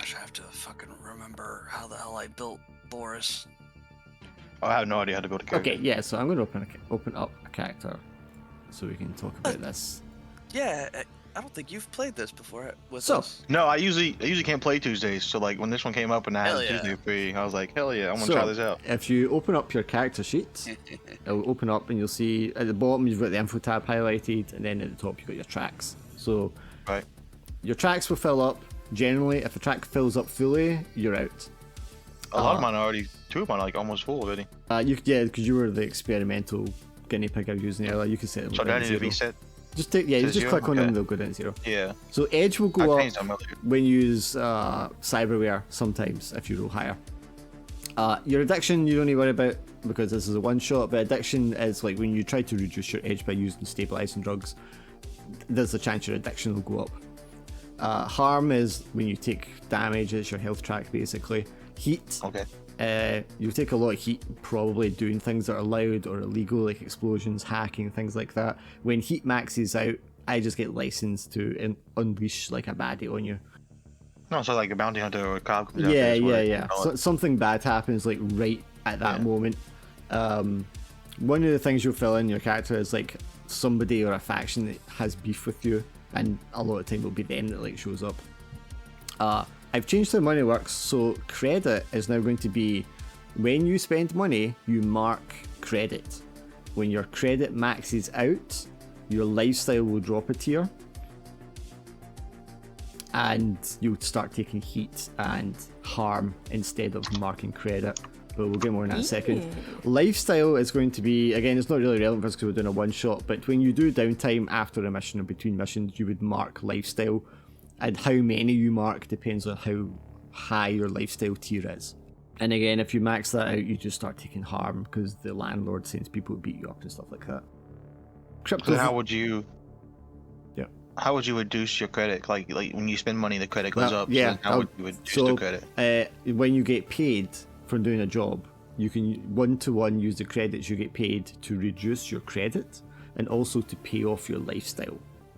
Gosh, I have to fucking remember how the hell I built Boris. I have no idea how to build a character. Okay, yeah, so I'm going to open up a character so we can talk about this. Yeah, I don't think you've played this before with So- us. No, I usually can't play Tuesdays. So like when this one came up and I Hell had yeah. Tuesday free, I was like, hell yeah, I'm gonna So, try this out. if you open up your character sheet, it'll open up and you'll see at the bottom you've got the info tab highlighted, and then at the top you've got your tracks. So Right. your tracks will fill up. Generally, if a track fills up fully, you're out. A lot of mine are already, 2 of mine are like almost full already. Because you were the experimental guinea pig I was using earlier. You can set it So down I to need to zero. reset. Just take, you to just zero? click on them, Okay. they'll go down to 0. Yeah. So edge will go I up changed them earlier. when you use cyberware sometimes if you roll higher. Your addiction you don't need to worry about because this is a one shot, but addiction is like when you try to reduce your edge by using stabilizing drugs, there's a chance your addiction will go up. Harm is when you take damage, it's your health track basically. Heat, Okay. you take a lot of heat probably doing things that are loud or illegal like explosions, hacking, things like that. When heat maxes out, I just get licensed to unleash like a baddie on you. No, so like a bounty hunter or a cop comes out Yeah, there, is what yeah, I yeah. call So, it. something bad happens like right at that Yeah. moment. One of the things you'll fill in your character is like somebody or a faction that has beef with you, and a lot of time it'll be them that like shows up. I've changed how money works, so credit is now going to be when you spend money, you mark credit. When your credit maxes out, your lifestyle will drop a tier, and you'll start taking heat and harm instead of marking credit. But we'll get more in that in a second. Lifestyle is going to be, again, it's not really relevant for us because we're doing a one shot, but when you do downtime after a mission or between missions, you would mark lifestyle, and how many you mark depends on how high your lifestyle tier is. And again, if you max that out, you just start taking harm because the landlord sends people to beat you up and stuff like that. Crypto. So how would you? Yeah. How would you reduce your credit? Like when you spend money, the credit goes Well, up. yeah, So how would you reduce the credit? When you get paid for doing a job, you can one-to-one use the credits you get paid to reduce your credit and also to pay off your lifestyle.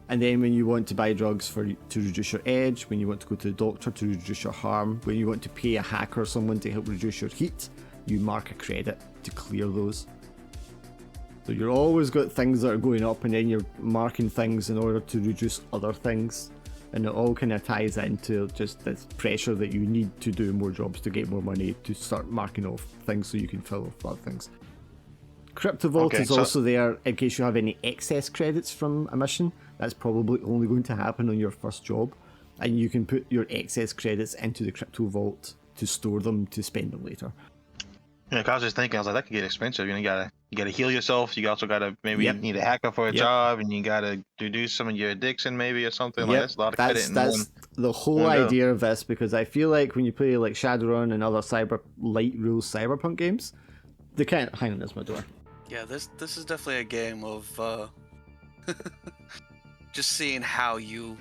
And then when you want to buy drugs to reduce your edge, when you want to go to the doctor to reduce your harm, when you want to pay a hacker or someone to help reduce your heat, you mark a credit to clear those. So you're always got things that are going up, and then you're marking things in order to reduce other things. And it all kind of ties into just this pressure that you need to do more jobs to get more money to start marking off things so you can fill off other things. Crypto Vault is also there in case you have any excess credits from a mission. That's probably only going to happen on your first job. And you can put your excess credits into the Crypto Vault to store them to spend them later. Yeah, 'cause I was just thinking, I was like, that could get expensive. You gotta heal yourself. You also gotta maybe need a hacker for a job, and you gotta reduce some of your addiction maybe or something. Like that's a lot of credit. That's the whole idea of this, because I feel like when you play like Shadowrun and other light rules cyberpunk games, they can't. Hang on, there's my door. Yeah, this is definitely a game of just seeing how you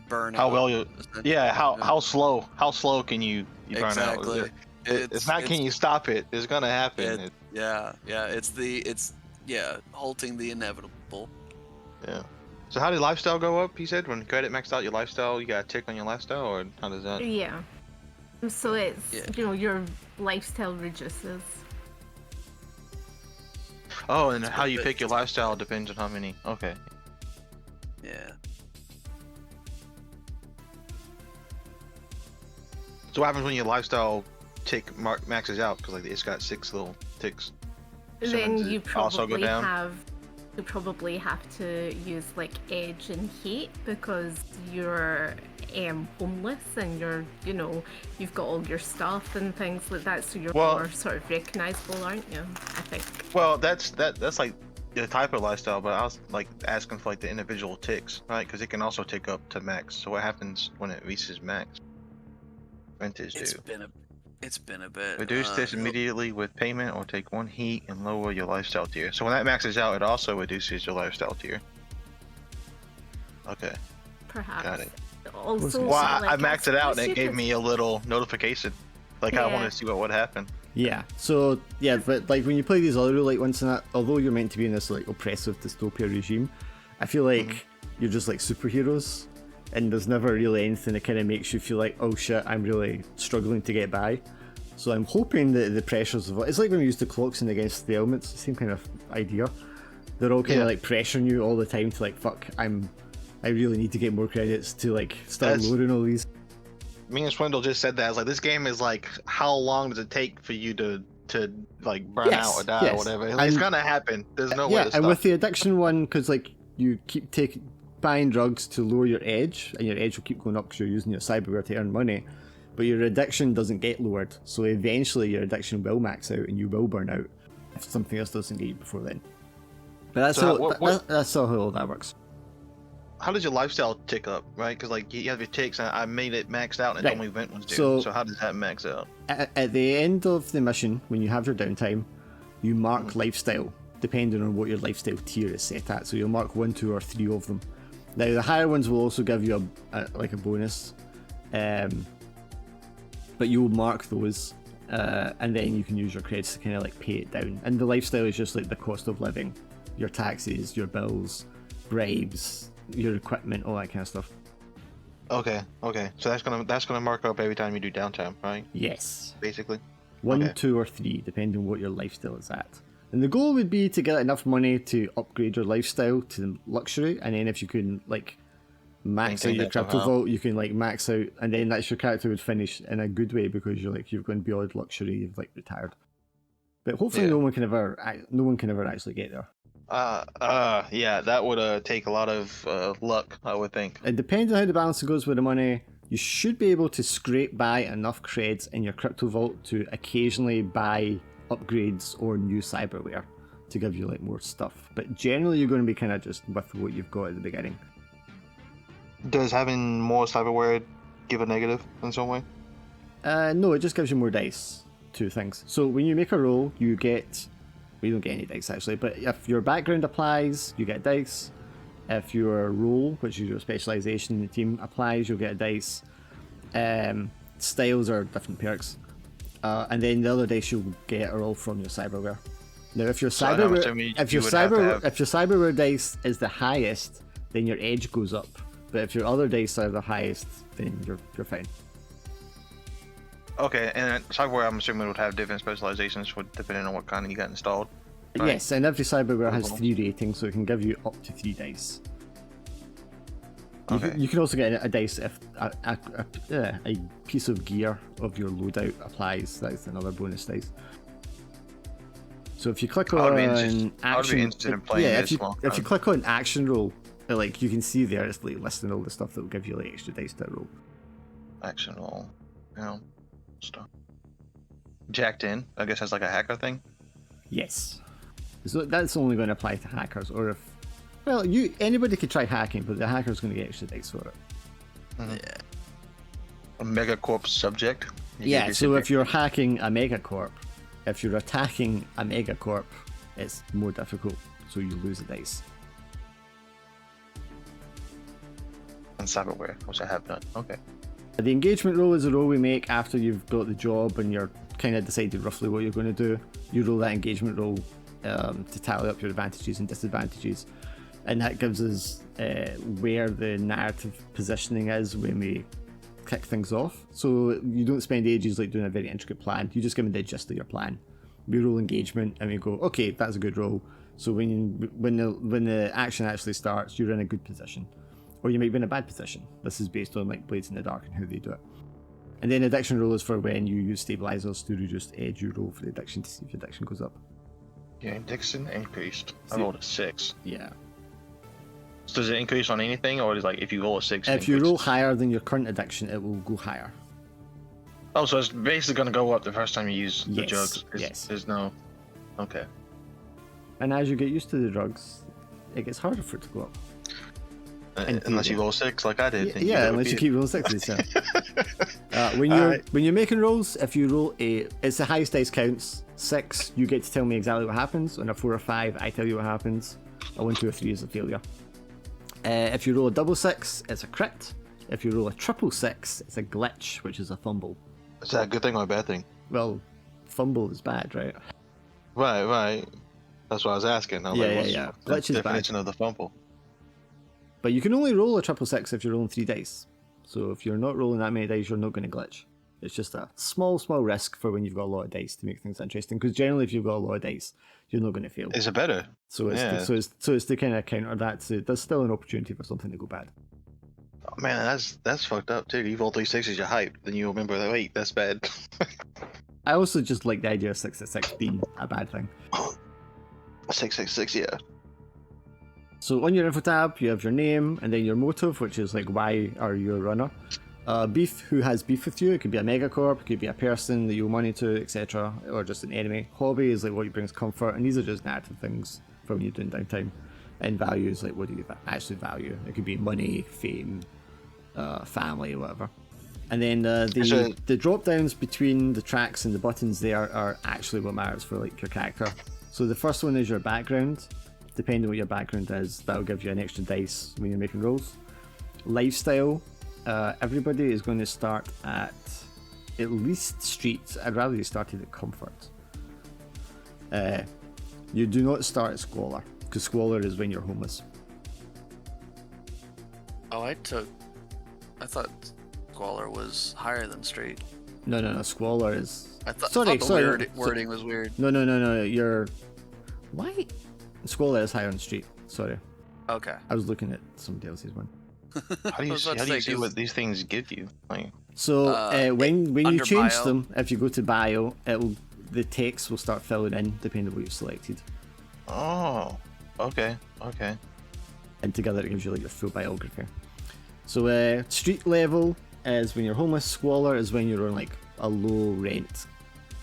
burn out. How well you, yeah, how slow can you burn out? Exactly. It's not can you stop it? It's gonna happen. It's halting the inevitable. Yeah. So how did lifestyle go up? He said when credit maxed out your lifestyle, you got a tick on your lifestyle, or how does that? Yeah. So it's your lifestyle reduces. Oh, and how you pick your lifestyle depends on how many. Okay. Yeah. So what happens when your lifestyle tick maxes out? Because like it's got 6 little ticks. Then you also go down? probably have to use like edge and heat because you're homeless and you've got all your stuff and things like that, so you're more sort of recognizable, aren't you? I think. Well, that's like the type of lifestyle, but I was like asking for like the individual ticks, right? Because it can also tick up to max. So what happens when it reaches max? Vintage It's been a bit. Reduce this immediately with payment, or take 1 heat and lower your lifestyle tier. So when that maxes out, it also reduces your lifestyle tier. Okay. Perhaps. Got it. Also, well, I maxed it out and it gave me a little notification. Like I wanted to see what would happen. Yeah. So yeah, but like when you play these other like ones, although you're meant to be in this like oppressive dystopia regime, I feel like you're just like superheroes. and there's never really anything that kind of makes you feel like, oh shit, I'm really struggling to get by. So I'm hoping that the pressures of it's like when we used the clocks in Against the Elements, the same kind of idea. They're all kind of like pressuring you all the time to like, fuck, I really need to get more credits to like start loading all these. Me and Swindle just said that. It's like, this game is like, how long does it take for you to like burn out or die or whatever? It's gonna happen. There's no way to stop. And with the addiction one, because like you keep buying drugs to lower your edge, and your edge will keep going up because you're using your cyberware to earn money, but your addiction doesn't get lowered. So eventually your addiction will max out and you will burn out if something else doesn't get you before then. But that's how all that works. How does your lifestyle tick up, right? Because like you have your ticks, and I made it maxed out, and it only went was due. So how does that max out? At the end of the mission, when you have your downtime, you mark lifestyle, depending on what your lifestyle tier is set at. So you'll mark 1, 2, or 3 of them. Now the higher ones will also give you a bonus, but you'll mark those, and then you can use your credits to kind of like pay it down. And the lifestyle is just like the cost of living, your taxes, your bills, bribes, your equipment, all that kind of stuff. Okay. So that's gonna mark up every time you do downtime, right? Yes. Basically. 1, 2, or 3, depending on what your lifestyle is at. And the goal would be to get enough money to upgrade your lifestyle to luxury, and then if you can like max out your crypto vault, you can like max out, and then that's your character would finish in a good way because you've gone beyond luxury, you've like retired. But hopefully no one can ever actually get there. Yeah, that would take a lot of luck, I would think. It depends on how the balance goes with the money. You should be able to scrape by enough creds in your crypto vault to occasionally buy upgrades or new cyberware to give you like more stuff. But generally you're going to be kind of just with what you've got at the beginning. Does having more cyberware give a negative in some way? No, it just gives you more dice. 2 things. So when you make a roll, you get... Well, you don't get any dice actually, but if your background applies, you get dice. If your role, which is your specialization in the team, applies, you'll get a dice. Styles are different perks. And then the other dice you'll get are all from your cyberware. Now if your cyberware dice is the highest, then your edge goes up. But if your other dice are the highest, then you're fine. Okay, and cyberware I'm assuming would have different specializations depending on what kind you got installed. Right? Yes, and every cyberware has 3 ratings, so it can give you up to 3 dice. Okay. You can also get a dice if a piece of gear of your loadout applies. That's another bonus dice. So if you click on action, if you click on action roll, like you can see there, it's like listing all the stuff that will give you like extra dice to roll. Action roll, stuff. Jacked in, I guess that's like a hacker thing. Yes. So that's only going to apply to hackers, or if anybody could try hacking, but the hacker's going to get extra dice for it. Yeah. A megacorp subject. So if you're hacking a megacorp, if you're attacking a megacorp, it's more difficult, so you lose the dice. And cyberware, which I have done. Okay. The engagement roll is a roll we make after you've got the job and you're kind of decided roughly what you're going to do. You roll that engagement roll to tally up your advantages and disadvantages, and that gives us where the narrative positioning is when we kick things off. So you don't spend ages like doing a very intricate plan. You just give me the gist of your plan. We roll engagement and we go, okay, that's a good roll. So when the action actually starts, you're in a good position. Or you might be in a bad position. This is based on like Blades in the Dark and how they do it. And then addiction roll is for when you use stabilizers to reduce the edge you roll for the addiction to see if your addiction goes up. Yeah, addiction increased. I rolled a 6. Yeah. So does it increase on anything, or is like if you roll a 6? If you roll higher than your current addiction, it will go higher. Oh, so it's basically going to go up the first time you use the Yes, drugs. yes. There's no. Okay. And as you get used to the drugs, it gets harder for it to go up. Unless you roll 6 like I did. Yeah, unless you keep rolling 6s. When you're making rolls, if you roll it's the highest dice counts. 6, you get to tell me exactly what happens. On a 4 or 5, I tell you what happens. A 1, 2, or 3 is a failure. If you roll a double 6, it's a crit. If you roll a triple 6, it's a glitch, which is a fumble. Is that a good thing or a bad thing? Well, fumble is bad, right? Right. That's what I was asking. Yeah. Glitch is bad. Definition of the fumble. But you can only roll a 666 if you're rolling 3 dice. So if you're not rolling that many dice, you're not going to glitch. It's just a small risk for when you've got a lot of dice to make things interesting. Because generally, if you've got a lot of dice, you're not going to fail. Is it better? So it's to kind of counter that. So there's still an opportunity for something to go bad. Oh, man, that's fucked up too. You roll 3 6s, you're hyped. Then you remember that, wait, that's bad. I also just like the idea of 666 being a bad thing. 666, yeah. So on your info tab, you have your name and then your motive, which is like why are you a runner. Beef, who has beef with you? It could be a megacorp, it could be a person that you owe money to, etc., or just an enemy. Hobby is like what brings comfort, and these are just narrative things for when you're doing downtime. And value is like what do you actually value? It could be money, fame, family, whatever. And then the drop downs between the tracks and the buttons there are actually what matters for like your character. So the first one is your background. Depending on what your background is, that'll give you an extra dice when you're making rolls. Lifestyle, everybody is going to start at least street. I'd rather you started at comfort. You do not start at squalor, because squalor is when you're homeless. Oh, I thought squalor was higher than street. No. Squalor is. I thought the wording was weird. No. You're. Why? Squalor is higher on the street. Sorry. Okay. I was looking at somebody else's one. How do you see what these things give you? Like, so when you change bio. them, if you go to bio, the text will start filling in depending on what you've selected. oh, okay. And together it gives you like your full biography. So street level is when you're homeless. Squalor is when you're on like a low rent,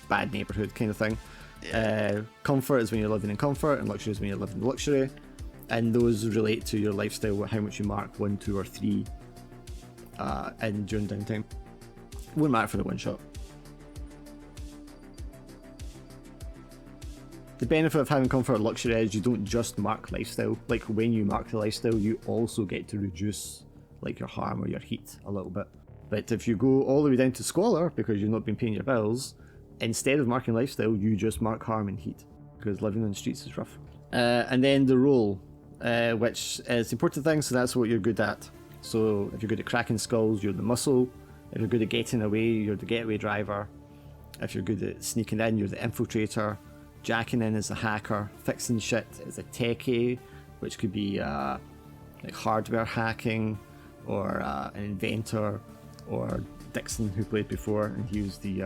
bad neighborhood kind of thing. Yeah. Comfort is when you're living in comfort, and luxury is when you're living in luxury. And those relate to your lifestyle, how much you mark 1, 2, or 3 in during downtime. Wouldn't matter for the one shot. The benefit of having comfort or luxury is you don't just mark lifestyle. Like when you mark the lifestyle, you also get to reduce like your harm or your heat a little bit. But if you go all the way down to squalor because you've not been paying your bills, instead of marking lifestyle, you just mark harm and heat because living on the streets is rough. And then the role, which is important thing, so that's what you're good at. So if you're good at cracking skulls, you're the muscle. If you're good at getting away, you're the getaway driver. If you're good at sneaking in, you're the infiltrator. Jacking in is a hacker. Fixing shit is a techie, which could be like hardware hacking, or an inventor, or Dixon, who played before, and he was the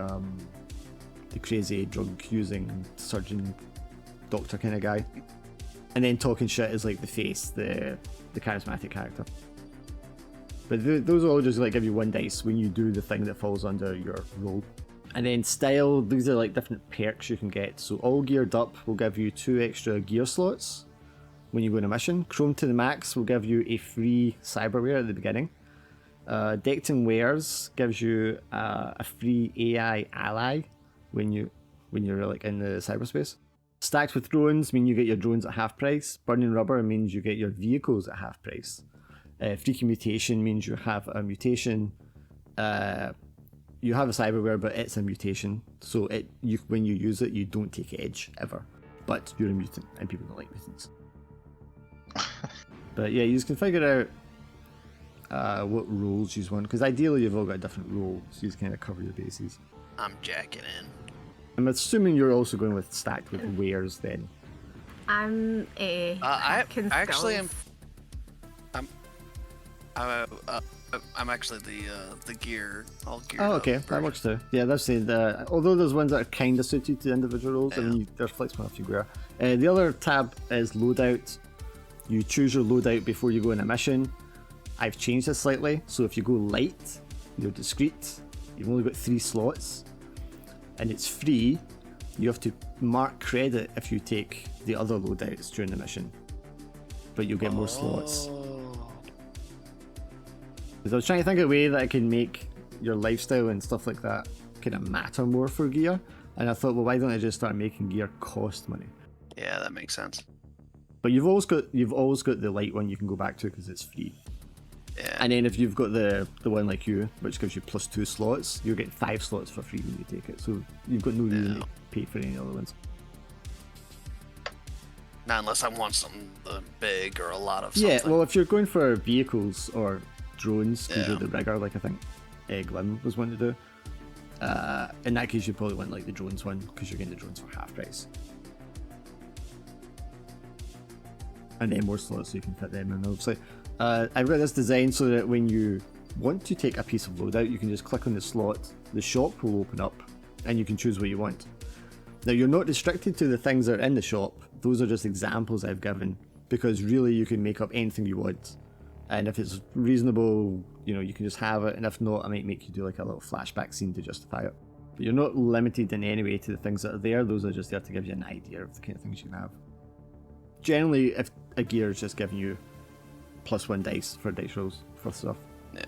crazy drug using surgeon doctor kind of guy. And then talking shit is like the face, the charismatic character. But those will all just like give you 1 dice when you do the thing that falls under your role. And then style, these are like different perks you can get. So all geared up will give you 2 extra gear slots when you go on a mission. Chrome to the max will give you a free cyberware at the beginning. Decked in wares gives you a free AI ally when you're like in the cyberspace. Stacked with drones mean you get your drones at half price. Burning rubber means you get your vehicles at half price. Freaky mutation means you have a mutation. You have a cyberware, but it's a mutation. So when you use it, you don't take edge ever. But you're a mutant, and people don't like mutants. But yeah, you can figure out what roles you want, because ideally you've all got a different role, so you just kind of cover your bases. I'm jacking in. I'm assuming you're also going with stacked with wares then. I'm I actually am. I'm actually the gear, all geared Oh, okay, up that works too. Yeah, that's it. Although there's ones that are kind of suited to individual roles, I mean, they're flexible enough you wear. The other tab is loadout. You choose your loadout before you go on a mission. I've changed this slightly, so if you go light, you're discreet. You've only got 3 slots, and it's free. You have to mark credit if you take the other loadouts during the mission, but you'll get more slots. Because I was trying to think of a way that I can make your lifestyle and stuff like that kind of matter more for gear, and I thought, well, why don't I just start making gear cost money? Yeah, that makes sense. But you've always got the light one you can go back to because it's free. Yeah. And then if you've got the one like you, which gives you plus 2 slots, you'll get 5 slots for free when you take it. So you've got no reason to pay for any other ones. Not unless I want something big or a lot of something. Yeah, well, if you're going for vehicles or drones to do Yeah. the rigger, like I think Glim was one to do, in that case you probably want like the drones one because you're getting the drones for half price. And then more slots so you can fit them in, obviously. I've got this design so that when you want to take a piece of loadout, you can just click on the slot, the shop will open up, and you can choose what you want. Now, you're not restricted to the things that are in the shop, those are just examples I've given, because really you can make up anything you want. And if it's reasonable, you can just have it, and if not, I might make you do like a little flashback scene to justify it. But you're not limited in any way to the things that are there, those are just there to give you an idea of the kind of things you can have. Generally, if a gear is just giving you +1 dice for dice rolls for stuff. Yeah.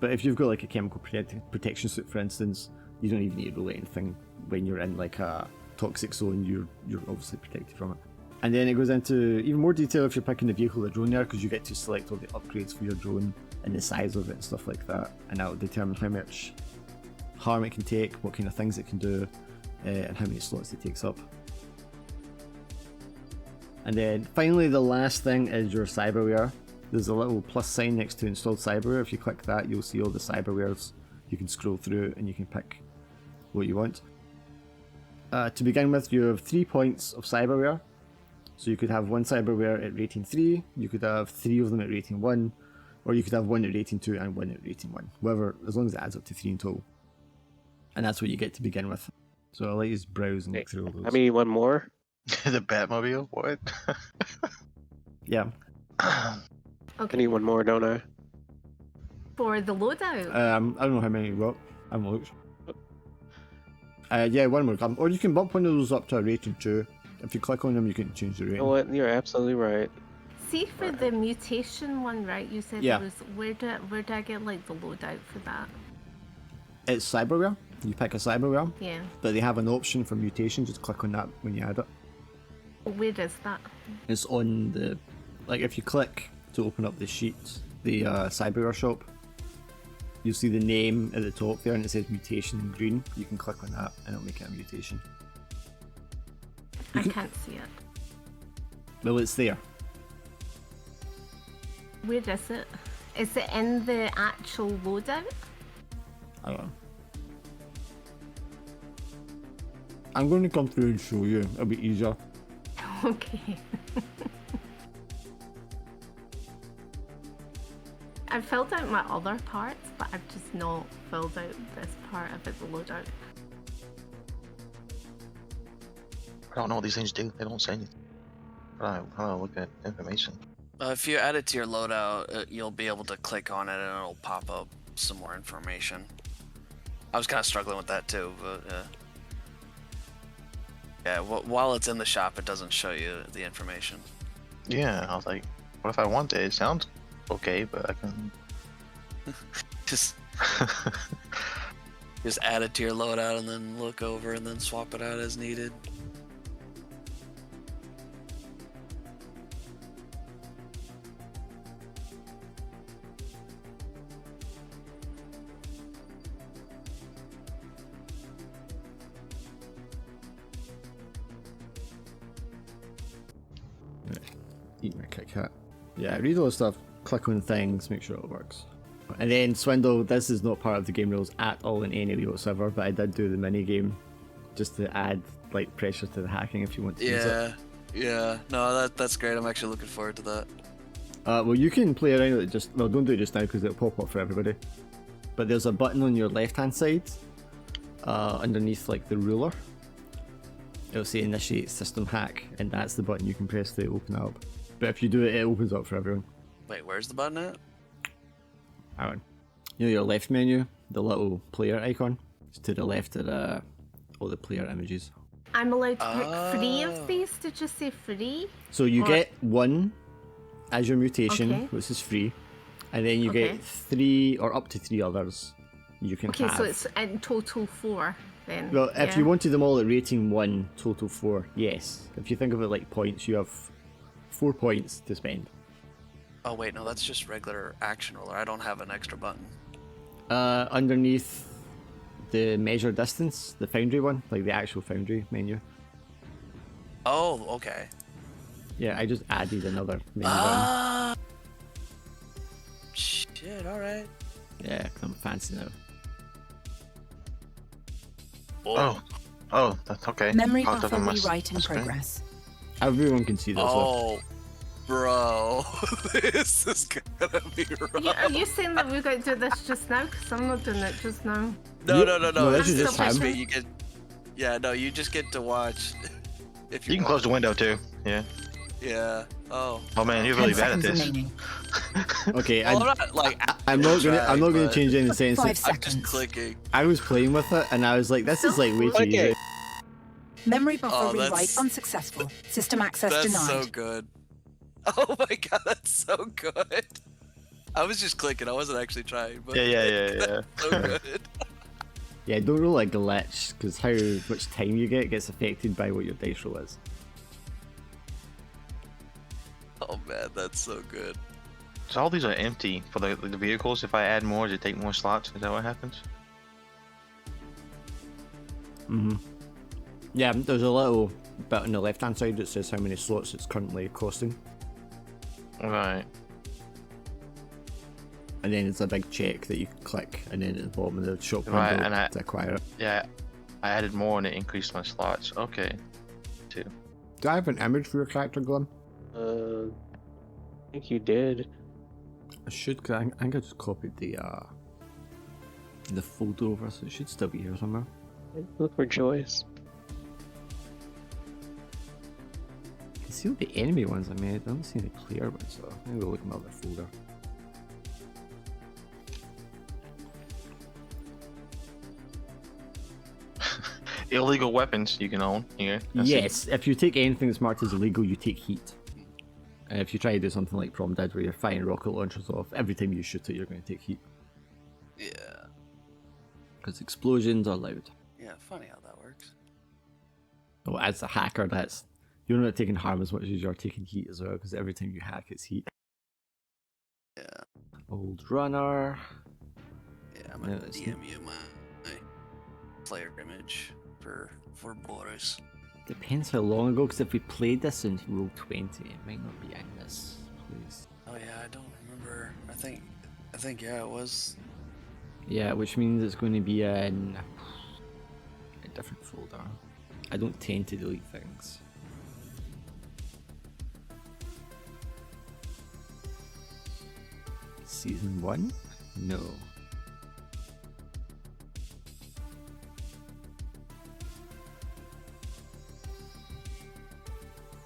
But if you've got like a chemical protection suit, for instance, you don't even need to roll anything when you're in like a toxic zone. You're obviously protected from it. And then it goes into even more detail if you're picking the vehicle or drone there, because you get to select all the upgrades for your drone and the size of it and stuff like that, and that will determine how much harm it can take, what kind of things it can do, and how many slots it takes up. And then finally, the last thing is your cyberware. There's a little plus sign next to installed cyberware. If you click that, you'll see all the cyberwares. You can scroll through and you can pick what you want. To begin with, you have 3 points of cyberware. So you could have one cyberware at rating 3, you could have 3 of them at rating 1, or you could have 1 at rating 2 and 1 at rating 1. Whatever, as long as it adds up to 3 in total. And that's what you get to begin with. So I'll let you just browse and look through all those. I mean, one more. The Batmobile? What? Yeah. I Okay. need one more, don't I? For the loadout. I don't know how many you got. I haven't looked. Yeah, one more come. Or you can bump one of those up to a rating 2. If you click on them, you can change the You rating. know what? You're absolutely right. See, for the mutation one, right? You said Yeah. it was where do I get like the loadout for that? It's cyberware. You pick a cyberware, Yeah. but they have an option for mutation. Just click on that when you add it. Where is that? It's on the, like if you click to open up the sheet, the cyberware shop, you'll see the name at the top there and it says mutation in green. You can click on that and it'll make it a mutation. I can't see it. Well, it's there. Where is it? Is it in the actual loadout? I don't know. I'm going to come through and show you. It'll be easier. Okay. I've filled out my other parts, but I've just not filled out this part of it, the loadout. I don't know what these things do. They don't say anything. How do I look at information? If you add it to your loadout, you'll be able to click on it and it'll pop up some more information. I was kind of struggling with that too, but yeah, while it's in the shop, it doesn't show you the information. Yeah, I was like, what if I want it? It sounds okay, but I can. Just add it to your loadout and then look over and then swap it out as needed. Eat my Kit Kat. Yeah, read all the stuff, click on things, make sure it works. And then Swindle, this is not part of the game rules at all in any way whatsoever, but I did do the mini game just to add like pressure to the hacking if you want to use it. Yeah. No, that's great. I'm actually looking forward to that. Well, you can play around with it don't do it just now because it'll pop up for everybody. But there's a button on your left hand side, underneath like the ruler. It'll say initiate system hack, and that's the button you can press to open it up. But if you do it, it opens up for everyone. Wait, where's the button at? Hang on. You know your left menu, the little player icon? It's to the left of all the player images. I'm allowed to pick 3 of these? Did you say 3? So you Or- get 1 as your mutation, Okay. which is free. And then you Okay. get 3 or up to 3 others you can Okay, have. so it's in total 4 then. Well, if yeah? you wanted them all at rating 1, total 4, yes. If you think of it like points, you have 4 points to spend. Oh wait, no, that's just regular action roller. I don't have an extra button. Underneath the measure distance, the foundry one, like the actual foundry menu. Oh, okay. Yeah, I just added another menu button. Ah. Shit. All right. Yeah, 'cause I'm fancy now. Oh, that's okay. Memory Popped up buffer on my rewrite in screen. progress. Everyone can see this. Oh, bro, this is gonna be rough. Are you saying that we're going to do this just now? Because I'm not doing it just now. No, this is It's just supposed to him. be- You get, yeah, no, you just get to watch. If You can close the window too. Yeah. Yeah. Oh. Oh man, you're 10 really bad at seconds this. remaining. Okay, Well, I'm not like. I'm not gonna but change any sense. 5 I'm just seconds. clicking. I was playing with it and I was like, this is like way too Okay. easy. Memory buffer Oh, rewrite that's- unsuccessful. System access That's denied. so good. Oh my god, that's so good. I was just clicking. I wasn't actually trying. But Yeah. that's so good. Yeah, don't roll a glitch because how much time you get gets affected by what your dice roll is. Oh man, that's so good. So all these are empty for the vehicles. If I add more, does it take more slots? Is that what happens? Yeah, there's a little bit on the left hand side that says how many slots it's currently costing. Right. And then it's a big check that you can click, and then at the bottom of the shop window Right, and to acquire it. Yeah. I added more and it increased my slots. Okay. Do I have an image for your character, Glenn? I think you did. I should, cause I think I just copied the folder over, so it should still be here somewhere. Look for Joyce. I can see all the enemy ones I made. I don't see any player ones, so I'm gonna go look at my other folder. Illegal weapons you can own here. Yes, if you take anything that's marked as illegal, you take heat. And if you try to do something like Prom did, where you're firing rocket launchers off, every time you shoot it, you're going to take heat. Yeah. Because explosions are loud. Yeah. Funny how that works. Oh, as a hacker, that's you're not taking harm as much as you're taking heat as well, because every time you hack, it's heat. Yeah. Old runner. Yeah. I'm gonna Yeah, it's DM you my player image for Boris. Depends how long ago, because if we played this in Roll 20, it might not be in this place. Oh yeah, I don't remember. I think yeah, it was. Yeah, which means it's going to be in a different folder. I don't tend to delete things. Season 1? No.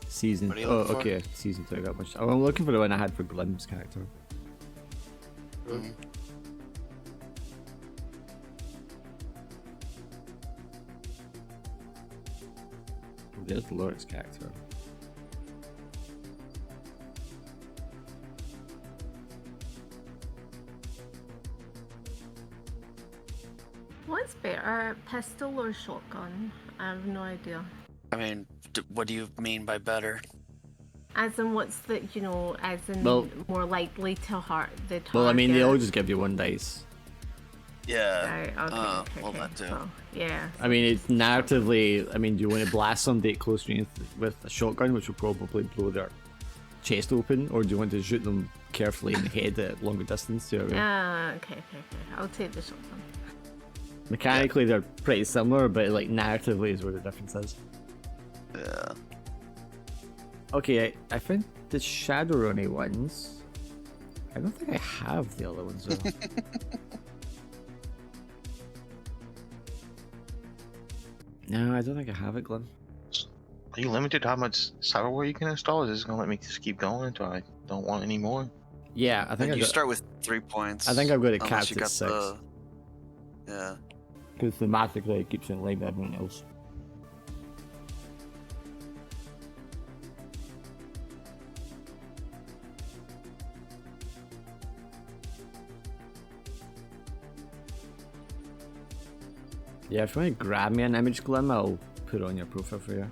Season. What are you Oh, looking for? okay. Season 2 I got much. Oh, I'm looking for the one I had for Glim's character. Mhm. There's Lorik's character. What's better, pistol or shotgun? I have no idea. I mean, what do you mean by better? As in, what's the, as in Well- more likely to hurt the target? Well, I mean, they all just give you one dice. Yeah. Right, okay, well, okay. that too. So, yeah. I mean, it's narratively. I mean, do you want to blast somebody at close range with a shotgun, which will probably blow their chest open, or do you want to shoot them carefully in the head at longer distance? Do you know what I mean? Okay. I'll take the shotgun. Mechanically, they're pretty similar, but like narratively is where the difference is. Yeah. Okay, I found the Shadowrunny ones. I don't think I have the other ones though. No, I don't think I have it, Glenn. Are you limited to how much cyberware you can install? Is this gonna let me just keep going until I don't want any more? Yeah, I think You start with 3 points. I think I've got it unless capped you at got 6. Yeah. Because thematically it keeps it in line with everyone else. Yeah, if you want to grab me an image, Glim, I'll put it on your profile for you.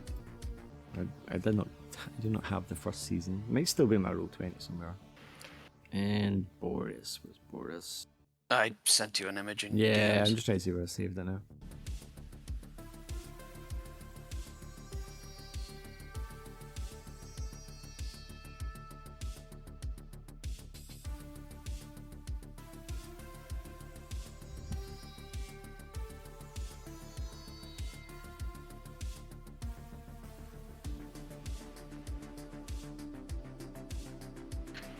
I do not have the first season. It might still be in my Roll20 somewhere. And Boris, where's Boris? I sent you an image in Yeah, games. I'm just trying to see where I saved it now.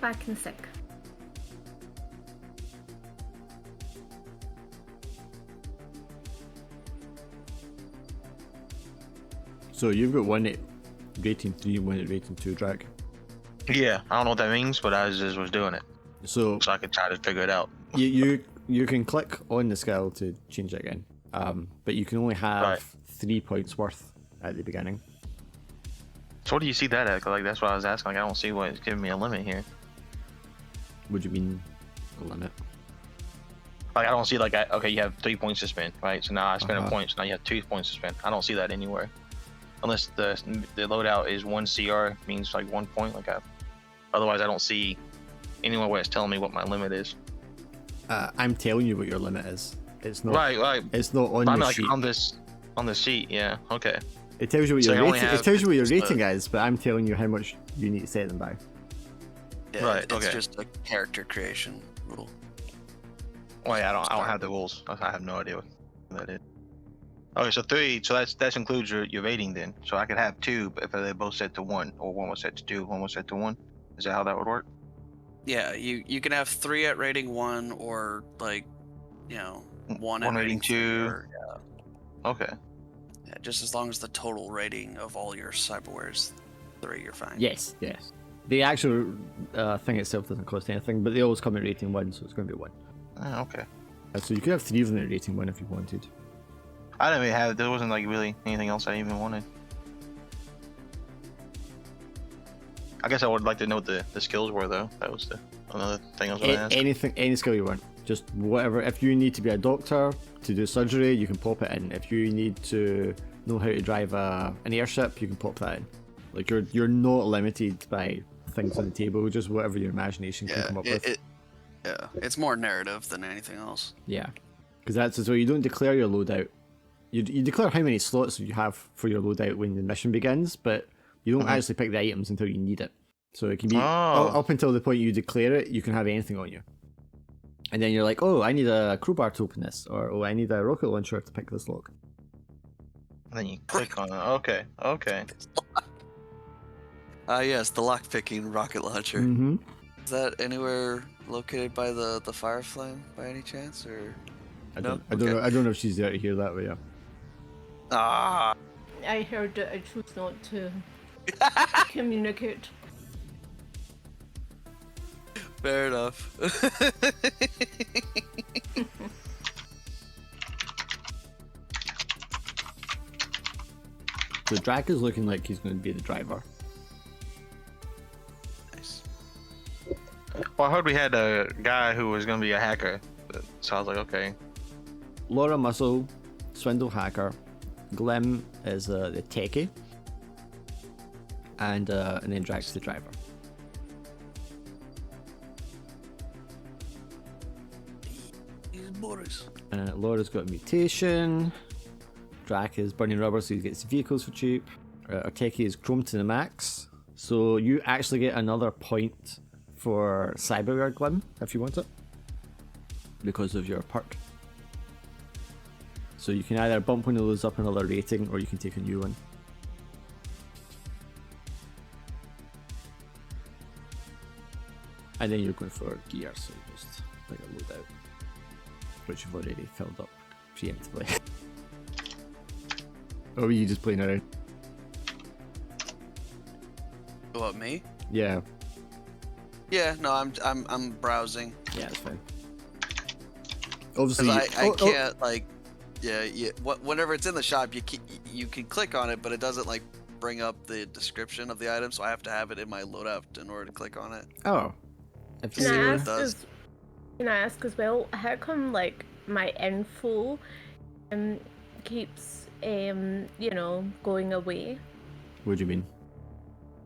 back in a sec. So you've got one at rating 3 and one at rating 2, Drag. Yeah, I don't know what that means, but I just was doing it So so I could try to figure it out. you can click on the skill to change it again, but you can only have Right. 3 points worth at the beginning. So what do you see that at? 'Cause, like that's what I was asking. Like I don't see what it's giving me a limit here. What do you mean a limit? Like I don't see like okay, you have 3 points to spend, right? So now I spent a point, so now you have 2 points to spend. I don't see that anywhere, unless the loadout is 1 CR means like 1 point. Otherwise I don't see anywhere where it's telling me what my limit is. I'm telling you what your limit is. It's not. Right. It's not on I'm the like sheet. on the sheet. Yeah. Okay. It tells you what So your I only rating. It have- tells you what your it's rating is, but I'm telling you how much you need to set them by. Yeah, Right, it's okay. just a character creation rule. Oh yeah, I don't have the rules. I have no idea what that is. Okay, so 3. So that includes your rating then. So I could have 2, but if they're both set to 1, or one was set to 2, one was set to 1. Is that how that would work? Yeah, you can have 3 at rating 1, or like, 1 at One rating rating 2. 3, or Okay. yeah, just as long as the total rating of all your cyberware is 3, you're fine. Yes. The actual thing itself doesn't cost anything, but they always come at rating 1, so it's going to be 1. Oh, okay. So you could have 3 of them at rating 1 if you wanted. I didn't really have. There wasn't like really anything else I even wanted. I guess I would like to know what the skills were though. That was another thing I was going to ask. Anything, any skill you want, just whatever. If you need to be a doctor to do surgery, you can pop it in. If you need to know how to drive an airship, you can pop that in. Like you're not limited by things on the table, just whatever your imagination can Yeah, come up with. it's more narrative than anything else. Yeah, because that's so you don't declare your loadout. You declare how many slots you have for your loadout when the mission begins, but you don't actually pick the items until you need it. So it can be up until the point you declare it, you can have anything on you. And then you're like, oh, I need a crowbar to open this, or oh, I need a rocket launcher to pick this lock. And then you click on it. Okay. Yes, the lockpicking rocket launcher. Mm-hmm. Is that anywhere located by the fire flame by any chance, or? I No? don't know. I don't know if she's there to hear that, but yeah. Ah. I heard it. I choose not to communicate. Fair enough. So Drac is looking like he's going to be the driver. Nice. Well, I heard we had a guy who was going to be a hacker, so I was like, okay. Laura Muscle, Swindle Hacker, Glim is the techie, and then Drac's the driver. He's Boris. Laura's got a mutation. Drac is burning rubber, so he gets vehicles for cheap. Our techie is chrome to the max, so you actually get another point for cyberware Glim if you want it, because of your perk. So you can either bump one of those up another rating, or you can take a new one. And then you're going for gear, so you just like a loadout, which you've already filled up preemptively. Or were you just playing around? What, me? Yeah, Yeah, no, I'm browsing. yeah, that's fine. Obviously, Because I can't like, whenever it's in the shop, you can click on it, but it doesn't like bring up the description of the item, so I have to have it in my loadout in order to click on it. Oh, if See Can I what it ask does. Can I ask as well? How come like my info keeps going away? what do you mean?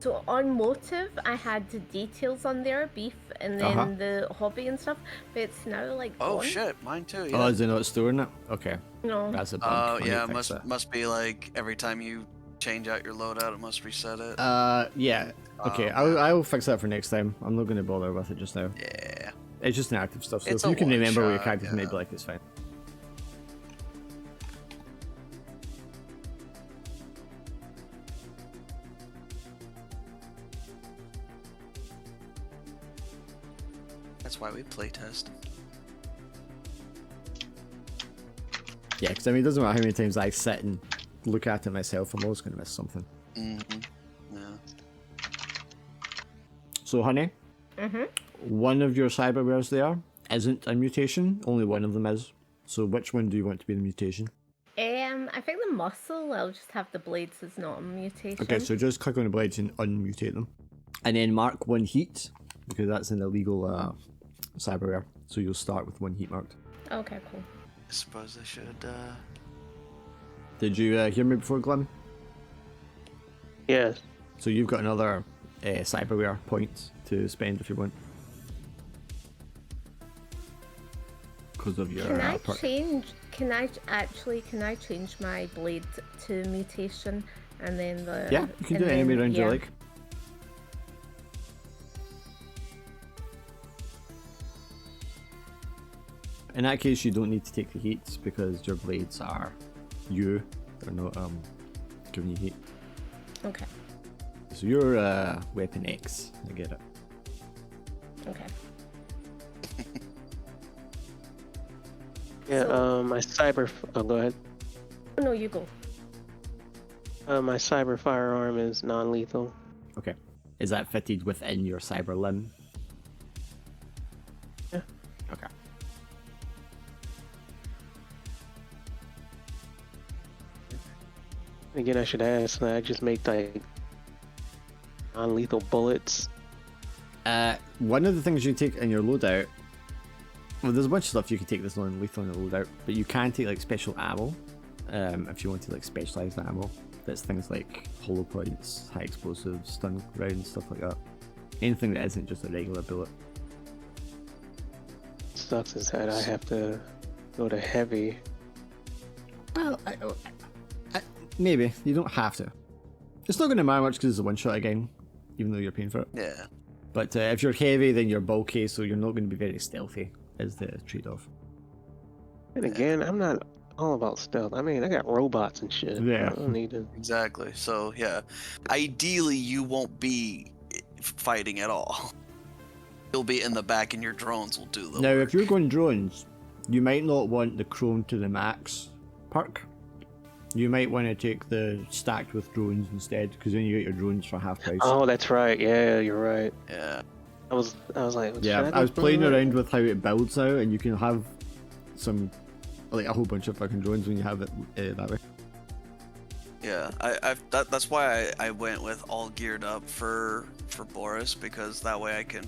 So on motive, I had the details on there, beef, and then the hobby and stuff, but it's now like Oh gone. shit, mine too. Oh, Yeah. is it not storing it? Okay, No. that's a bug. Oh Let me yeah, fix that. must be like every time you change out your loadout, it must reset it. Yeah. Okay, Oh, I'll fix that for next time. I'm not going to bother with it just now. Yeah. It's just an active stuff, so It's if a you can remember what your one-shot, character's made, yeah. like, it's fine. That's why we playtest. Yeah, because I mean, it doesn't matter how many times I sit and look at it myself, I'm always going to miss something. Mm-hmm. Yeah. So, honey, one of your cyberwares there isn't a mutation, only one of them is. So which one do you want to be the mutation? I think the muscle, I'll just have the blades as not a mutation. Okay, so just click on the blades and unmutate them. And then mark one heat, because that's an illegal cyberware. So you'll start with one heat marked. Okay, cool. I suppose I should, Did you hear me before, Glim? Yes. So you've got another cyberware point to spend if you want. Because of your Can I perk. change? Can I change my blade to mutation and then the? Yeah, you can do it and any way then- around you yeah. like. In that case, you don't need to take the heats because your blades are you. They're not giving you heat. Okay. So you're weapon X. I get it. Okay. Yeah. My cyber. Oh, go ahead. Oh, no, you go. My cyber firearm is non-lethal. Okay. Is that fitted within your cyber limb? Yeah. Okay. Again, I should ask. I just make like non-lethal bullets. One of the things you take in your loadout, well, there's a bunch of stuff you can take that's non-lethal in the loadout, but you can take like special ammo, if you want to like specialize the ammo. That's things like hollow points, high explosives, stun rounds, stuff like that. Anything that isn't just a regular bullet. Sucks is that I have to go to heavy. Well, maybe you don't have to. It's not going to matter much because it's a one-shot again, even though you're paying for it. yeah. But if you're heavy, then you're bulky, so you're not going to be very stealthy. Is the trade-off? And again, I'm not all about stealth. I mean, I got robots and shit. Yeah. I don't need to. Exactly. So yeah, ideally you won't be fighting at all. You'll be in the back, and your drones will do the Now, work. if you're going drones, you might not want the Chrome to the max perk. You might want to take the stacked with drones instead, because then you get your drones for half price. Oh, that's right. Yeah, you're right. Yeah. I was like, Yeah, should I was do playing that? around with how it builds now, and you can have some, like a whole bunch of fucking drones when you have it that way. Yeah, that's why I went with all geared up for Boris, because that way I can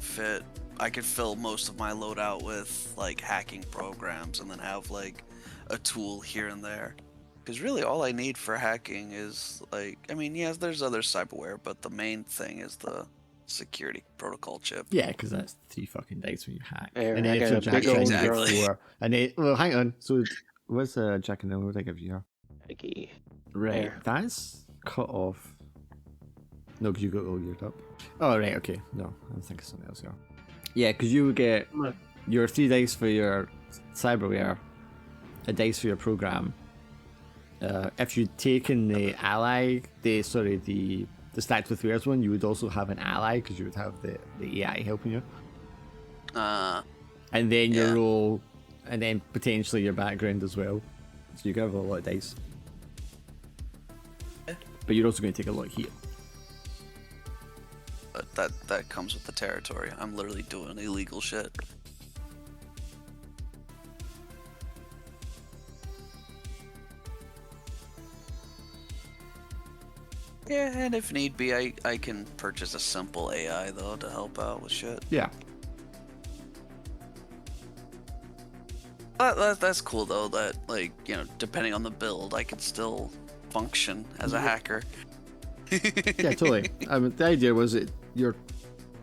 fill most of my loadout with like hacking programs, and then have like a tool here and there. Because really all I need for hacking is like, I mean, yes, there's other cyberware, but the main thing is the security protocol chip. Yeah, because that's 3 fucking dice when you hack. Yeah, and I then got if you're a big jacking, old you get drone. 4. And then, well, hang on. So, what's jacking now? What would I give you here? Like, Right, There. that's cut off. No, because you got all geared up. Oh, right, okay. No, I'm thinking something else here. Yeah, because you would get your 3 dice for your cyberware, a dice for your program. If you'd taken the ally, the stacked with wares one, you would also have an ally because you would have the AI helping you. And then your Yeah. roll, and then potentially your background as well. So you can have a lot of dice. But you're also going to take a lot of heat. But that comes with the territory. I'm literally doing illegal shit. Yeah, and if need be, I can purchase a simple AI though to help out with shit. Yeah. That's cool though. That, like, you know, depending on the build, I can still function as a hacker. Yeah, totally. The idea was that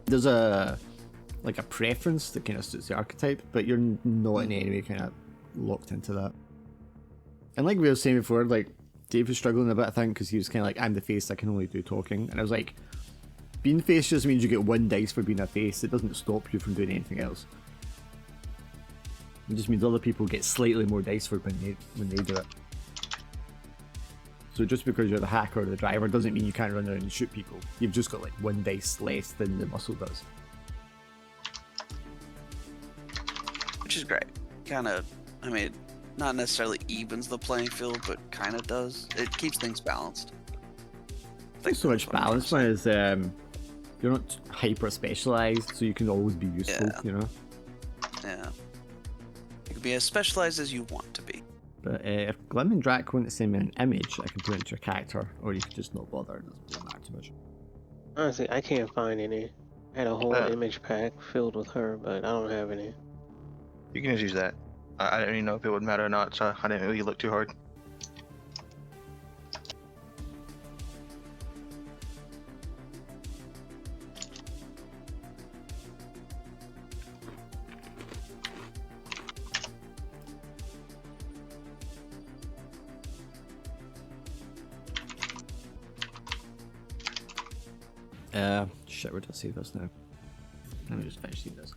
there's a preference that kind of suits the archetype, but you're not in any way kind of locked into that. And like we were saying before, like Dave was struggling a bit, I think, because he was kind of like, I'm the face, I can only do talking. And I was like, being face just means you get 1 dice for being a face. It doesn't stop you from doing anything else. It just means other people get slightly more dice for when they do it. So just because you're the hacker or the driver doesn't mean you can't run around and shoot people. You've just got like 1 dice less than the muscle does. which is great. Kind of, I mean, not necessarily evens the playing field, but kind of does. It keeps things balanced. Not so much balance, man. Is you're not hyper specialized, so you can always be useful. Yeah. You know. Yeah. You can be as specialized as you want to be. But if Glim and Drac want to send me an image, I can put it into your character, or you can just not bother. It doesn't really matter too much. Honestly, I can't find any. I had a whole image pack filled with her, but I don't have any. You can just use that. I didn't even know if it would matter or not, so I didn't really look too hard. Shit, where did I save this now? Let me just finish seeing this.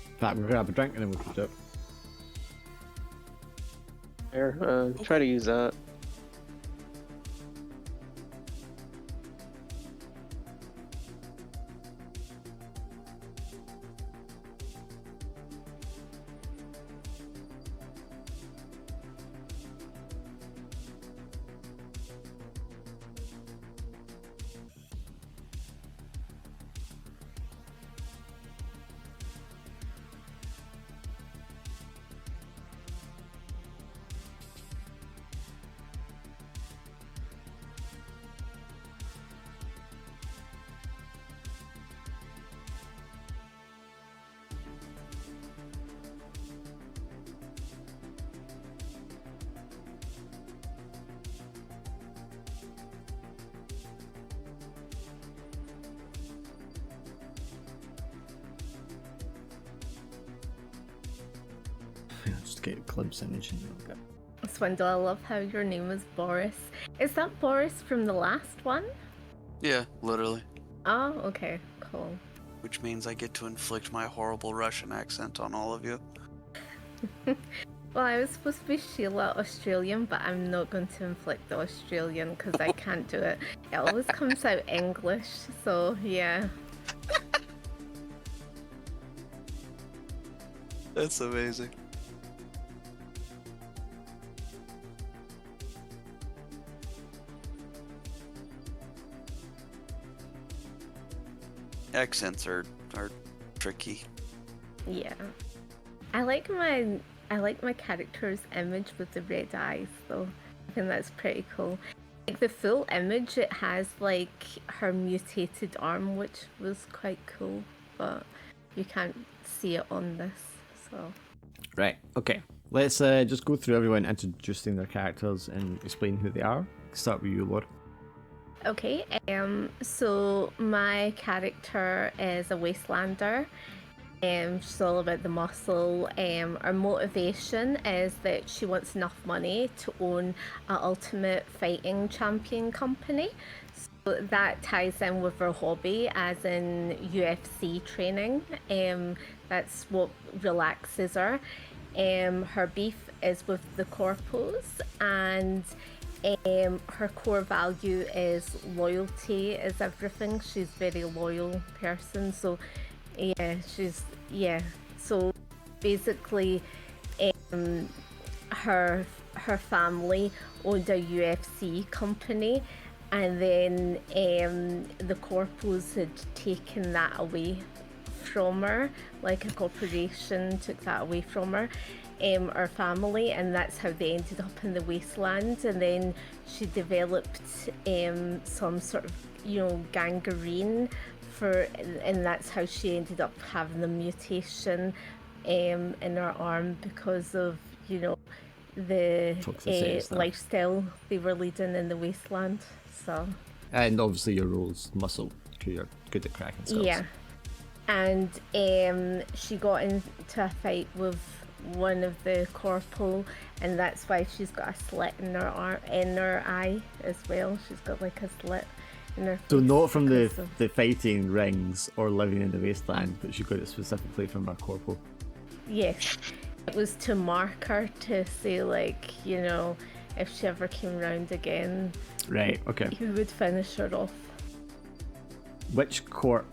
In fact, we're gonna have a drink and then we'll put it up. Here, try to use that. Just get a glimpse image and you'll get. Swindle, I love how your name is Boris. Is that Boris from the last one? Yeah, literally. Oh, okay, cool. Which means I get to inflict my horrible Russian accent on all of you. Well, I was supposed to be Sheila Australian, but I'm not going to inflict the Australian because I can't do it. It always comes out English, so yeah. That's amazing. Accents are tricky. Yeah. I like my character's image with the red eyes though. I think that's pretty cool. Like the full image, it has like her mutated arm, which was quite cool, but you can't see it on this, so. Right, okay. Let's just go through everyone introducing their characters and explain who they are. Start with you, Laura. Okay, so my character is a Wastelander. She's all about the muscle. Her motivation is that she wants enough money to own an ultimate fighting champion company. So that ties in with her hobby, as in UFC training. That's what relaxes her. Her beef is with the corpos, and her core value is loyalty is everything. She's a very loyal person, so so basically her family owned a UFC company, and then the corpos had taken that away from her, like a corporation took that away from her, our family, and that's how they ended up in the Wastelands. And then she developed some sort of gangrene and that's how she ended up having the mutation in her arm because of the lifestyle they were leading in the Wasteland. So, and obviously your role's muscle, because you're good at cracking skulls. Yeah, and she got into a fight with one of the corporal, and that's why she's got a slit in her arm, in her eye as well. She's got like a slit in her face. So not from the fighting rings or living in the wasteland, but she got it specifically from her corporal. Yes. It was to mark her to say, like, you know, if she ever came round again, Right, okay. he would finish her off. Which corp,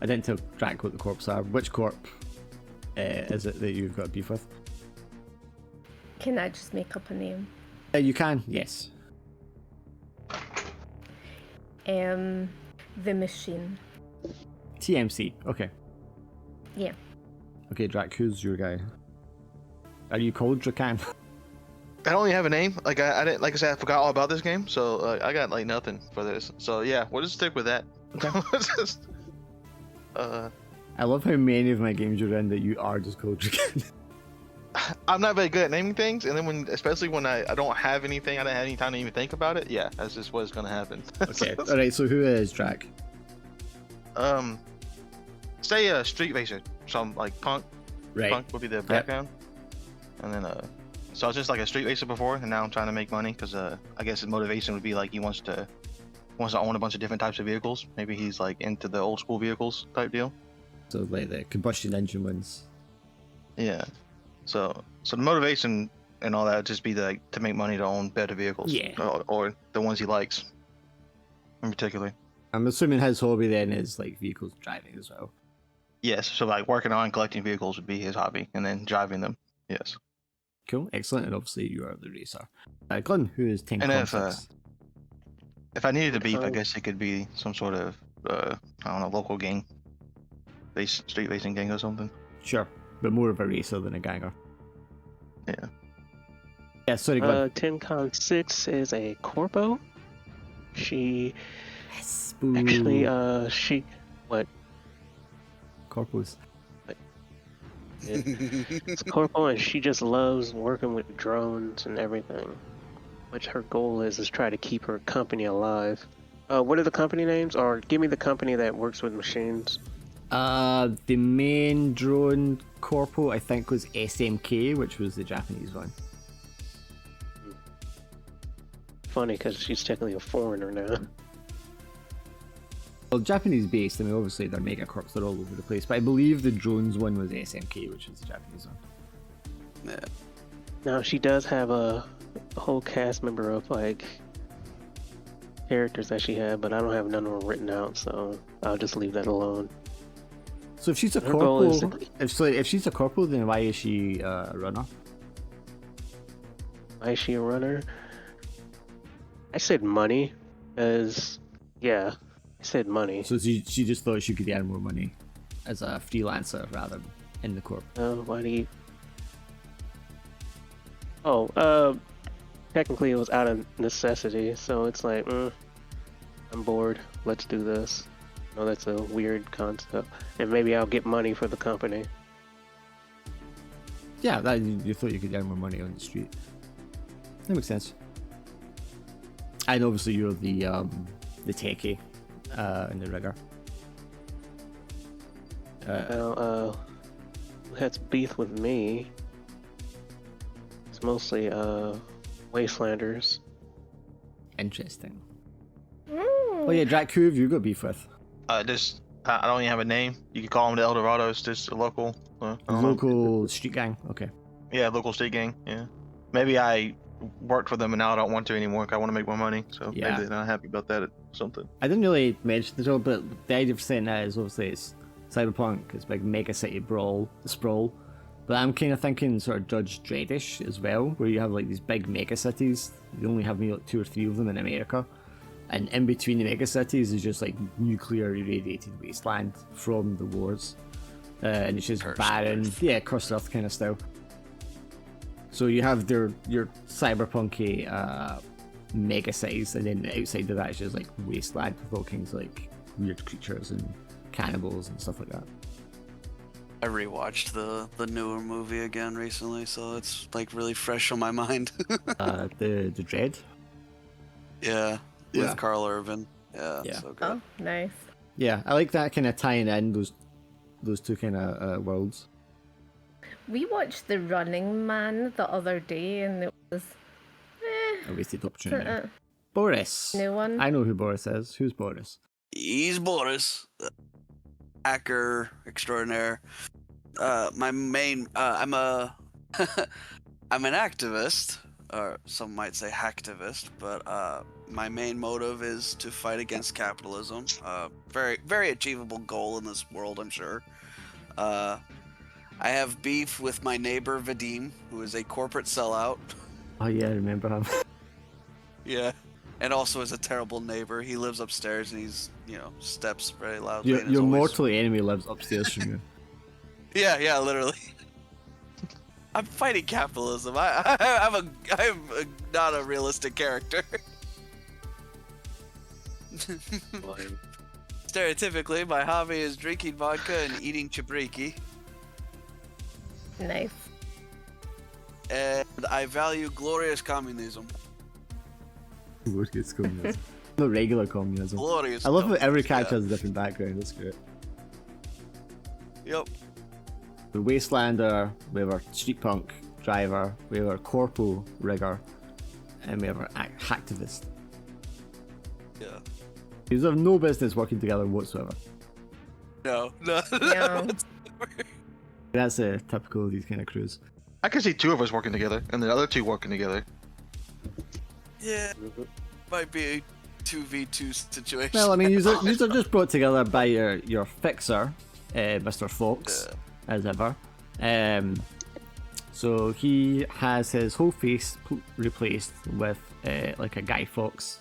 I didn't tell Drac what the corps are, which corp is it that you've got beef with? Can I just make up a name? You can, yes. The Machine. TMC, okay. Yeah. Okay, Drac, who's your guy? Are you called Dracan? I don't even have a name. Like I didn't, like I said, I forgot all about this game, so I got like nothing for this. So yeah, we'll just stick with that. Okay. Just, I love how many of my games you're in that you are just called Dracan. I'm not very good at naming things, and then especially when I don't have anything, I don't have any time to even think about it. Yeah, that's just what's gonna happen. Okay, alright, so who is Drac? Say Street Racer, some like punk. Right. Punk would be the background, and then so I was just like a Street Racer before, and now I'm trying to make money because I guess his motivation would be like he wants to own a bunch of different types of vehicles. Maybe he's like into the old school vehicles type deal. So like the combustion engine ones. Yeah. So the motivation and all that would just be to make money to own better vehicles. Yeah. Or the ones he likes, in particular. I'm assuming his hobby then is like vehicles driving as well. Yes. So like working on collecting vehicles would be his hobby, and then driving them. Yes. Cool, excellent, and obviously you are the racer. Glenn, who is 10 And if I needed to beef, I guess it could be some sort of I don't know, local gang, street racing gang or something. Sure, but more of a racer than a ganger. Yeah. Yeah, sorry, Glenn. 10con6 is a corpo. She Yes, boo. actually she what? Corpus. Yeah. It's a corpo, and she just loves working with drones and everything. Which her goal is try to keep her company alive. What are the company names? Or give me the company that works with machines. The main drone corpo I think was SMK, which was the Japanese one. Funny, because she's technically a foreigner now. Well, Japanese based, I mean obviously they're mega corps, they're all over the place, but I believe the drones one was SMK, which is the Japanese one. Yeah. Now she does have a whole cast member of like characters that she had, but I don't have none of them written out, so I'll just leave that alone. So if she's a Her goal is corpo, if she's a corpo, then why is she a runner? Why is she a runner? I said money, as yeah, I said money. So she just thought she could earn more money as a freelancer rather than in the corp. Why do you? Technically it was out of necessity, so it's like, I'm bored, let's do this. No, that's a weird concept. And maybe I'll get money for the company. Yeah, you thought you could earn more money on the street. That makes sense. And obviously you're the techie and the rigger. Who has beef with me? It's mostly Wastelanders. Interesting. Oh yeah, Drac, who have you got beef with? I don't even have a name. You could call them the Eldorados, just a local. I don't know. Local street gang. Okay. Yeah, local street gang. Yeah. Maybe I worked for them and now I don't want to anymore because I want to make more money. So Yeah. maybe they're not happy about that or something. I didn't really mention the job, but the idea of saying that is obviously it's cyberpunk, it's big mega city sprawl. But I'm kind of thinking sort of Judge Dreddish as well, where you have like these big mega cities. You only have maybe like 2 or 3 of them in America, and in between the mega cities is just like nuclear irradiated wasteland from the wars, and it's just Cursed barren, Earth. yeah, cursed earth kind of style. So you have your cyberpunky mega cities, and then outside of that is just like wasteland with all kinds of like weird creatures and cannibals and stuff like that. I rewatched the newer movie again recently, so it's like really fresh on my mind. The Dread. Yeah, Yeah. with Carl Urban. Yeah, Yeah. so good. Oh, nice. Yeah, I like that kind of tying in those two kind of worlds. We watched The Running Man the other day, and it was A wasted it's opportunity. a Boris. new one. I know who Boris is. Who's Boris? He's Boris, hacker extraordinaire. My main, I'm a I'm an activist, or some might say hacktivist, but my main motive is to fight against capitalism. Very, very achievable goal in this world, I'm sure. I have beef with my neighbor Vadim, who is a corporate sellout. Oh yeah, I remember him. Yeah. And also is a terrible neighbor. He lives upstairs and he's, steps very loudly. And is Your always... mortal enemy lives upstairs from you. Yeah, literally. I'm fighting capitalism. I'm not a realistic character. Stereotypically, my hobby is drinking vodka and eating chabriki. Nice. And I value glorious communism. Glorious communism. No regular communism. Glorious. I love how every communism, character has a different background. That's great. Yep. The Wastelander, we have our street punk driver, we have our corpo rigger, and we have our hacktivist. Yeah. These have no business working together whatsoever. No. No. That's typical of these kind of crews. I can see two of us working together, and the other two working together. Yeah. Might be a 2v2 situation. Well, I mean, these are just brought together by your fixer, Mr. Fox, as ever. So he has his whole face replaced with like a Guy Fawkes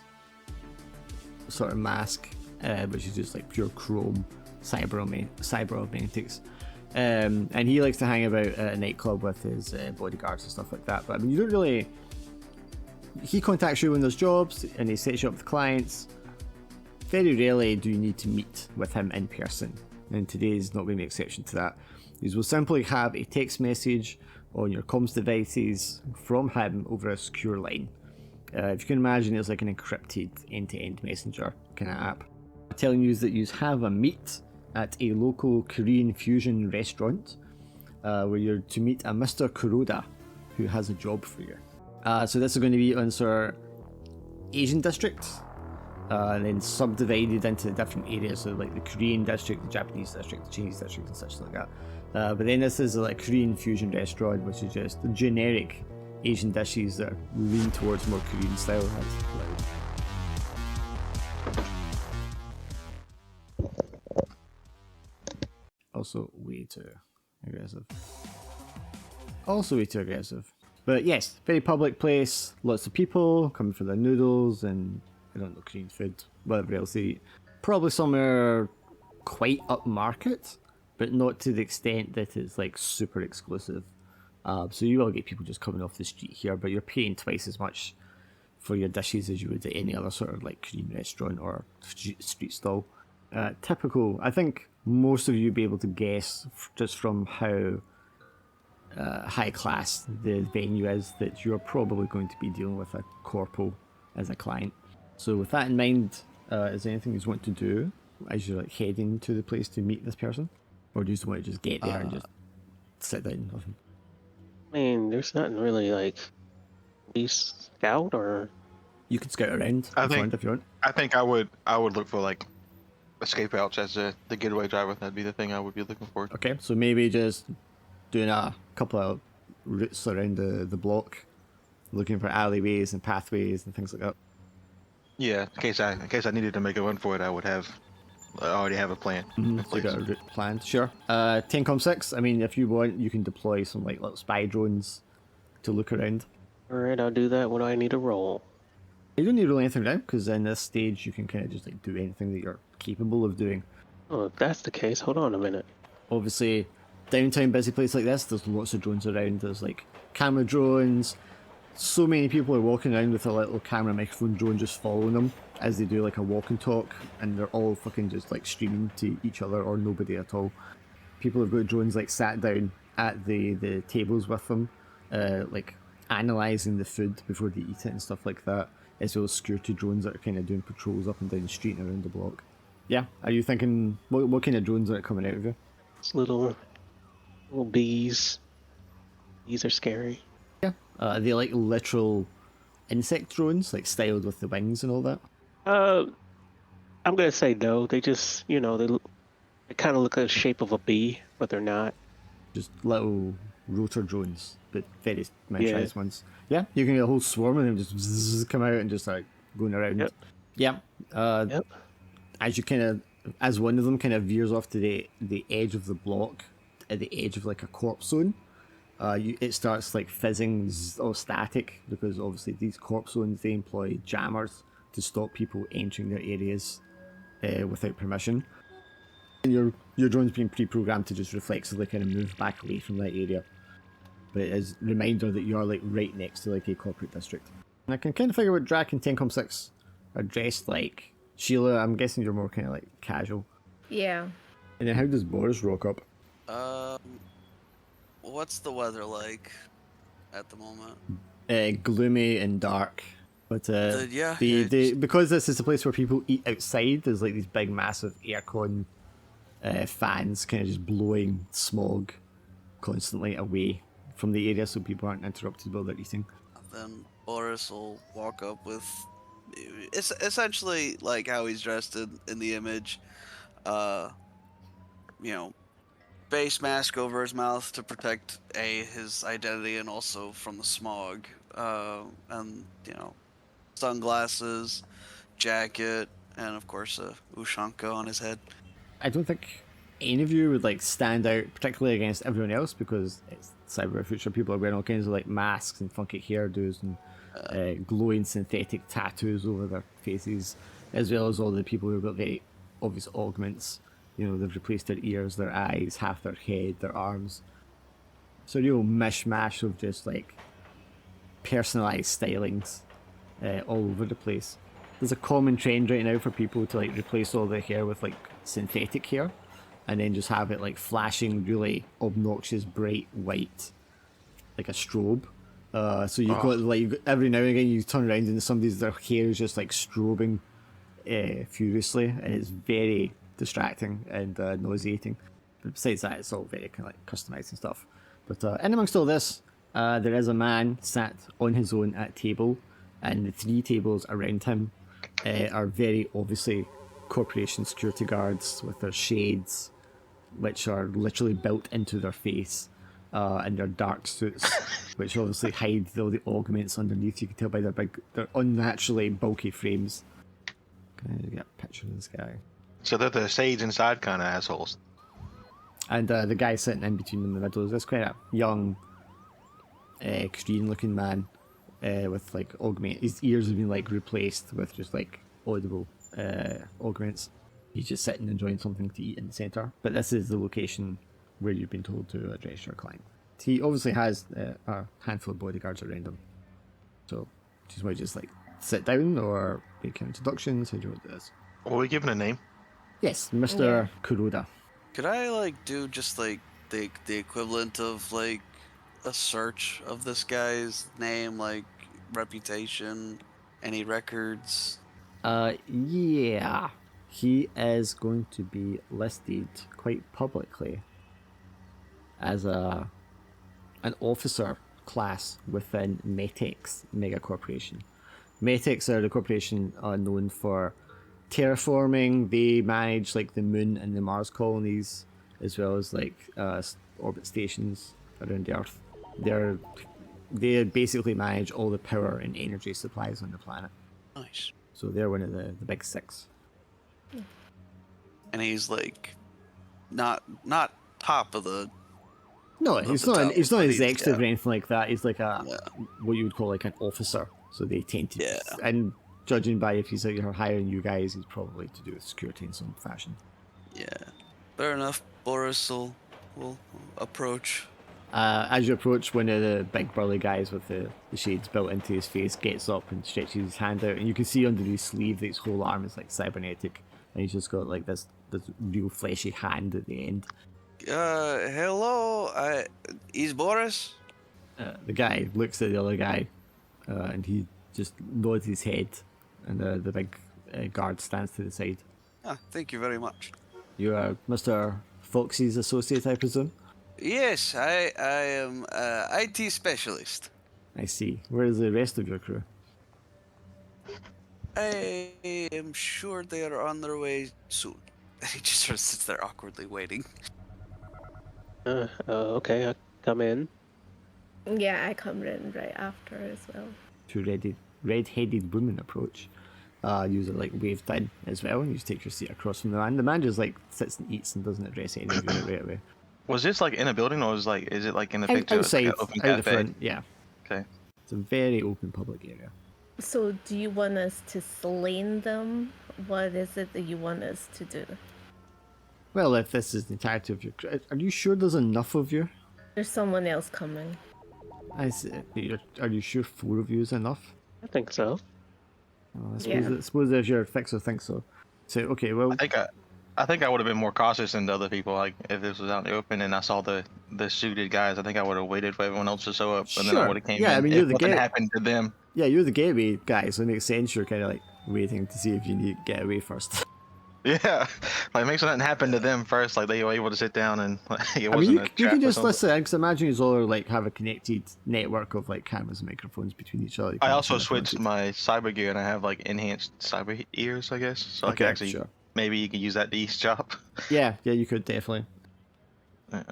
sort of mask, which is just like pure chrome cybernetics. And he likes to hang about at a nightclub with his bodyguards and stuff like that. But I mean, you don't really. He contacts you when there's jobs and he sets you up with clients. Very rarely do you need to meet with him in person, and today's not going to be an exception to that. You will simply have a text message on your comms devices from him over a secure line. If you can imagine, it's like an encrypted end-to-end messenger kind of app, telling you that you have a meet at a local Korean fusion restaurant where you're to meet a Mr. Kuroda who has a job for you. So this is going to be on sort of Asian district, and then subdivided into different areas, so like the Korean district, the Japanese district, the Chinese district, and such like that. But then this is like Korean fusion restaurant, which is just generic Asian dishes that lean towards more Korean style. Also way too aggressive. But yes, very public place, lots of people coming for their noodles and, I don't know, Korean food, whatever else they eat. Probably somewhere quite upmarket, but not to the extent that it's like super exclusive. So you will get people just coming off the street here, but you're paying twice as much for your dishes as you would at any other sort of like Korean restaurant or street stall. Typical, I think most of you will be able to guess just from how high class the venue is that you're probably going to be dealing with a corpo as a client. So with that in mind, is there anything you want to do as you're like heading to the place to meet this person? Or do you just want to just get there and just sit down and nothing? I mean, there's nothing really like police scout or. You could scout around I in think- front if you want. I think I would look for like escape outs as the getaway driver. That'd be the thing I would be looking for. Okay, so maybe just doing a couple of routes around the block, looking for alleyways and pathways and things like that. Yeah, in case I needed to make a run for it, I already have a plan. in So you place. got a route planned, sure. 10Com6, I mean, if you want, you can deploy some like little spy drones to look around. Alright, I'll do that when I need a roll. You don't need to roll anything down, because in this stage you can kind of just like do anything that you're capable of doing. Oh, if that's the case, hold on a minute. Obviously, downtown busy place like this, there's lots of drones around. There's like camera drones. So many people are walking around with a little camera microphone drone just following them as they do like a walk and talk, and they're all fucking just like streaming to each other or nobody at all. People have got drones like sat down at the tables with them, like analysing the food before they eat it and stuff like that, as well as security drones that are kind of doing patrols up and down the street and around the block. Yeah, are you thinking, what kind of drones are coming out of you? It's little bees. Bees are scary. Are they like literal insect drones, like styled with the wings and all that? I'm gonna say no. They just, they kind of look like the shape of a bee, but they're not. Just little rotor drones, but very miniaturized ones. Yeah, you can get a whole swarm of them just come out and just like going around. Yep. Yeah. Yep. As one of them kind of veers off to the edge of the block, at the edge of like a corpse zone, it starts like fizzing or static, because obviously these corpse zones, they employ jammers to stop people entering their areas without permission. And your drone's been pre-programmed to just reflexively kind of move back away from that area. But it is a reminder that you're like right next to like a corporate district. And I can kind of figure what Drac and 10.6 are dressed like. Sheila, I'm guessing you're more kind of like casual. Yeah. And then how does Boris rock up? What's the weather like at the moment? Gloomy and dark. But Yeah, because this is a place where people eat outside, there's like these big massive aircon fans kind of just blowing smog constantly away from the area, so people aren't interrupted while they're eating. Then Boris will walk up with, it's essentially like how he's dressed in the image. You know, face mask over his mouth to protect his identity and also from the smog. And you know, sunglasses, jacket, and of course a ushanka on his head. I don't think any of you would like stand out particularly against everyone else, because it's cyber future. People are wearing all kinds of like masks and funky hairdos and glowing synthetic tattoos over their faces, as well as all the people who've got very obvious augments. You know, they've replaced their ears, their eyes, half their head, their arms. So a real mishmash of just like personalized stylings all over the place. There's a common trend right now for people to like replace all their hair with like synthetic hair, and then just have it like flashing really obnoxious bright white, like a strobe. So you've got like every now and again you turn around and their hair is just like strobing furiously, and it's very distracting and nauseating. But besides that, it's all very kind of like customized and stuff. But in amongst all this, there is a man sat on his own at a table, and the 3 tables around him are very obviously corporation security guards with their shades, which are literally built into their face, and their dark suits, which obviously hide all the augments underneath. You can tell by their unnaturally bulky frames. Can I get a picture of this guy? So they're the Sage inside kind of assholes. And the guy sitting in between them in the middle is this quite a young, Korean-looking man with like augment. His ears have been like replaced with just like audible augments. He's just sitting enjoying something to eat in the centre. But this is the location where you've been told to address your client. He obviously has a handful of bodyguards around him. So, do you want to just like sit down or make introductions? How do you want this? Are we given a name? Yes, Mr. Kuroda. Could I like do just like the equivalent of like a search of this guy's name, like reputation, any records? Yeah. He is going to be listed quite publicly as an officer class within Metex Mega Corporation. Metex are the corporation known for terraforming. They manage like the moon and the Mars colonies, as well as like orbit stations around the Earth. They basically manage all the power and energy supplies on the planet. Nice. So they're one of the big 6. And he's like not top of the. No, Not he's the not. top, He's not but executive yeah. or anything like that. He's like what you would call like an officer. So they tend to. Yeah. And judging by if he's like hiring you guys, he's probably to do with security in some fashion. Yeah. Fair enough. Boris will approach. As you approach, one of the big burly guys with the shades built into his face gets up and stretches his hand out, and you can see under his sleeve that his whole arm is like cybernetic, and he's just got like this real fleshy hand at the end. Hello. He's Boris. The guy looks at the other guy, and he just nods his head, and the big guard stands to the side. Thank you very much. You are Mr. Foxy's associate, I presume? Yes, I am IT specialist. I see. Where is the rest of your crew? I am sure they are on their way soon. He just sort of sits there awkwardly waiting. Okay, I come in. Yeah, I come in right after as well. Two red-headed women approach. You like wave down as well, and you just take your seat across from the man. The man just like sits and eats and doesn't address any of you right away. Was this like in a building, or is it like in the picture? It's Outside, like an open out the cafe. front, yeah. Okay. It's a very open public area. So, do you want us to slay them? What is it that you want us to do? Well, if this is the entirety of your... Are you sure there's enough of you? There's someone else coming. Are you sure 4 of you is enough? I think so. Well, Yeah. I suppose if your fixer thinks so. So, okay, well... I think I would have been more cautious than the other people. Like if this was out in the open and I saw the suited guys, I think I would have waited for everyone else to show up, and then I Sure. would have came Yeah, in. I mean, if you're the nothing guy- happened to them. Yeah, you're the gateway guy, so it makes sense you're kind of like waiting to see if you need to get away first. Yeah, like make sure nothing happened to them first. Like they were able to sit down and like, it I mean, wasn't you a can trap or just something. listen, because imagine you all like have a connected network of like cameras and microphones between each other. You I can also listen if you switched wanted. my cyber gear and I have like enhanced cyber ears, I guess. So I Okay, can actually sure. maybe you can use that to eavesdrop. Yeah, you could definitely. Yeah.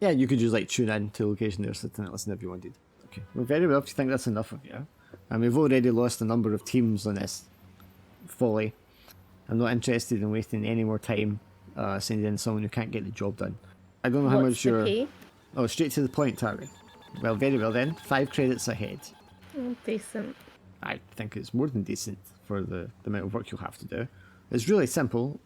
Yeah, you could just like tune in to the location they're sitting and listen if you wanted. Okay, well, very well. If you think that's enough of you, and we've already lost a number of teams on this folly. I'm not interested in wasting any more time sending in someone who can't get the job done. I don't know how What's much the you're. pay? Oh, straight to the point, Tari. Well, very well then. 5 credits ahead. Oh, decent. I think it's more than decent for the amount of work you'll have to do. It's really simple.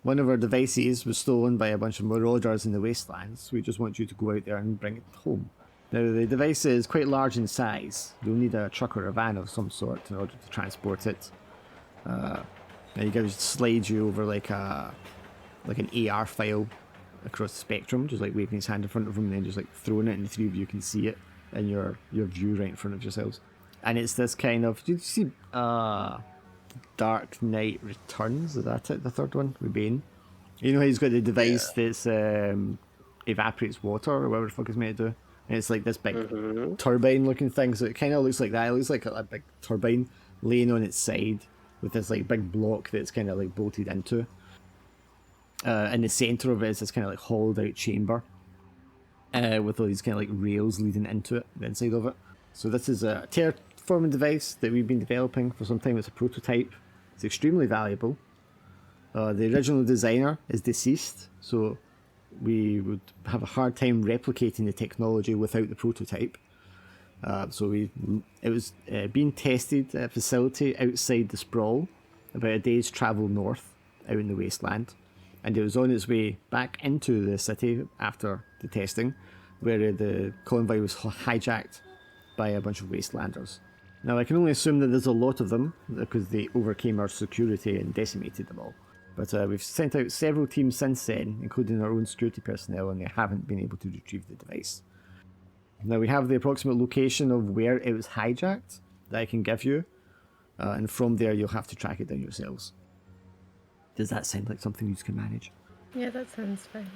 One of our devices was stolen by a bunch of marauders in the Wastelands. We just want you to go out there and bring it home. Now, the device is quite large in size. You'll need a truck or a van of some sort in order to transport it. And you can just slide you over like an AR file across the spectrum, just like waving his hand in front of him and then just like throwing it, and the 3 of you can see it in your view right in front of yourselves. And it's this kind of... Did you see Dark Knight Returns? Is that it? The third one? With Bane? You know how he's got the device that's evaporates water or whatever the fuck it's meant to do? And it's like this big turbine looking thing, so it kind of looks like that. It looks like a big turbine laying on its side with this like big block that's kind of like bolted into. In the centre of it is this kind of like hollowed out chamber with all these kind of like rails leading into it, the inside of it. So this is a terraforming device that we've been developing for some time. It's a prototype. It's extremely valuable. The original designer is deceased, so we would have a hard time replicating the technology without the prototype. So it was being tested at a facility outside the Sprawl, about a day's travel north, out in the wasteland, and it was on its way back into the city after the testing, where the convoy was hijacked by a bunch of wastelanders. Now I can only assume that there's a lot of them because they overcame our security and decimated them all. But we've sent out several teams since then, including our own security personnel, and they haven't been able to retrieve the device. Now we have the approximate location of where it was hijacked that I can give you, and from there you'll have to track it down yourselves. Does that sound like something you can manage? Yeah, that sounds fine.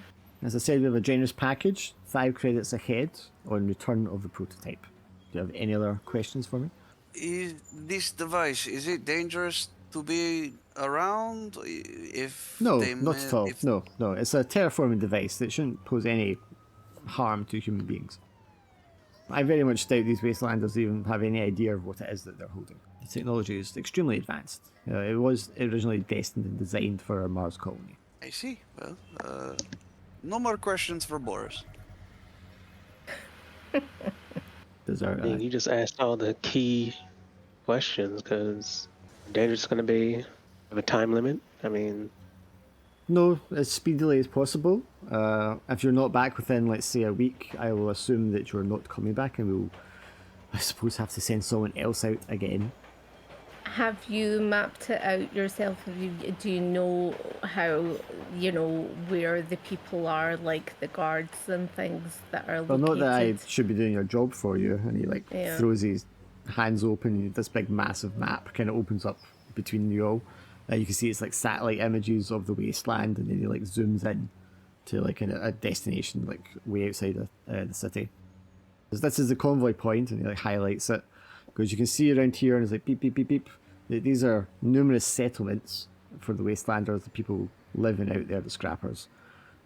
As I said, we have a generous package, 5 credits ahead on return of the prototype. Do you have any other questions for me? Is this device, is it dangerous to be around? If No, they not at all. if- No. It's a terraforming device that shouldn't pose any harm to human beings. I very much doubt these Wastelanders even have any idea of what it is that they're holding. The technology is extremely advanced. It was originally destined and designed for a Mars colony. I see. Well, no more questions for Boris. Those are, You just asked all the key questions because dangerous going to be have a time limit. I mean, no, as speedily as possible. If you're not back within, let's say, a week, I will assume that you're not coming back, and we'll, I suppose, have to send someone else out again. Have you mapped it out yourself? Do you know how, where the people are, like the guards and things that are Well, located? not that I should be doing your job for you. And he Yeah. throws his hands open. This big massive map kind of opens up between you all. You can see it's like satellite images of the wasteland, and then he like zooms in to like a destination like way outside of the city. This is the convoy point, and he like highlights it because you can see around here, and it's like beep beep beep beep. These are numerous settlements for the Wastelanders, the people living out there, the scrappers.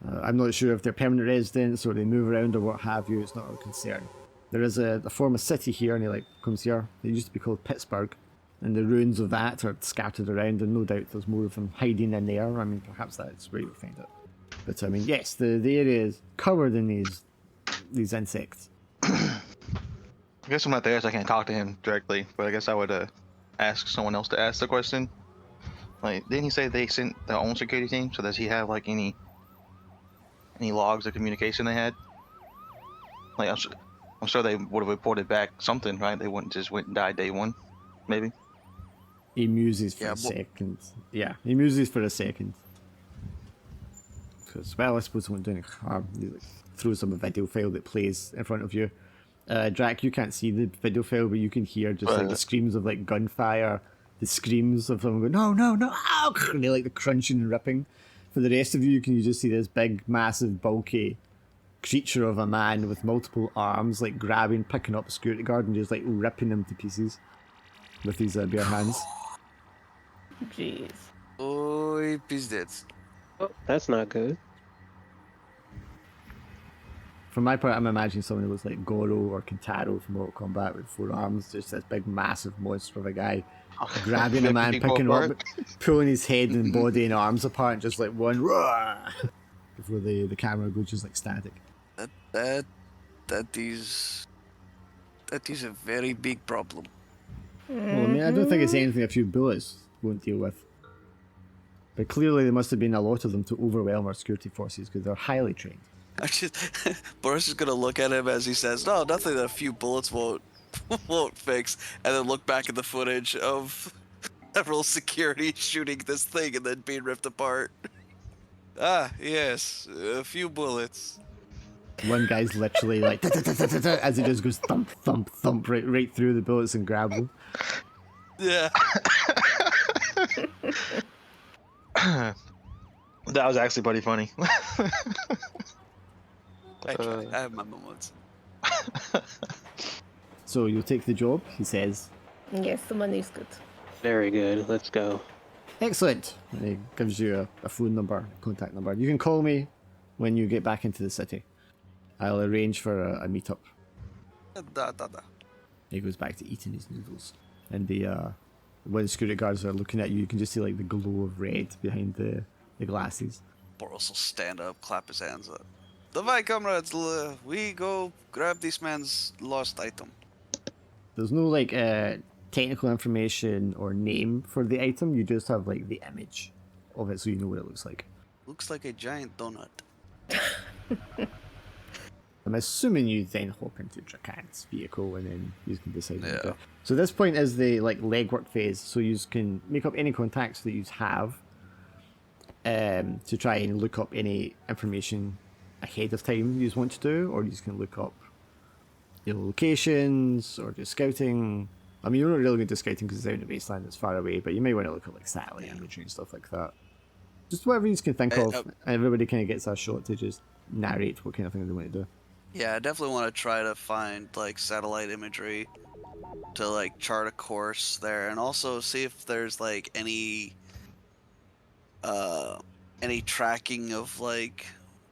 I'm not sure if they're permanent residents or they move around or what have you. It's not our concern. There is a former city here, and he like comes here. It used to be called Pittsburgh, and the ruins of that are scattered around, and no doubt there's more of them hiding in there. I mean, perhaps that's where you'll find it. But I mean, yes, the area is covered in these insects. I guess I'm not there, so I can't talk to him directly. But I guess I would ask someone else to ask the question. Like, didn't he say they sent their own security team? So does he have like any logs of communication they had? Like, I'm sure they would have reported back something, right? They wouldn't just went and died day one, maybe. He muses for a second. Yeah, he muses for a second. Because, well, I suppose I won't do any harm. He like, throws him a video file that plays in front of you. Drac, you can't see the video file, but you can hear just like the screams of like gunfire, the screams of someone going, no, no, no, ow! And they like the crunching and ripping. For the rest of you, can you just see this big, massive, bulky creature of a man with multiple arms, like grabbing, picking up a security guard and just like ripping him to pieces with his bare hands. Jeez. Oi, pizdец. Oh, that's not good. For my part, I'm imagining someone who looks like Goro or Kintaro from Mortal Kombat with 4 arms, just this big, massive monster of a guy grabbing a man, picking him up, pulling his head and body and arms apart, just like one roar before the camera goes just like static. That is a very big problem. Well, I mean, I don't think it's anything a few bullets won't deal with. But clearly there must have been a lot of them to overwhelm our security forces because they're highly trained. Boris is gonna look at him as he says, "No, nothing that a few bullets won't fix," and then look back at the footage of several security shooting this thing and then being ripped apart. Ah, yes, a few bullets. One guy's literally like as he just goes thump, thump, thump right through the bullets and grabs them. Yeah. That was actually pretty funny. I have my moments. So you'll take the job, he says. Yes, the money's good. Very good. Let's go. Excellent. And he gives you a phone number, contact number. You can call me when you get back into the city. I'll arrange for a meetup. Da. He goes back to eating his noodles. And when the security guards are looking at you, you can just see like the glow of red behind the glasses. Boris will stand up, clap his hands up. Давай, comrades, we go grab this man's lost item. There's no like technical information or name for the item. You just have like the image of it, so you know what it looks like. Looks like a giant donut. I'm assuming you then hop into Drakan's vehicle and then you can decide. Yeah. So this point is the like legwork phase. So you can make up any contacts that you have to try and look up any information ahead of time you want to do, or you can look up your locations or do scouting. I mean, you're not really going to scouting because it's out in the wasteland, it's far away, but you may want to look at like satellite imagery and stuff like that. Just whatever you can think of, and everybody kind of gets a shot to just narrate what kind of thing they want to do. Yeah, I definitely want to try to find like satellite imagery to like chart a course there, and also see if there's like any tracking of like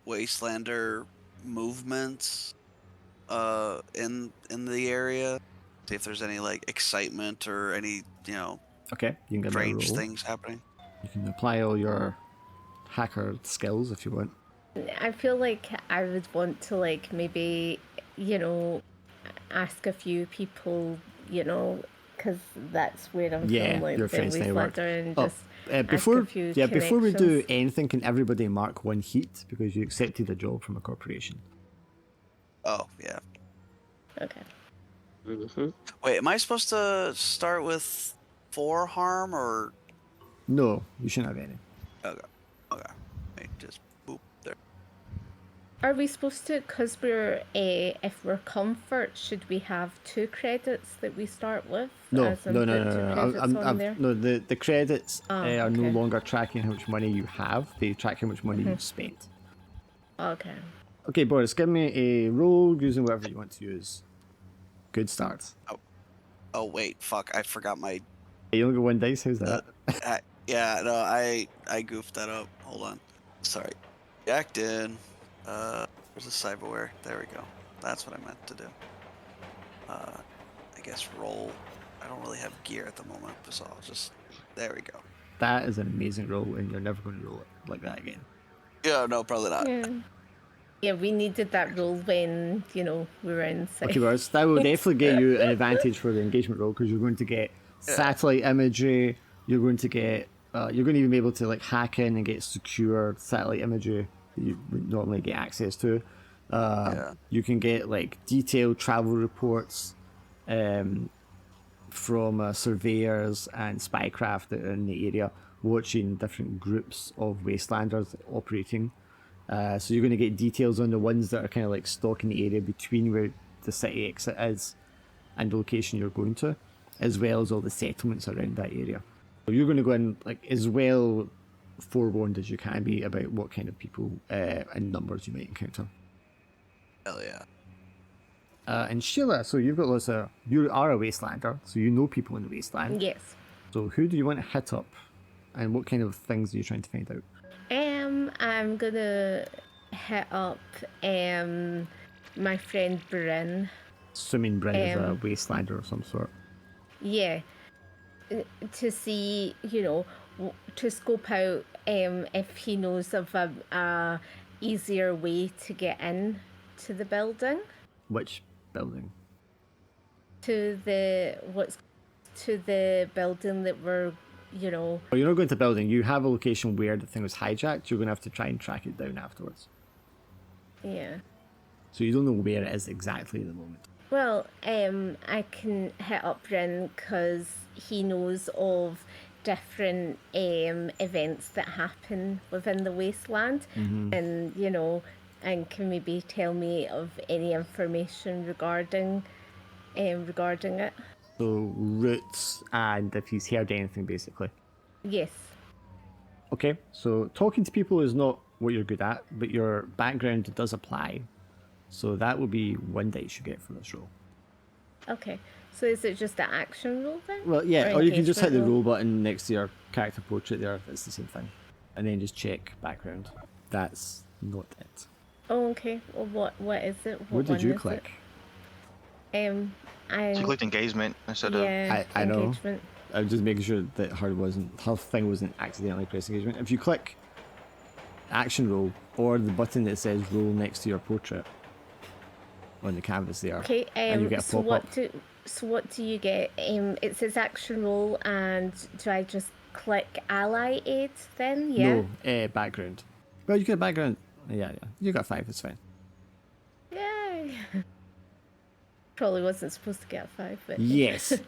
Wastelander movements in the area. See if there's any like excitement or any Okay, you can get strange a roll. things happening. You can apply all your hacker skills if you want. I feel like I would want to like maybe, ask a few people, because that's where I'm Yeah, from, like your the friends network. Wastelander, and Oh, just before ask a few before we do connections. anything, can everybody mark 1 heat because you accepted a job from a corporation? Oh yeah. Okay. Mm-hmm. Wait, am I supposed to start with 4 harm or? No, you shouldn't have any. Okay. Wait, just boop there. Are we supposed to, because if we're comfort, should we have 2 credits that we start with? No, As in no. put 2 credits on there? No, the credits are no okay. longer tracking how much money you have. They track how much money you've spent. Okay. Okay, Boris, give me a roll using whatever you want to use. Good start. Oh wait, fuck! I forgot my. You only got 1 dice. How's that? Yeah, no, I goofed that up. Hold on. Sorry. Jacked in. Where's the cyberware? There we go. That's what I meant to do. I guess roll. I don't really have gear at the moment, so I'll just. There we go. That is an amazing roll, and you're never going to roll it like that again. Yeah, no, probably not. Yeah. Yeah, we needed that roll when, we were inside. Okay, Boris, that will definitely get you an advantage for the engagement roll because you're going to get satellite imagery. You're going to get. You're going to even be able to like hack in and get secure satellite imagery that you would normally get access to. You can get like detailed travel reports from surveyors and spycraft that are in the area, watching different groups of Wastelanders operating. So you're going to get details on the ones that are kind of like stalking the area between where the city exit is and the location you're going to, as well as all the settlements around that area. So you're going to go in like as well forewarned as you can be about what kind of people and numbers you might encounter. Hell yeah. And Sheila, so you've got lots of. You are a Wastelander, so you know people in the Wasteland. Yes. So who do you want to hit up, and what kind of things are you trying to find out? I'm gonna hit up my friend Bryn. Assuming Bryn is a Wastelander of some sort. Yeah. To see, to scope out if he knows of a easier way to get in to the building. Which building? To the building that we're, Well, you're not going to building. You have a location where the thing was hijacked. You're going to have to try and track it down afterwards. Yeah. So you don't know where it is exactly at the moment. Well, I can hit up Rin because he knows of different events that happen within the wasteland, and and can maybe tell me of any information regarding it. So routes and if he's heard anything, basically. Yes. Okay, so talking to people is not what you're good at, but your background does apply. So that would be one dice you get for this roll. Okay. So is it just an action roll then? Well, yeah, or you can just hit the engagement roll button next to your character portrait there. It's the same thing. And then just check background. That's not it. Oh, okay. Well, what is it? What did one you is click? It? So you clicked engagement instead of. Yeah, I know. engagement. I'm just making sure that her thing wasn't accidentally press engagement. If you click action roll or the button that says roll next to your portrait on the canvas there, Okay. and you get a pop-up. So what do you get? It says action roll, and do I just click ally aid then? Yeah. No, background. Well, you get a background. Yeah. You got 5, it's fine. Yay. Probably wasn't supposed to get a 5, but Yes,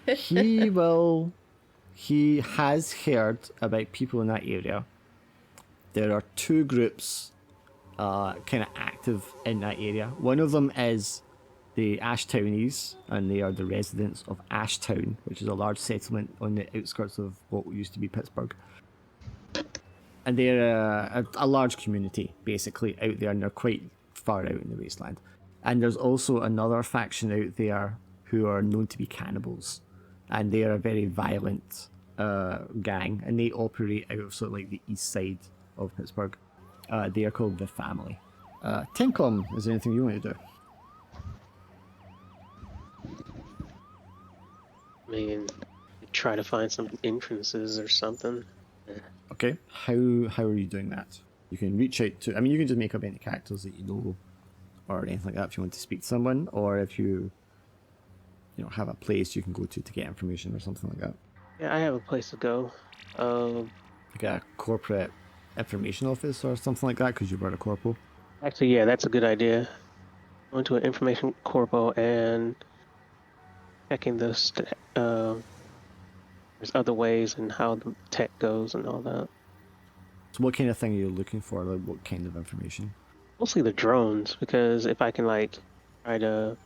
he has heard about people in that area. There are 2 groups kind of active in that area. One of them is the Ashtownies, and they are the residents of Ashtown, which is a large settlement on the outskirts of what used to be Pittsburgh. And they're a large community, basically, out there, and they're quite far out in the wasteland. And there's also another faction out there who are known to be cannibals, and they are a very violent gang, and they operate out of sort of like the east side of Pittsburgh. They are called the Family. Tincom, is there anything you want to do? I mean, try to find some entrances or something. Okay, how are you doing that? You can reach out to. I mean, you can just make up any characters that you know, or anything like that if you want to speak to someone, or if you have a place you can go to get information or something like that. Yeah, I have a place to go. Like a corporate information office or something like that, because you were a corporal. Actually, yeah, that's a good idea. Going to an information corpo and checking there's other ways and how the tech goes and all that. So what kind of thing are you looking for? Like what kind of information? Mostly the drones, because if I can try to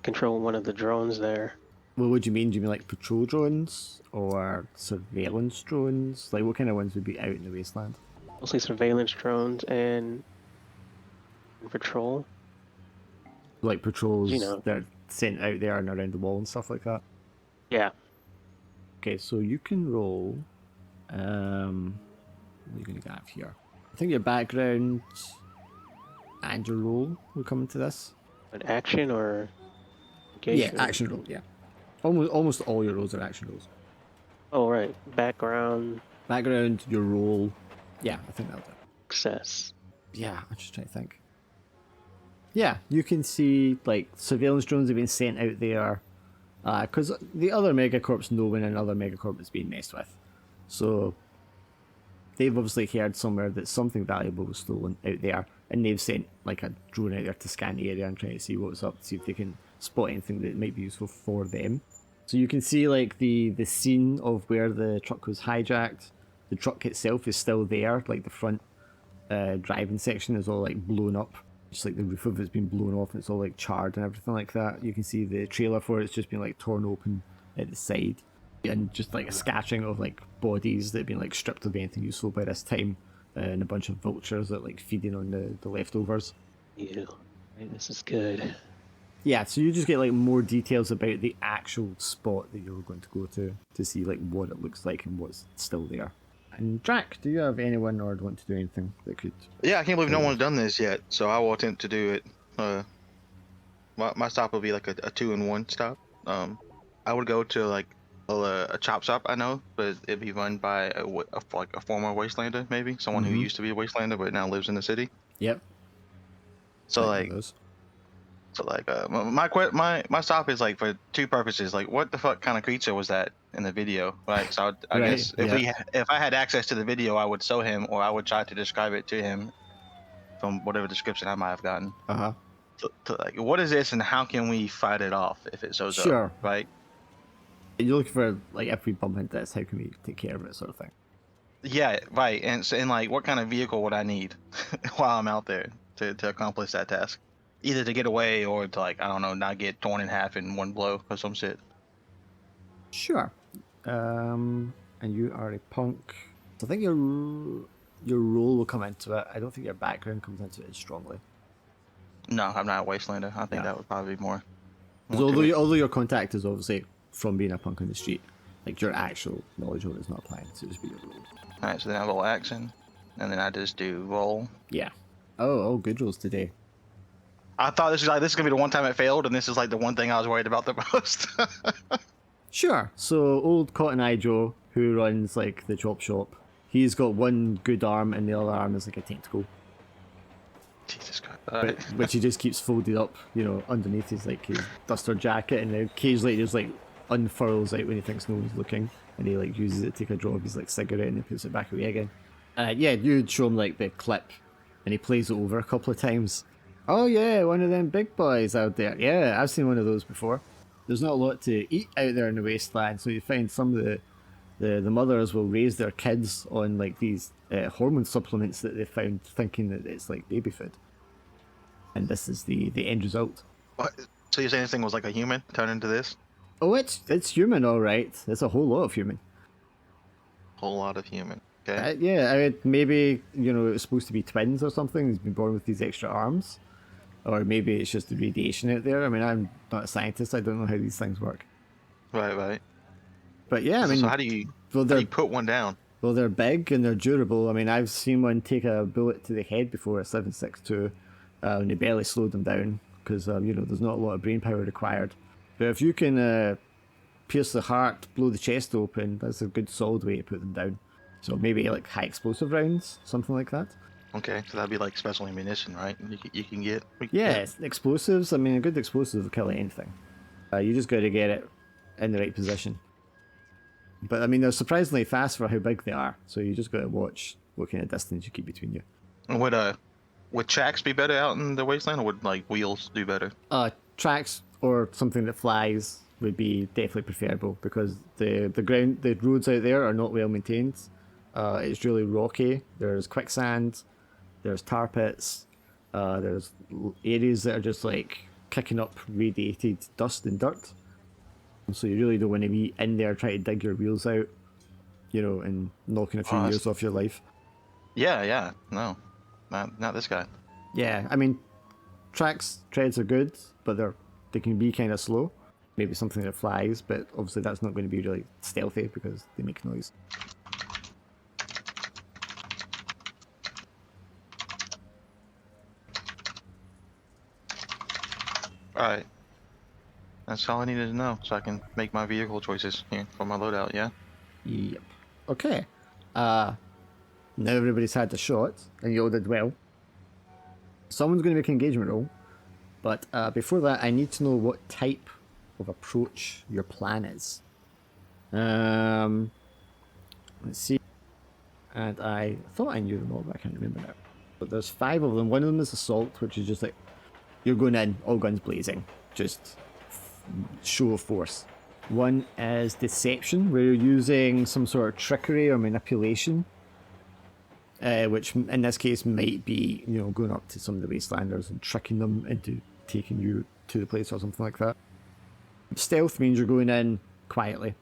control one of the drones there. Well, what do you mean? Do you mean like patrol drones or surveillance drones? Like what kind of ones would be out in the wasteland? Mostly surveillance drones and patrol. Like patrols that are sent out there and around the wall and stuff like that? Yeah. Okay, so you can roll. What are you going to have here? I think your background and your role will come into this. An action or Yeah, action roll. Yeah, almost all your rolls are action rolls. Oh right, background Background, your roll. Yeah, I think that'll do. success. Yeah, I'm just trying to think. Yeah, you can see like surveillance drones have been sent out there because the other megacorps know when another megacorp is being messed with. So they've obviously heard somewhere that something valuable was stolen out there, and they've sent like a drone out there to scan the area and try to see what's up, see if they can spot anything that might be useful for them. So you can see like the scene of where the truck was hijacked. The truck itself is still there, like the front driving section is all like blown up. Just like the roof of it's been blown off, and it's all like charred and everything like that. You can see the trailer for it's just been like torn open at the side, and just like a scattering of like bodies that have been like stripped of anything useful by this time, and a bunch of vultures that like feeding on the leftovers. Yeah, right, this is good. Yeah, so you just get like more details about the actual spot that you're going to go to see like what it looks like and what's still there. And Drac, do you have anyone or want to do anything that could? Yeah, I can't believe no one's done this yet, so I will attempt to do it. My stop will be like a 2-in-1 stop. I would go to like a chop shop I know, but it'd be run by a former Wastelander, maybe someone who used to be a Wastelander but now lives in the city. Yep. So like, my stop is like for two purposes. Like, what the fuck kind of creature was that in the video, right? So I Right, guess yeah. if I had access to the video, I would show him, or I would try to describe it to him from whatever description I might have gotten. To like, what is this, and how can we fight it off if it shows Sure. up, right? You're looking for like if we bump into this, how can we take care of it, sort of thing. Yeah, right. And like, what kind of vehicle would I need while I'm out there to accomplish that task? Either to get away or to, like, I don't know, not get torn in half in one blow or some shit. Sure. And you are a punk. I think your role will come into it. I don't think your background comes into it as strongly. No, I'm not a Wastelander. I think Yeah. that would probably be more. So although your contact is obviously from being a punk on the street, like your actual knowledge of it is not applying, so just be your role. Alright, so then I roll action, and then I just do roll. Yeah. Oh, good rolls today. I thought this is gonna be the one time it failed, and this is like the one thing I was worried about the most. Sure. So old Cotton Eye Joe, who runs like the chop shop, he's got one good arm and the other arm is like a tentacle, Jesus Christ. which he just keeps folded up, underneath his like his duster jacket, and then occasionally he just like unfurls out when he thinks no one's looking, and he like uses it to take a draw of his like cigarette and he puts it back away again. Yeah, you'd show him like the clip, and he plays it over a couple of times. Oh yeah, one of them big boys out there. Yeah, I've seen one of those before. There's not a lot to eat out there in the wasteland, so you find some of the mothers will raise their kids on like these hormone supplements that they found, thinking that it's like baby food. And this is the end result. What? So you're saying this thing was like a human turned into this? Oh, it's human, all right. It's a whole lot of human. Whole lot of human. Okay. Yeah, I mean, maybe it was supposed to be twins or something. He's been born with these extra arms. Or maybe it's just the radiation out there. I mean, I'm not a scientist. I don't know how these things work. Right. But yeah, I mean... So how do you put one down? Well, they're big and they're durable. I mean, I've seen one take a bullet to the head before, a 7.62, and they barely slowed them down because, there's not a lot of brain power required. But if you can pierce the heart, blow the chest open, that's a good solid way to put them down. So maybe like high explosive rounds, something like that. Okay, so that'd be like special ammunition, right? You can get. Yeah, explosives. I mean, a good explosive will kill anything. You just got to get it in the right position. But I mean, they're surprisingly fast for how big they are. So you just got to watch what kind of distance you keep between you. And would tracks be better out in the wasteland, or would like wheels do better? Tracks or something that flies would be definitely preferable because the roads out there are not well maintained. It's really rocky. There's quicksand. There's tar pits. There's areas that are just like kicking up radiated dust and dirt. So you really don't want to be in there trying to dig your wheels out, and knocking a few years off your life. Yeah. No, not this guy. Yeah, I mean, treads are good, but they can be kind of slow. Maybe something that flies, but obviously that's not going to be really stealthy because they make noise. Alright. That's all I needed to know, so I can make my vehicle choices here for my loadout. Yeah. Yep. Okay. Now everybody's had a shot, and you all did well. Someone's going to make an engagement roll, but before that, I need to know what type of approach your plan is. Let's see. And I thought I knew them all, but I can't remember now. But there's 5 of them. One of them is assault, which is just like you're going in, all guns blazing, just show of force. One is deception, where you're using some sort of trickery or manipulation, which in this case might be, going up to some of the Wastelanders and tricking them into taking you to the place or something like that. Stealth means you're going in quietly.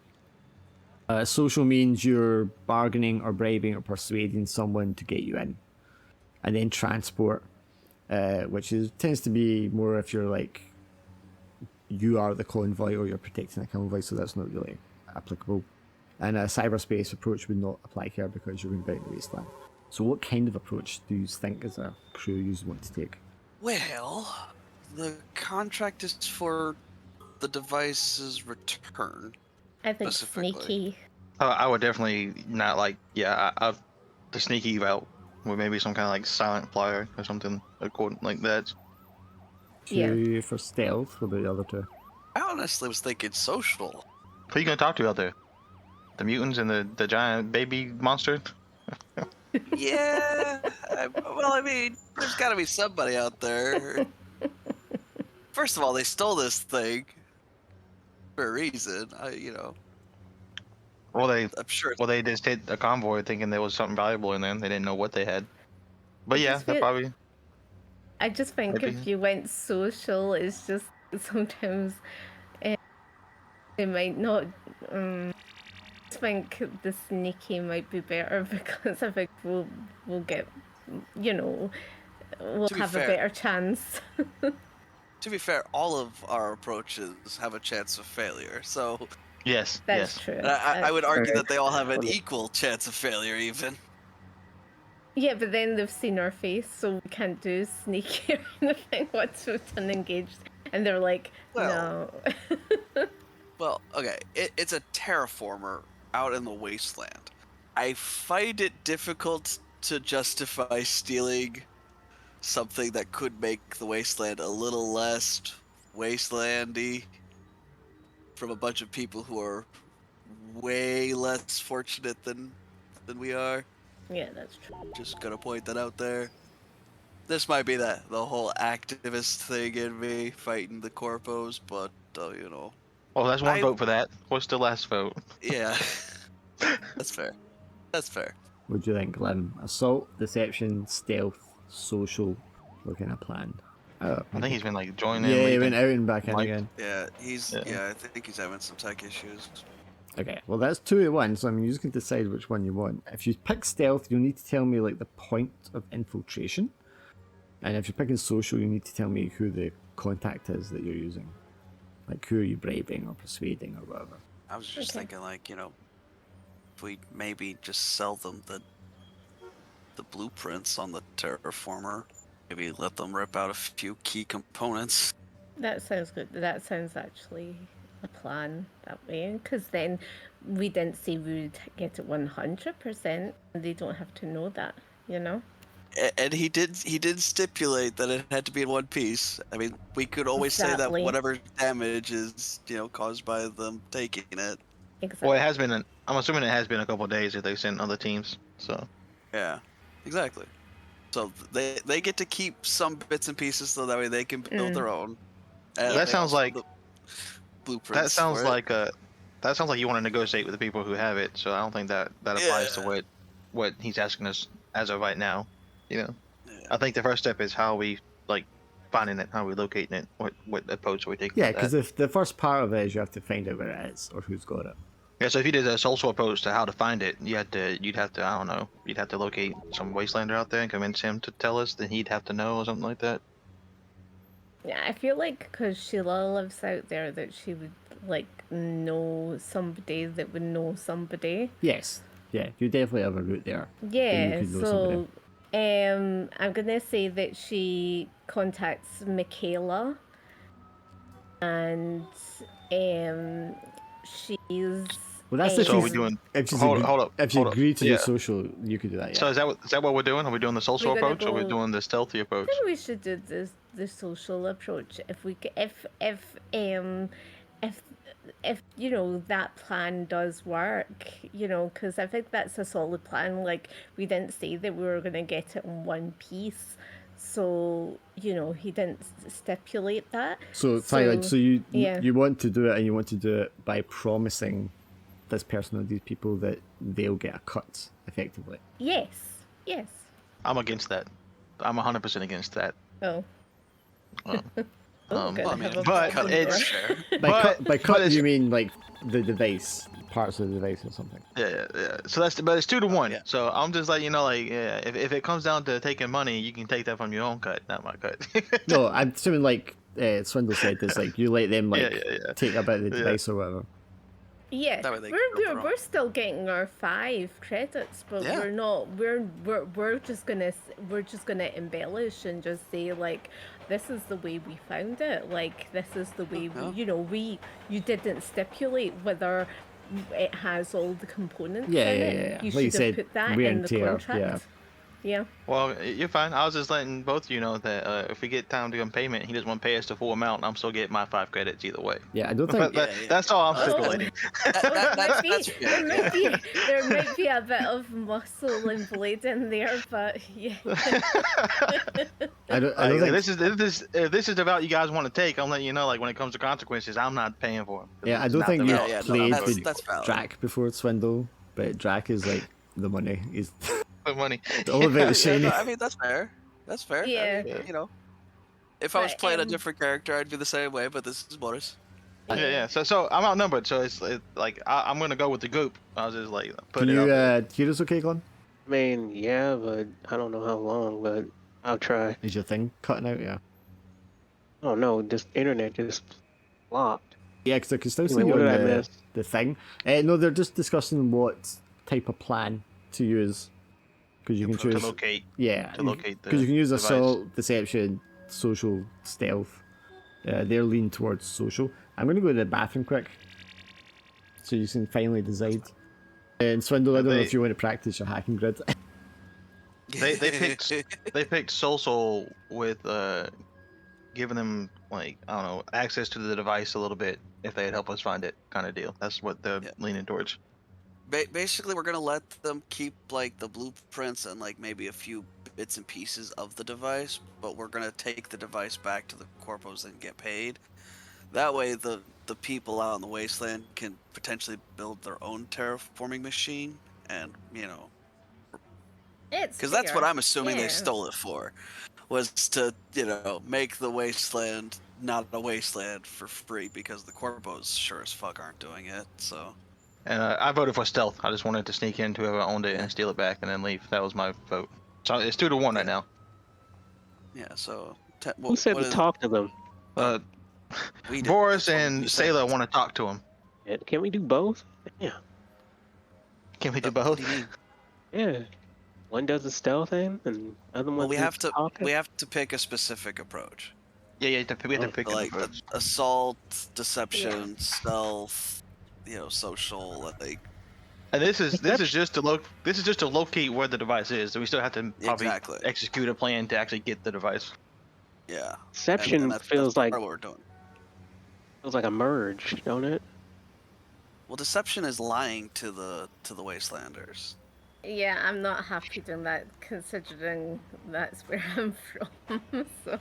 Social means you're bargaining or bribing or persuading someone to get you in. And then transport, which tends to be more if you're like, you are the convoy or you're protecting the convoy, so that's not really applicable. And a cyberspace approach would not apply here because you're going to be out in the wasteland. So what kind of approach do you think as a crew you want to take? Well, the contract is for the device's return. I think Specifically. sneaky. I would definitely not like. Yeah, the sneaky route with maybe some kind of like silent flyer or something like that. 2 for stealth. What about the other 2? I honestly was thinking social. Who are you gonna talk to out there? The mutants and the giant baby monster? Yeah. I mean, there's got to be somebody out there. First of all, they stole this thing for a reason. Well, I'm sure. they just hit a convoy thinking there was something valuable in there. They didn't know what they had. But yeah, that probably. I just think Maybe. if you went social, it's just sometimes it might not. I think the sneaky might be better because I think we'll get, we'll have a better chance. To be fair, all of our approaches have a chance of failure. So Yes. That's true. I would argue that they all have an Funny. equal chance of failure, even. Yeah, but then they've seen our face, so we can't do sneaky or anything once we've done engaged. And they're like, no. Well, okay, it's a terraformer out in the wasteland. I find it difficult to justify stealing something that could make the wasteland a little less wastelandy from a bunch of people who are way less fortunate than we are. Yeah, that's true. Just gonna point that out there. This might be the whole activist thing in me fighting the corpos, but Well, that's one vote for that. What's the last vote? Yeah, that's fair. That's fair. What do you think, Glenn? Assault, deception, stealth, social. What kind of plan? I think he's been like joining. Yeah, he leaving. went out and back in Like- again. Yeah, I Yeah. think he's having some tech issues. Okay, well that's 2 at once, so I mean you just can decide which one you want. If you pick stealth, you'll need to tell me like the point of infiltration. And if you're picking social, you need to tell me who the contact is that you're using. Like who are you bribing or persuading or whatever. I was just Okay. thinking, like, if we maybe just sell them the blueprints on the terraformer, maybe let them rip out a few key components. That sounds good. That sounds actually a plan that way, because then we didn't say we would get it 100%, and they don't have to know that, And he did stipulate that it had to be in one piece. I mean, we could always say that Exactly. whatever damage is, caused by them taking it. Exactly. Well, it has been. I'm assuming it has been a couple of days if they've sent other teams. So. Yeah, exactly. So they get to keep some bits and pieces, so that way they can build their own. And That they sounds also like- have the blueprints. That sounds for it. like that sounds like you want to negotiate with the people who have it. So I don't think that applies Yeah. to what he's asking us as of right now. Yeah. I think the first step is how we like finding it, how we locating it, what approach we take. Yeah, with because that. the first part of it is you have to find out where it is or who's got it. Yeah, so if you did a social approach to how to find it, you'd have to I don't know, you'd have to locate some wastelander out there and convince him to tell us. Then he'd have to know or something like that. Yeah, I feel like because Sheila lives out there, that she would know somebody that would know somebody. Yes. Yeah, you definitely have a route there. Yeah, could know so I'm gonna say that she contacts Michaela and she's. Well, that's if So you are we doing? if you Hold agree, up. if you Hold up. agree to Yeah. do social, you could do that. Yeah. So is that what we're doing? Are we doing the social We're gonna approach, or are we go- doing the stealthy I approach? think we should do the social approach if we if you know that plan does work, you know, because I think that's a solid plan. Like, we didn't say that we were gonna get it in one piece, so you know he didn't stipulate that. So you yeah. you want to do it, and you want to do it by promising this person or these people that they'll get a cut, effectively. Yes. Yes. I'm against that. I'm 100% against that. Oh. Um, Oh, good. well, I I mean, have a but problem it's- there. By But- cut, but it's- you mean like the device, parts of the device or something. Yeah. So but it's 2-1. yeah. So I'm just like, like, yeah, if it comes down to taking money, you can take that from your own cut, not my cut. No, I'm assuming like Swindle said, is like you let them like Yeah. take a bit of the Yeah. device or whatever. Yeah, That way they can build their own. we're still getting our 5 credits, but Yeah. we're not. We're just gonna embellish and just say like, this is the way we found it. Like, this is the way Yeah. you didn't stipulate whether it has all the components Yeah, in yeah, it. yeah. You Like you should have said, put that wear in and the tear, contract. Yeah. Well, you're fine. I was just letting both of you know that if we get time to come payment, he doesn't want to pay us the full amount, I'm still getting my 5 credits either way. Yeah, I don't think. Yeah. That's all I'm Oh. stipulating. There might be a bit of muscle and blade in there, but yeah. I don't Like, think. this is the route you guys want to take. I'm letting you know, like, when it comes to consequences, I'm not paying for them. Yeah, I don't think you Yeah, no, played that's with valid. Drac before Swindle, but Drac is like the money. He's money. all about the Yeah, shiny. no, I mean, that's fair. That's fair. Yeah. I mean, if I was But, playing a different character, I'd be the same way. But this is Boris. Yeah. So I'm outnumbered. So it's like I'm gonna go with the goop. I was just like, put Can it you out. hear us okay, Glenn? I mean, yeah, but I don't know how long, but I'll try. Is your thing cutting out? Yeah. Oh no, this internet just flopped. Yeah, because I can still see Anyway, you what on did I miss? the thing. No, they're just discussing what type of plan to use. Because you can to choose. locate. Yeah, to locate the because you can use device. assault, deception, social, stealth. They're leaning towards social. I'm gonna go to the bathroom quick, so you can finally decide. And Swindle, I don't know if you want to practice your hacking grid. They picked Soul with giving them, like, I don't know, access to the device a little bit if they'd help us find it, kind of deal. That's what they're leaning towards. Basically, we're gonna let them keep like the blueprints and like maybe a few bits and pieces of the device, but we're gonna take the device back to the corpos and get paid. That way, the people out in the wasteland can potentially build their own terraforming machine, and because that's what I'm assuming they stole it for, was to make the wasteland not a wasteland for free, because the corpos sure as fuck aren't doing it. So. And I voted for stealth. I just wanted to sneak into whoever owned it and steal it back and then leave. That was my vote. So it's 2-1 right now. Yeah. So. Who said to talk to them? We did. Boris That's what and we said. Sailor want to talk to him. Yeah, can we do both? Yeah. Can we do What both? do you mean? Yeah. One does the stealth thing, and the other one. Well, we have to talking. pick a specific approach. Yeah, we have to pick Like an approach. assault, deception, stealth, social. Like And this is just to locate where the device is. So we still have to probably Exactly. execute a plan to actually get the device. yeah. Deception And that's feels part like of what we're doing. a merge, don't it? Well, deception is lying to the Wastelanders. Yeah, I'm not happy doing that, considering that's where I'm from. So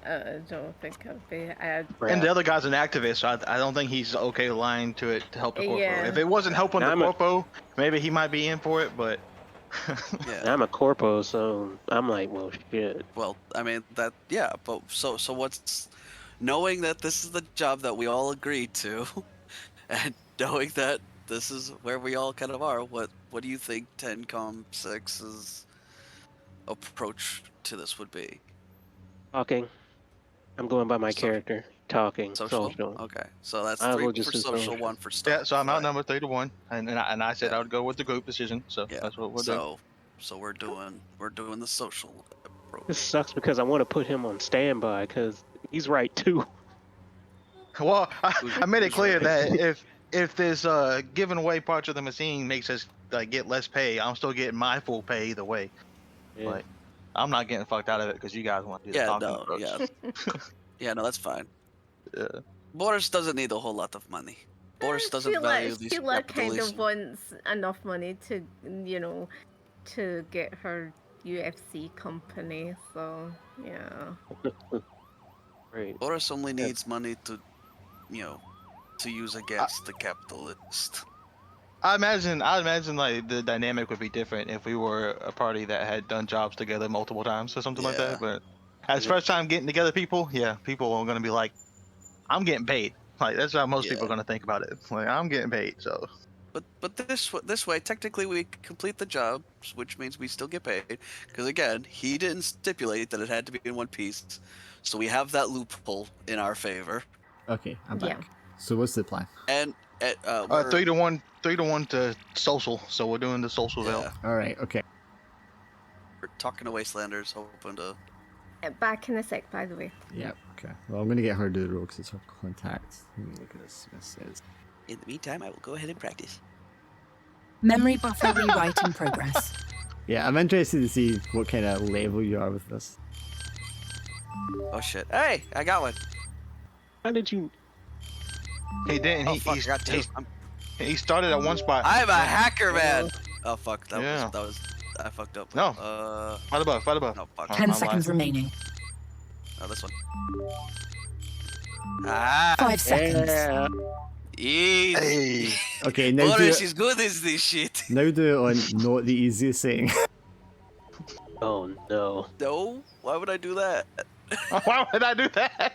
I don't think I'd be. And the other guy's an activist, so I don't think he's okay lying to it to help the corpo. Yeah. If it wasn't helping Now the I'm a- corpo, maybe he might be in for it, but Yeah. I'm a corpo, so I'm like, well, shit. Well, I mean that. Yeah, but so what's knowing that this is the job that we all agreed to, and knowing that this is where we all kind of are. What do you think 10Com6's approach to this would be? Talking. I'm going by my So- character. Talking. Social. Social. Okay, so that's I 3 will for just do social, social. 1 for stealth. yeah. So I'm right? outnumbered 3-1, and I said Yeah. I would go with the group decision. So Yeah. that's what we're doing. So we're doing the social approach. This sucks because I want to put him on standby because he's right too. Well, I made it who's clear right? that if this giving away parts of the machine makes us like get less pay, I'm still getting my full pay either way. Yeah. Like, I'm not getting fucked out of it because you guys want to do the Yeah, talking no, approach. yeah, no, that's fine. Yeah. Boris doesn't need a whole lot of money. Boris doesn't value these Sheila kind capitalists. of wants enough money to, you know, to get her UFC company. So yeah. Right. Boris only needs money to, you know, to use against the capitalist. I imagine like the dynamic would be different if we were a party that had done jobs together multiple times or something like Yeah. that. But as Yeah. first time getting together people, yeah, people are gonna be like, I'm getting paid. Like that's how most people are Yeah. gonna think about it. Like I'm getting paid, so But this way, technically, we complete the jobs, which means we still get paid. Because again, he didn't stipulate that it had to be in one piece, so we have that loophole in our favor. Okay, I'm Yeah. back. So what's the plan? And we're, 3-1 to social. So we're doing the social yeah, belt. All right. Okay. we're talking to Wastelanders, hoping to. Back in a sec, by the way. Yeah. Okay. Well, I'm gonna get her to do the role because it's her contact. Let me look at this. It says. In the meantime, I will go ahead and practice. Memory buffer rewrite in progress. Yeah, I'm interested to see what kind of level you are with this. Oh shit! Hey, I got one. How did you? He didn't. Oh fuck, I got two. He started at one spot. I'm a hacker, man. Oh fuck, Yeah. that was I fucked up. No. Fight above. No, fuck. 10 I'm seconds lying. remaining. Oh, this one. Ah, 5 seconds. Yeah. easy. Hey. Okay, now do Boris it. is good as this shit. Now do it on not the easiest setting. Oh no. No, why would I do that? Why would I do that?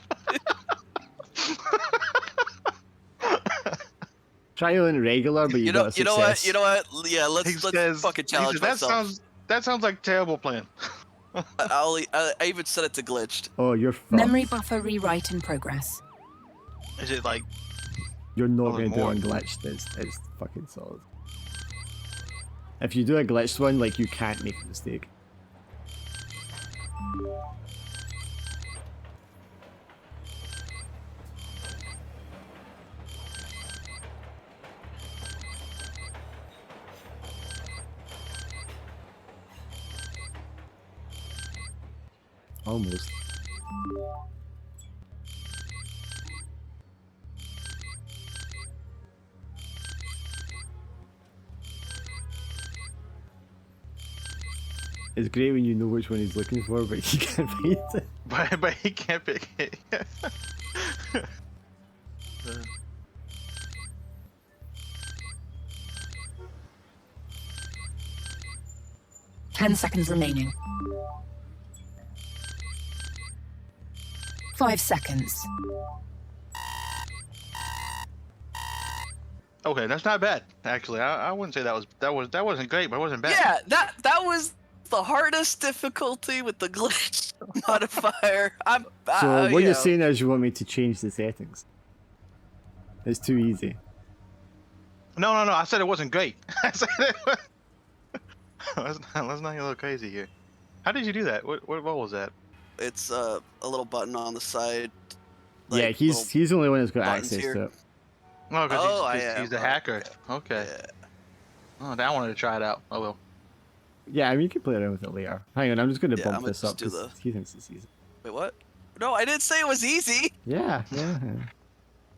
Try on regular, but you got a success. You know what? Yeah, He let's says- fucking he challenge says, myself. That sounds like a terrible plan. I even set it to glitched. Oh, you're fucked. Memory buffer rewrite in progress. Is it like You're not Oh, going to do more. unglitched. It's fucking solid. If you do a glitched one, like, you can't make a mistake. Almost. It's great when you know which one he's looking for, but you can't find it. but he can't pick it. 10 seconds remaining. 5 seconds. Okay, that's not bad. Actually, I wouldn't say that wasn't great, but it wasn't bad. Yeah, that was the hardest difficulty with the glitch modifier. So what you you're know. saying is you want me to change the settings. It's too easy. No. I said it wasn't great. I said it was... let's not get a little crazy here. How did you do that? What was that? It's a little button on the side. Yeah, like, he's the only one who's got buttons access here. to it. Oh, because Oh, I am. he's a hacker. Okay. Yeah. Oh, I wanted to try it out. Oh well. Yeah, I mean, you can play around with it later. Hang on, I'm just going to Yeah, bump I'm gonna this up just do because the- he thinks it's easy. Wait, what? No, I didn't say it was easy. Yeah.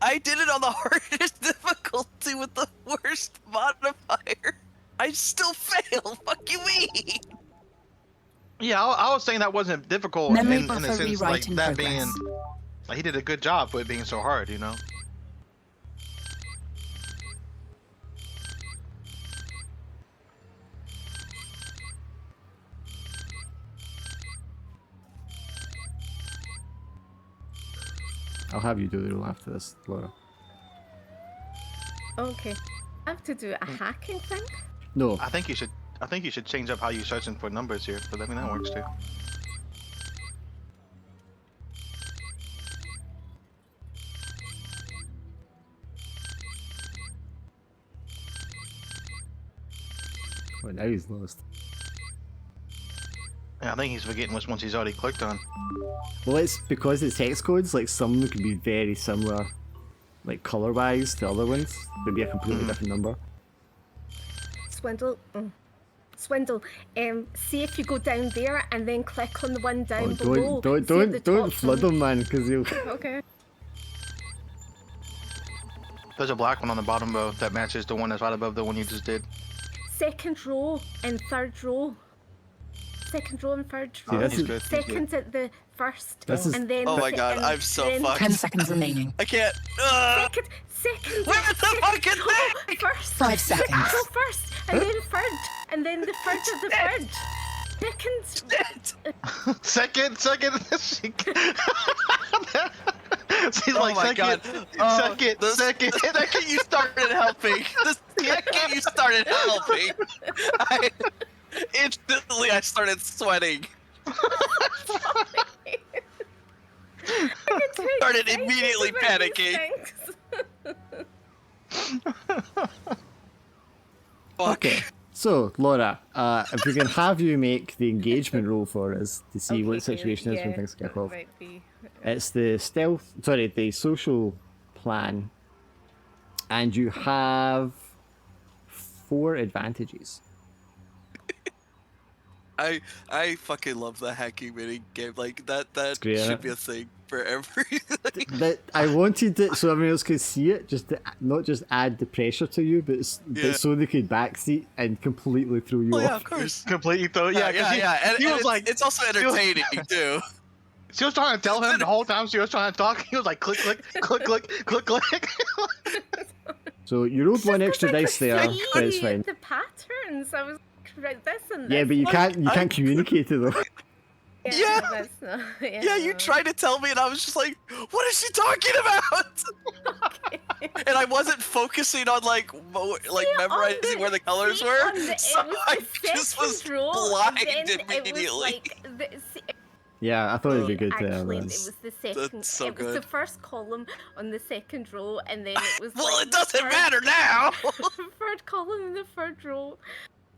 I did it on the hardest difficulty with the worst modifier. I still failed. Fuck you, me. Yeah, I was saying that wasn't difficult Memory in the buffer sense like rewrite in that progress. being. Like, he did a good job for it being so hard, you know. I'll have you do the role after this, Laura. Okay. I have to do a hacking thing? No, I think you should change up how you're searching for numbers here, but I mean that works too. well, now he's lost. Yeah, I think he's forgetting which ones he's already clicked on. Well, it's because it's hex codes, like some of them can be very similar like color-wise to other ones, would be a completely different number. Swindle. Swindle. See if you go down there and then click on the one down below. Don't flood them, man, because you'll. Okay. There's a black one on the bottom row that matches the one that's right above the one you just did. Second row and third row. Second row and third row. this is good. Second at the first. This is- and then. Oh my god, I'm so then fucked. 10 seconds remaining. I can't. Second. Where's the fucking row thing? first. 5 seconds. Second row first, and then third, and then the third of the third. Second. Second. She's Oh like, my second, god. second. The second you started helping. The second you started helping. Instantly I started sweating. Started immediately panicking. Fuck. Okay, so Laura, if we can have you make the engagement roll for us to see what the situation is when things kick off. It's the the social plan, and you have 4 advantages. I fucking love the hacking mini game. Like that great, should isn't be a thing for everything. That I wanted it so everyone else could see it, just to not just add the pressure to you, but so they could backseat and completely throw you Oh off. yeah, of course. Completely throw. Yeah. And he was it's, like, it's also entertaining too. she was trying to tell him the whole time she was trying to talk. He was like, click. So you rolled 1 extra dice there, but it's fine. The patterns. I was right this and this. Yeah, but you can't communicate it though. Yeah. That's not, Yeah, you tried to tell me, and I was just like, "What is she talking about?" And I wasn't focusing on like memorizing where the colors were, so I just was blind immediately. Yeah, I thought it'd be good to Actually, have it this. was the second. That's so it was the good. first column on the second row, and then it was. Well, like it doesn't the matter now. third column in the third row.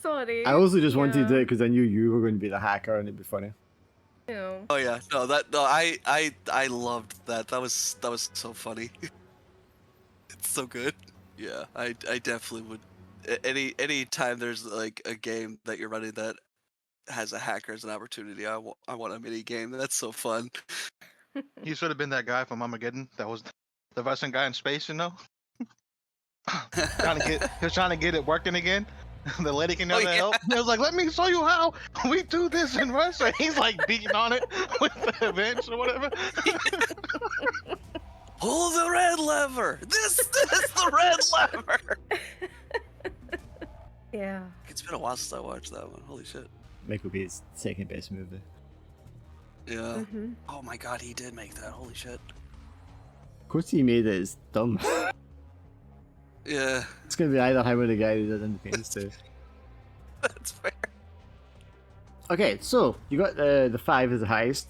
Sorry. I also just wanted to do it because I knew you were going to be the hacker and it'd be funny. No. Oh yeah, I loved that. That was so funny. It's so good. Yeah, I definitely would. Any time there's like a game that you're running that has a hacker as an opportunity, I want a mini game. That's so fun. You should have been that guy from Armageddon. That was the Russian guy in space, you know. He was trying to get it working again. The lady can never help. He was like, "Let me show you how we do this in Russia." He's like beating on it with the bench or whatever. Pull the red lever. This is the red lever. Yeah. It's been a while since I watched that one. Holy shit. Michael Bay's second best movie. Yeah. Oh my god, he did make that. Holy shit. Of course he made it, it's dumb. Yeah. It's going to be either him or the guy who did Independence Day. That's fair. Okay, so you got the 5 as the highest.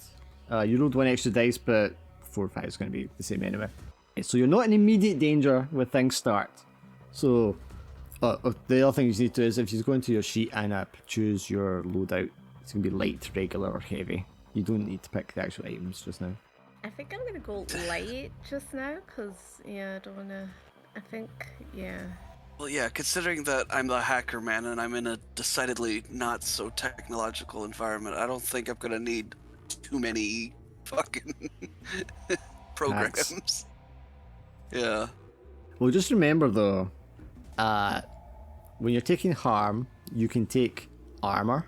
You rolled 1 extra dice, but 4 or 5 is going to be the same anyway. Okay, so you're not in immediate danger when things start. So the other thing you need to do is if you go into your sheet and choose your loadout, it's going to be light, regular, or heavy. You don't need to pick the actual items just now. I think I'm gonna go light just now, cause I don't wanna. I think Well, yeah, considering that I'm the hacker man and I'm in a decidedly not so technological environment, I don't think I'm gonna need too many fucking programs. Yeah. Well, just remember though, when you're taking harm, you can take armor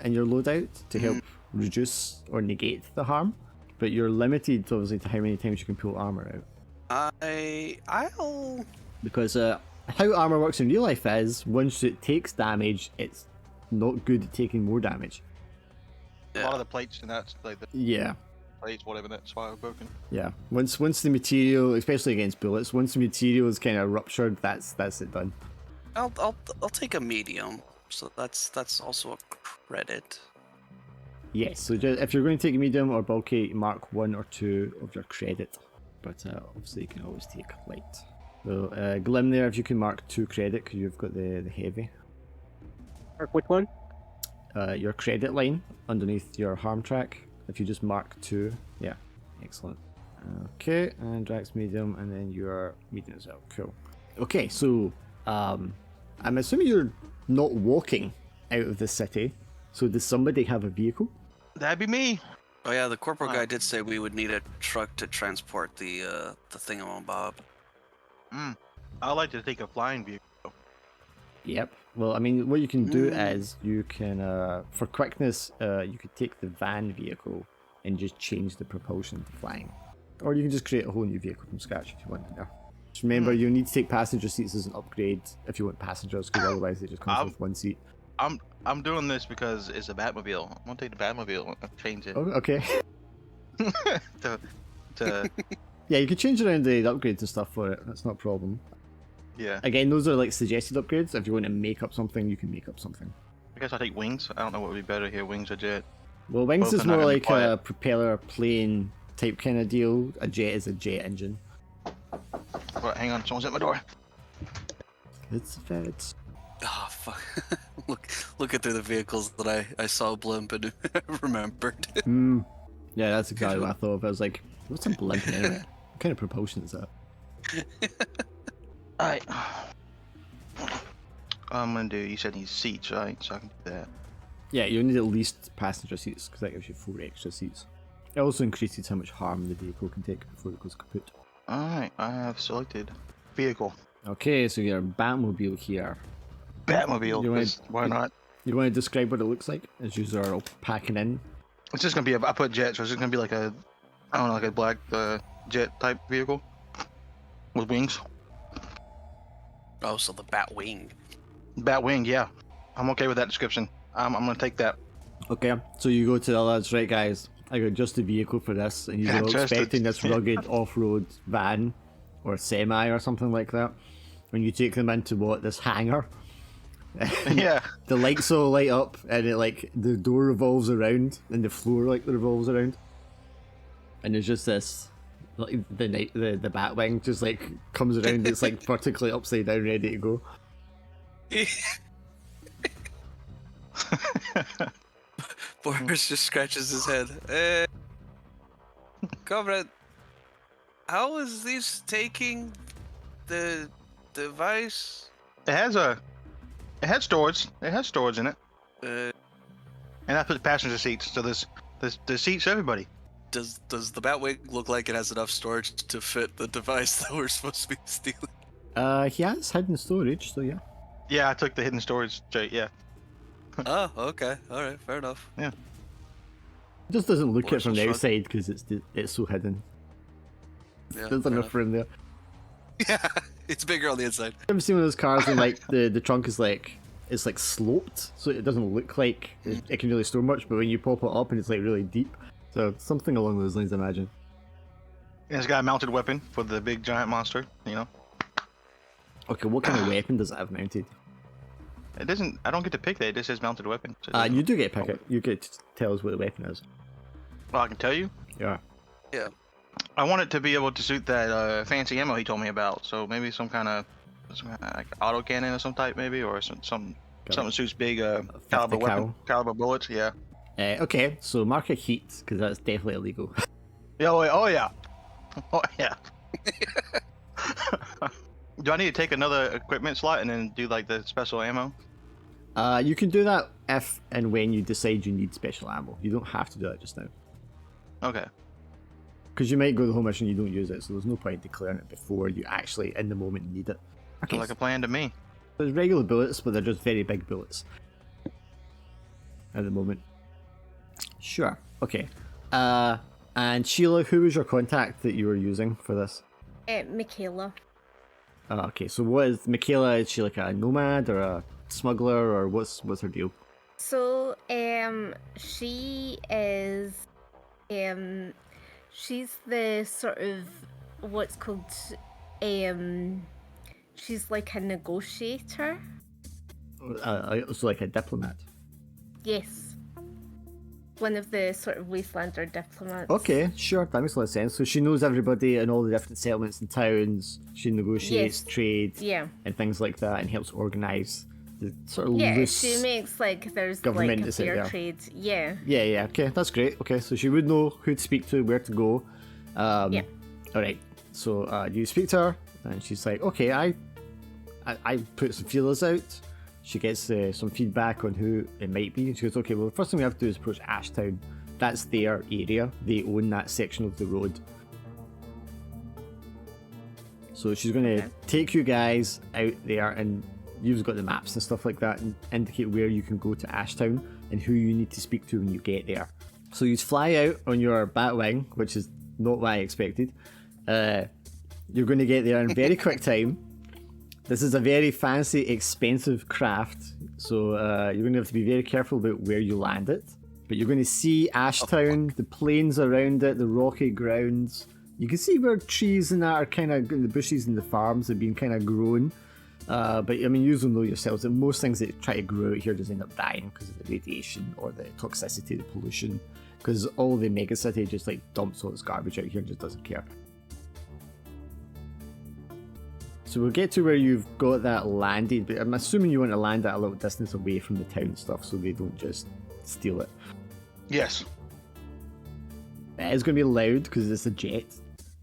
in your loadout to help reduce or negate the harm, but you're limited obviously to how many times you can pull armor out. I'll. Because how armor works in real life is once it takes damage, it's not good at taking more damage. A lot of the plates and that's like the Yeah. plates, whatever, that's why are broken. Yeah. Once the material, especially against bullets, once the material is kind of ruptured, that's it done. I'll take a medium. So that's also a credit. Yes. So just, if you're going to take a medium or bulky, mark 1 or 2 of your credit. But obviously you can always take light. So Glim there, if you can mark 2 credit because you've got the heavy. Mark which one? Your credit line underneath your harm track. If you just mark 2, yeah, excellent. Okay, and Drax medium, and then you're medium as well. Cool. Okay, so I'm assuming you're not walking out of the city. So does somebody have a vehicle? That'd be me. Oh yeah, the corporal guy did say we would need a truck to transport the thingamabob. I'd like to take a flying vehicle. Yep. Well, I mean, what you can do is you can, for quickness, you could take the van vehicle and just change the propulsion to flying. Or you can just create a whole new vehicle from scratch if you want to. Just remember, you need to take passenger seats as an upgrade if you want passengers, because otherwise it just comes with one seat. I'm doing this because it's a Batmobile. I'm gonna take the Batmobile and change it. Oh, okay. to Yeah, you can change around the upgrades and stuff for it. That's not a problem. yeah. Again, those are like suggested upgrades. If you want to make up something, you can make up something. I guess I'll take wings. I don't know what would be better here, wings or jet. Well, wings Both is are not more gonna be like a quiet. propeller plane type kind of deal. A jet is a jet engine. Well, hang on, someone's at my door. It's the feds. Oh fuck! Looking through the vehicles that I saw blimp and remembered. Yeah, that's exactly what I thought of. I was like, what's a blimp anyway? What kind of propulsion is that? Alright. I'm gonna do, you said these seats, right? So I can do that. Yeah, you need at least passenger seats because that gives you 4 extra seats. It also increases how much harm the vehicle can take before it goes kaput. Alright, I have selected vehicle. Okay, so your Batmobile here. Batmobile, You wanna- 'cause why not? You want to describe what it looks like as you are all packing in? It's just gonna be, I put jet, so it's just gonna be like a, I don't know, like a black jet type vehicle. With wings. Oh, so the Batwing. Batwing, yeah. I'm okay with that description. I'm gonna take that. Okay, so you go to the lads, right guys, I got just a vehicle for this, and you're all Just a- expecting this rugged off-road van or semi or something like that. When you take them into this hangar, Yeah. the lights all light up, and it like the door revolves around, and the floor like revolves around, and there's just this like the Batwing just like comes around. It's like vertically upside down, ready to go. Boris just scratches his head. Comrade, how is this taking the device? It has storage. It has storage in it. Uh, And I put passenger seats, so there's seats for everybody. does the Batwing look like it has enough storage to fit the device that we're supposed to be stealing? He has hidden storage, so yeah. Yeah, I took the hidden storage straight, yeah. Oh, okay, all right, fair enough. It just doesn't look it Boris from will the shrug. outside because it's so hidden. Yeah, There's fair enough enough. room there. Yeah, it's bigger on the inside. You ever seen one of those cars and like the trunk is like it's like sloped, so it doesn't look like it can really store much, but when you pop it up and it's like really deep. So something along those lines, I imagine. And it's got a mounted weapon for the big giant monster, you know. Okay, what kind of weapon does it have mounted? It doesn't, I don't get to pick that, it just says mounted weapon. So it doesn't- You do get to pick it. You get to tell us what the weapon is. Well, I can tell you. Yeah. Yeah. I want it to be able to suit that fancy ammo he told me about. So maybe some kind of like auto cannon of some type, maybe, or something suits big caliber 50 weapon, cal. caliber bullets. Yeah. Okay, so mark a heat because that's definitely illegal. Yeah. Oh yeah. Oh yeah. Do I need to take another equipment slot and then do like the special ammo? You can do that if and when you decide you need special ammo. You don't have to do that just now. Okay. Because you might go the whole mission and you don't use it, so there's no point declaring it before you actually, in the moment, need it. Okay, Sounds like a plan to me. there's regular bullets, but they're just very big bullets. At the moment. Sure, okay. And Sheila, who was your contact that you were using for this? Michaela. Okay, so what is Michaela? Is she like a nomad or a smuggler, or what's her deal? So, she is, she's the sort of what's called, she's like a negotiator. So like a diplomat. Yes. One of the sort of Wastelander diplomats. Okay, sure, that makes a lot of sense. So she knows everybody in all the different settlements and towns. She negotiates Yes. trade Yeah. and things like that, and helps organise the sort of Yeah, loose. she makes like there's government like a is out fair there. trade. Yeah. Yeah, okay, that's great. Okay, so she would know who to speak to, where to go, Yeah. All right. So you speak to her, and she's like, "Okay, I put some feelers out." She gets some feedback on who it might be. She goes, "Okay, well, the first thing we have to do is approach Ashtown. That's their area. They own that section of the road." So she's going to take you guys out there, and you've got the maps and stuff like that, and indicate where you can go to Ashtown and who you need to speak to when you get there. So you fly out on your Batwing, which is not what I expected. You're going to get there in very quick time. This is a very fancy, expensive craft, so you're going to have to be very careful about where you land it. But you're going to see Ashtown, the plains around it, the rocky grounds. You can see where trees and that are kind of, the bushes and the farms have been kind of grown. But I mean, you will know yourselves that most things that try to grow out here just end up dying because of the radiation or the toxicity, the pollution. Because all the megacity just like dumps all this garbage out here and just doesn't care. So we'll get to where you've got that landed, but I'm assuming you want to land at a little distance away from the town stuff so they don't just steal it. Yes. It is going to be loud because it's a jet.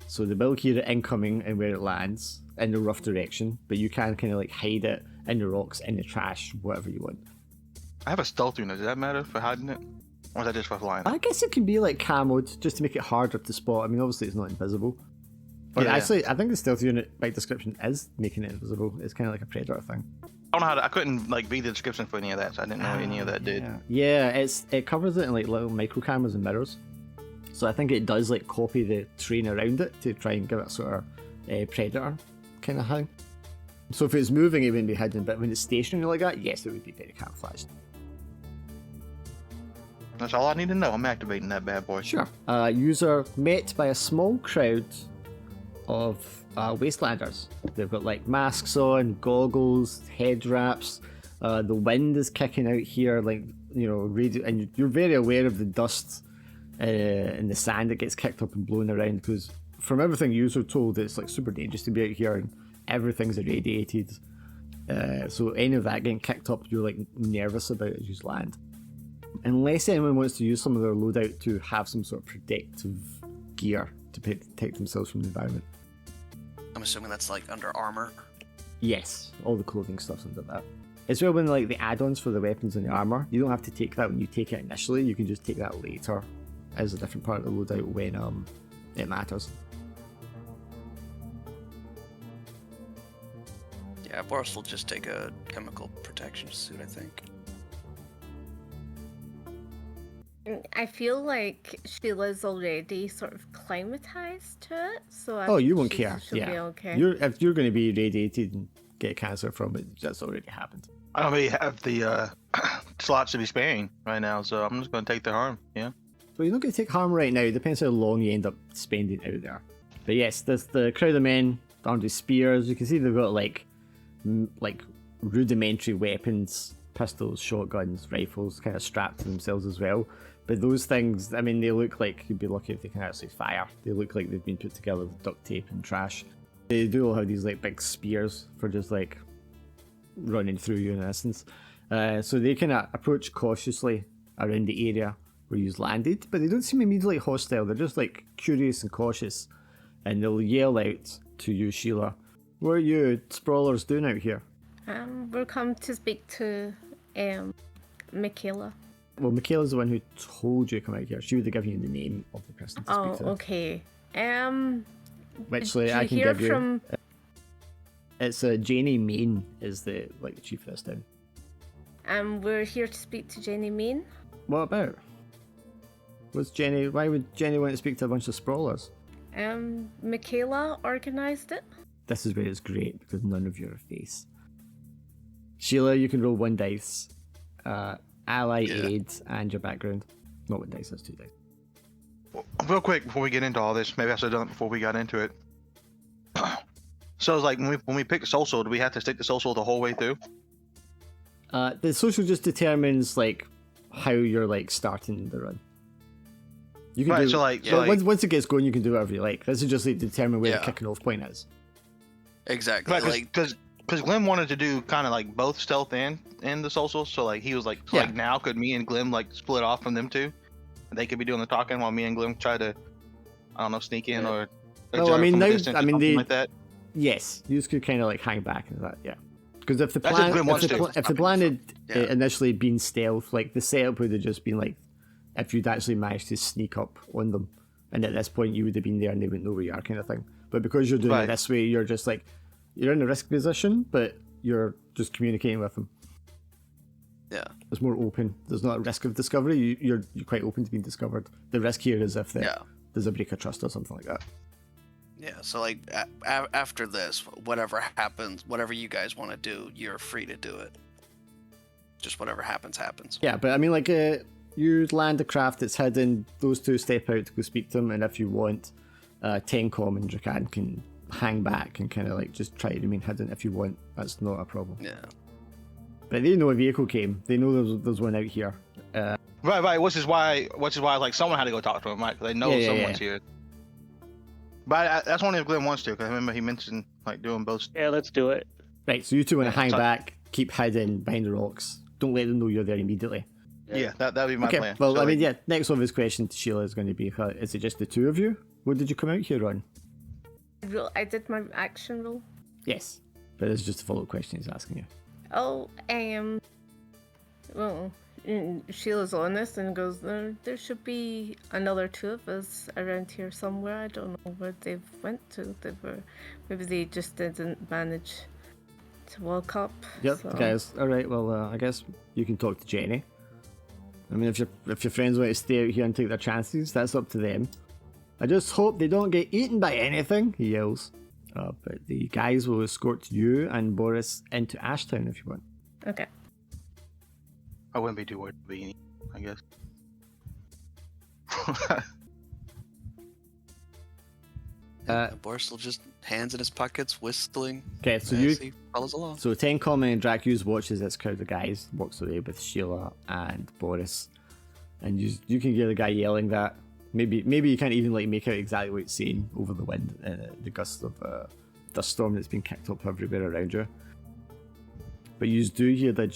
So they will hear it incoming and where it lands in the rough direction, but you can kind of like hide it in the rocks, in the trash, whatever you want. I have a stealth unit. Does that matter for hiding it? Or is that just for flying? I guess it can be like camoed just to make it harder to spot. I mean, obviously it's not invisible. But Yeah. actually, I think the stealth unit by description is making it invisible. It's kind of like a predator thing. I don't know how to, I couldn't like read the description for any of that, so I didn't know any of that did. Yeah, it covers it in like little micro cameras and mirrors. So I think it does like copy the terrain around it to try and give it a sort of predator kind of thing. So if it's moving, it wouldn't be hidden, but when it's stationary like that, yes, it would be very camouflaged. That's all I need to know. I'm activating that bad boy. Sure. User met by a small crowd of Wastelanders. They've got like masks on, goggles, head wraps. The wind is kicking out here, like, you know, radio, and you're very aware of the dust and the sand that gets kicked up and blown around, because from everything you were told, it's like super dangerous to be out here and everything's irradiated. So any of that getting kicked up, you're like nervous about as you land. Unless anyone wants to use some of their loadout to have some sort of protective gear to protect themselves from the environment. I'm assuming that's like under armor. Yes, all the clothing stuff's under that. As well, when like the add-ons for the weapons and the armor, you don't have to take that when you take it initially. You can just take that later as a different part of the loadout when it matters. Yeah, Boris will just take a chemical protection suit, I think. I feel like Sheila's already sort of climatized to it, so I Oh, you think won't care. she'll Yeah, be okay. if you're going to be radiated and get cancer from it, that's already happened. I don't really have the slots to be sparing right now, so I'm just going to take the harm. Yeah. So you're not going to take harm right now. It depends how long you end up spending out there. But yes, there's the crowd of men armed with spears. You can see they've got like rudimentary weapons, pistols, shotguns, rifles, kind of strapped to themselves as well. But those things, I mean, they look like you'd be lucky if they can actually fire. They look like they've been put together with duct tape and trash. They do all have these like big spears for just like running through you in essence. So they kind of approach cautiously around the area where you've landed, but they don't seem immediately hostile. They're just like curious and cautious, and they'll yell out to you, Sheila, "What are you sprawlers doing out here?" We're come to speak to Michaela. Well, Michaela's the one who told you to come out here. She would have given you the name of the person to Oh, speak to. okay. Which did I you can hear give you. from? It's Janie Main is the chief of this town. We're here to speak to Jenny Main. What about? Why would Jenny want to speak to a bunch of sprawlers? Michaela organised it. This is where it's great because none of you are a face. Sheila, you can roll 1 dice. Ally, aid, and your background. Not 1 dice, that's 2 dice. Well, real quick before we get into all this, maybe I should have done it before we got into it. So it's like when we pick social, do we have to stick to social the whole way through? The social just determines like how you're like starting the run. You can Right, do so, like- once it gets going, you can do whatever you like. This is just like determine where the Yeah. kicking off point is. Exactly. Right, Like, because Glenn wanted to do kind of like both stealth and the social, so like he was like, so Yeah. like now could me and Glenn like split off from them two, and they could be doing the talking while me and Glenn try to I don't know, sneak in or No, I observe mean, from a now, distance I or mean, something they, like that. yes, you just could kind of like hang back and that, yeah. Because if the That's plan, if Glenn wants to. if the plan had Yeah. initially been stealth, like the setup would have just been like, if you'd actually managed to sneak up on them, and at this point you would have been there and they wouldn't know where you are, kind of thing. But because you're doing it Right. this way, you're just like, you're in a risk position, but you're just communicating with them. Yeah. It's more open. There's not a risk of discovery. You're quite open to being discovered. The risk here is if there's a break of trust or something like that. Yeah, so like after this, whatever happens, whatever you guys want to do, you're free to do it. Just whatever happens, happens. Yeah, but I mean, like, you land a craft that's hidden, those two step out to go speak to them, and if you want, Tencom and Drakan can hang back and kind of like just try to remain hidden if you want. That's not a problem. Yeah. But they know a vehicle came. They know there's one out here. Right. Which is why like someone had to go talk to him, right? 'Cause they know someone's here. But that's only if Glenn wants to, because I remember he mentioned like doing both. Yeah, let's do it. Right, so you two want to hang so- back, keep hidden behind the rocks. Don't let them know you're there immediately. Yeah, that'd be my Okay, plan. well, So, I mean, like, yeah, next obvious question to Sheila is going to be, is it just the two of you? What did you come out here on? I did my action roll. Yes, but it's just a follow-up question he's asking you. Oh, well, Sheila's honest and goes, there should be another two of us around here somewhere. I don't know where they went to. Maybe they just didn't manage to walk up. Yep, so. guys. All right. Well, I guess you can talk to Jenny. I mean, if your friends want to stay out here and take their chances, that's up to them. I just hope they don't get eaten by anything, he yells. But the guys will escort you and Boris into Ashtown if you want. Okay. I wouldn't be too worried about being, I guess. Boris will just hands in his pockets, whistling. Okay, so as he follows along. So Tencom and Dracuse watches this crowd of guys walks away with Sheila and Boris, and you can hear the guy yelling that. Maybe you can't even like make out exactly what it's saying over the wind, the gusts of dust storm that's been kicked up everywhere around you. But you do hear the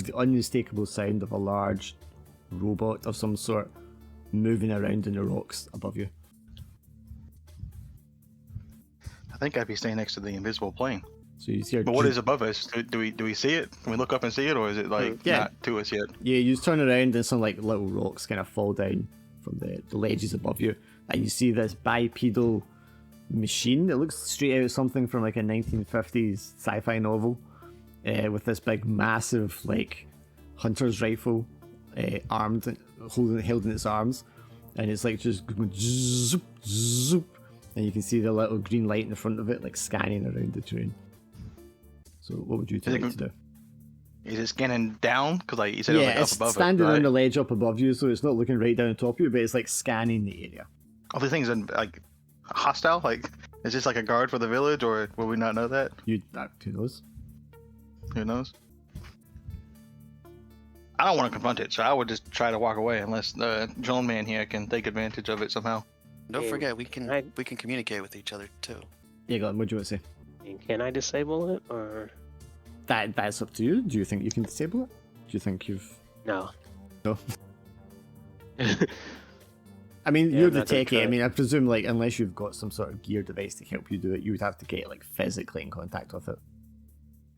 the unmistakable sound of a large robot of some sort moving around in the rocks above you. I think I'd be staying next to the invisible plane. So you hear. But what is above us? Do we see it? Can we look up and see it, or is it like not to us yet? Yeah, you just turn around and some like little rocks kind of fall down from the ledges above you, and you see this bipedal machine. It looks straight out of something from like a 1950s sci-fi novel, with this big, massive like hunter's rifle, held in its arms, and it's like just going zoop zoop, and you can see the little green light in the front of it like scanning around the terrain. So what would you like to do? Is it scanning down? Because like you said, it was like up it's above standing it, right? on the ledge up above you, so it's not looking right down on top of you, but it's like scanning the area. Are the things like hostile? Like, is this like a guard for the village, or will we not know that? Who knows? Who knows? I don't want to confront it, so I would just try to walk away unless the drone man here can take advantage of it somehow. Don't Yeah, forget, we can communicate with each other too. Yeah, Glenn, what do you want to say? Can I disable it or That's up to you. Do you think you can disable it? Do you think you've... no? No. I mean, Yeah, you're I'm the not gonna techie. try I it. mean, I presume, like, unless you've got some sort of gear device to help you do it, you would have to get, like, physically in contact with it.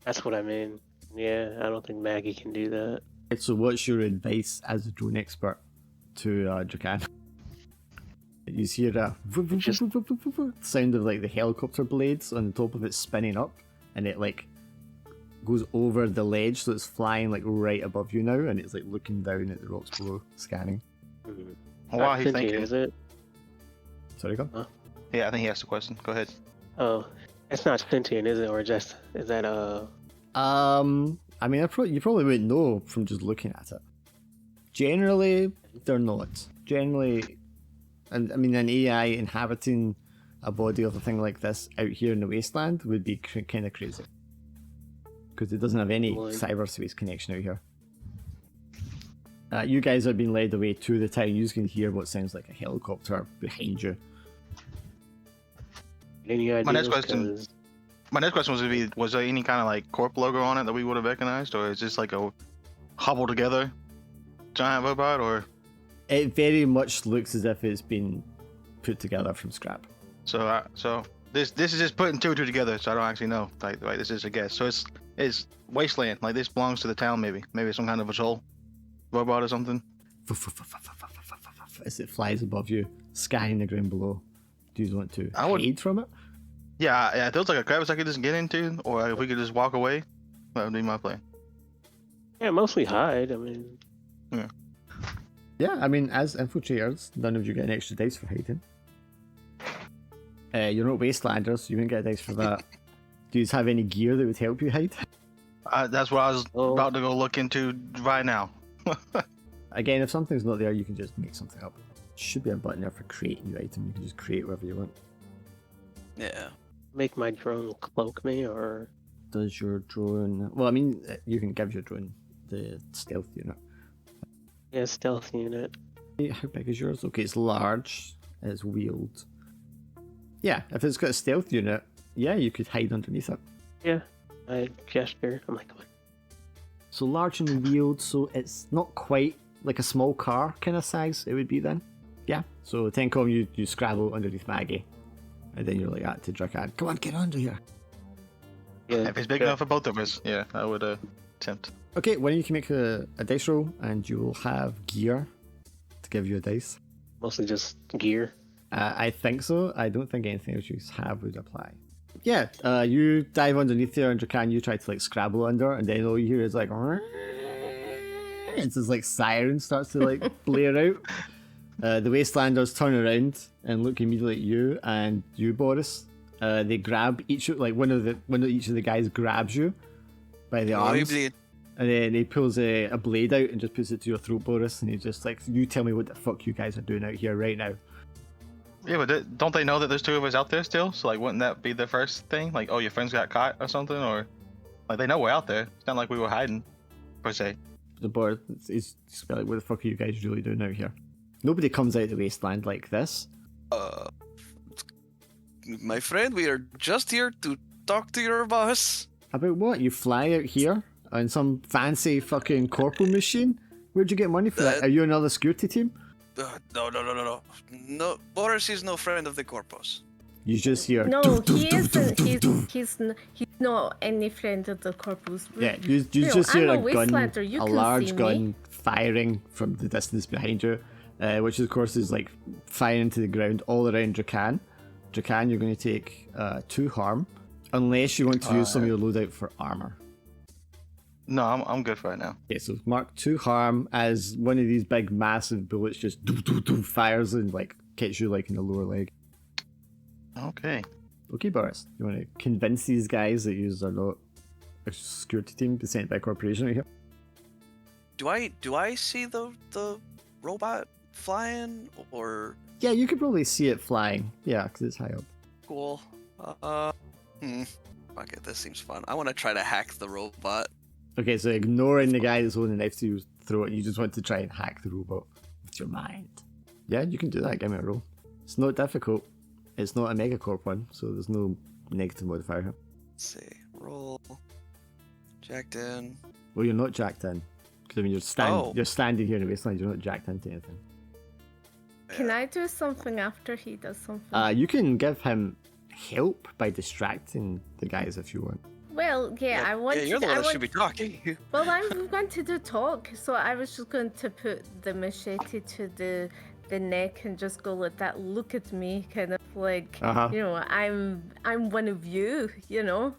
That's what I mean. Yeah, I don't think Maggie can do that. So what's your advice as a drone expert to Drakan? You hear a sound of, like, the helicopter blades on the top of it spinning up, and it, like, goes over the ledge, so it's flying, like, right above you now, and it's, like, looking down at the rocks below, scanning. Mhm. While Not he's sentient, thinking, is it? Sorry, go. yeah, I think he asked the question. Go ahead. Oh, it's not sentient, is it? Or just is that I mean, you probably wouldn't know from just looking at it. Generally, they're not. Generally, and I mean, an AI inhabiting a body of a thing like this out here in the wasteland would be kind of crazy. Because it doesn't have any Would. cyberspace connection out here. You guys are being led away to the town. You can hear what sounds like a helicopter behind you. any ideas? My next question- 'Cause My next question was there any kind of like corp logo on it that we would have recognized, or is this like a hobbled together giant robot, or It very much looks as if it's been put together from scrap. So this is just putting two and two together. So I don't actually know. Like this is a guess. So it's Wasteland. Like this belongs to the town. Maybe some kind of patrol robot or something. As it flies above you, scanning the ground below. Do you want to hide from it? Yeah. If there was like a crevice I could just get into, or if we could just walk away, that would be my plan. Yeah, mostly hide. I mean, Yeah, I mean, as infiltrators, none of you get an extra dice for hiding. You're not Wastelanders, you won't get a dice for that. Do you have any gear that would help you hide? That's what I was about to go look into right now. Again, if something's not there, you can just make something up. Should be a button there for create new item. You can just create whatever you want. Yeah. make my drone cloak me, or Does your drone... Well, I mean, you can give your drone the stealth unit. yeah, stealth unit. How big is yours? Okay, it's large. It's wheeled. Yeah, if it's got a stealth unit, yeah, you could hide underneath it. Yeah, I gesture. I'm like, what? So large and wheeled, so it's not quite like a small car kind of size it would be then. Yeah, so Tencom, you scrabble underneath Maggie. And then you're like, to Drakan, come on, get under here. Yeah, If it's big enough for both of us, yeah, I would attempt. Okay, well, you can make a dice roll, and you will have gear to give you a dice. mostly just gear. I think so. I don't think anything else you have would apply. Yeah, you dive underneath there, and Drakan, you try to like scrabble under, and then all you hear is like, it's this like siren starts to like blare out. The Wastelanders turn around and look immediately at you and you, Boris. They grab each one of each of the guys grabs you by the arms, and then he pulls a blade out and just puts it to your throat, Boris. And he's just like, "You tell me what the fuck you guys are doing out here right now." Yeah, but don't they know that there's two of us out there still? So like, wouldn't that be the first thing? Like, oh, your friends got caught or something, or like they know we're out there. It's not like we were hiding, per se. The Boris is like, "What the fuck are you guys really doing out here?" Nobody comes out of the wasteland like this. My friend, we are just here to talk to your boss. About what? You fly out here on some fancy fucking corporal machine? Where'd you get money for that? Are you another security team? No. No, Boris is no friend of the Corpus. You just hear... No, doof, doof, he doof, doof, isn't. doof. He's not any friend of the corpus. Yeah, you just I'm hear a a gun, Wastelander, you a can large see gun me. firing from the distance behind you, which of course is like firing into the ground all around Drakan. Drakan, you're going to take 2 harm, unless you want to use some of your loadout for armor. No, I'm good for right now. Okay, so mark 2 harm as one of these big massive bullets just doof, doof, doof, fires and like hits you like in the lower leg. Okay. Okay, Boris, you want to convince these guys that you are not a security team sent by a corporation right here? Do I see the robot flying or Yeah, you could probably see it flying. Yeah, because it's high up. cool? Fuck it, this seems fun. I want to try to hack the robot. Okay, so ignoring the guy that's holding the knife to your throat, you just want to try and hack the robot with your mind. Yeah, you can do that. Give me a roll. It's not difficult. It's not a Megacorp one, so there's no negative modifier here. Let's see. Roll. Jacked in. Well, you're not jacked in. Because, I mean, you're standing here in the wasteland, you're not jacked into anything. Can I do something after he does something? You can give him help by distracting the guys if you want. Well, yeah, I want Yeah, you're to. the one that should be talking. Well, I'm going to do talk, so I was just going to put the machete to the neck and just go like that. Look at me, kind of like, you know, I'm one of you, you know.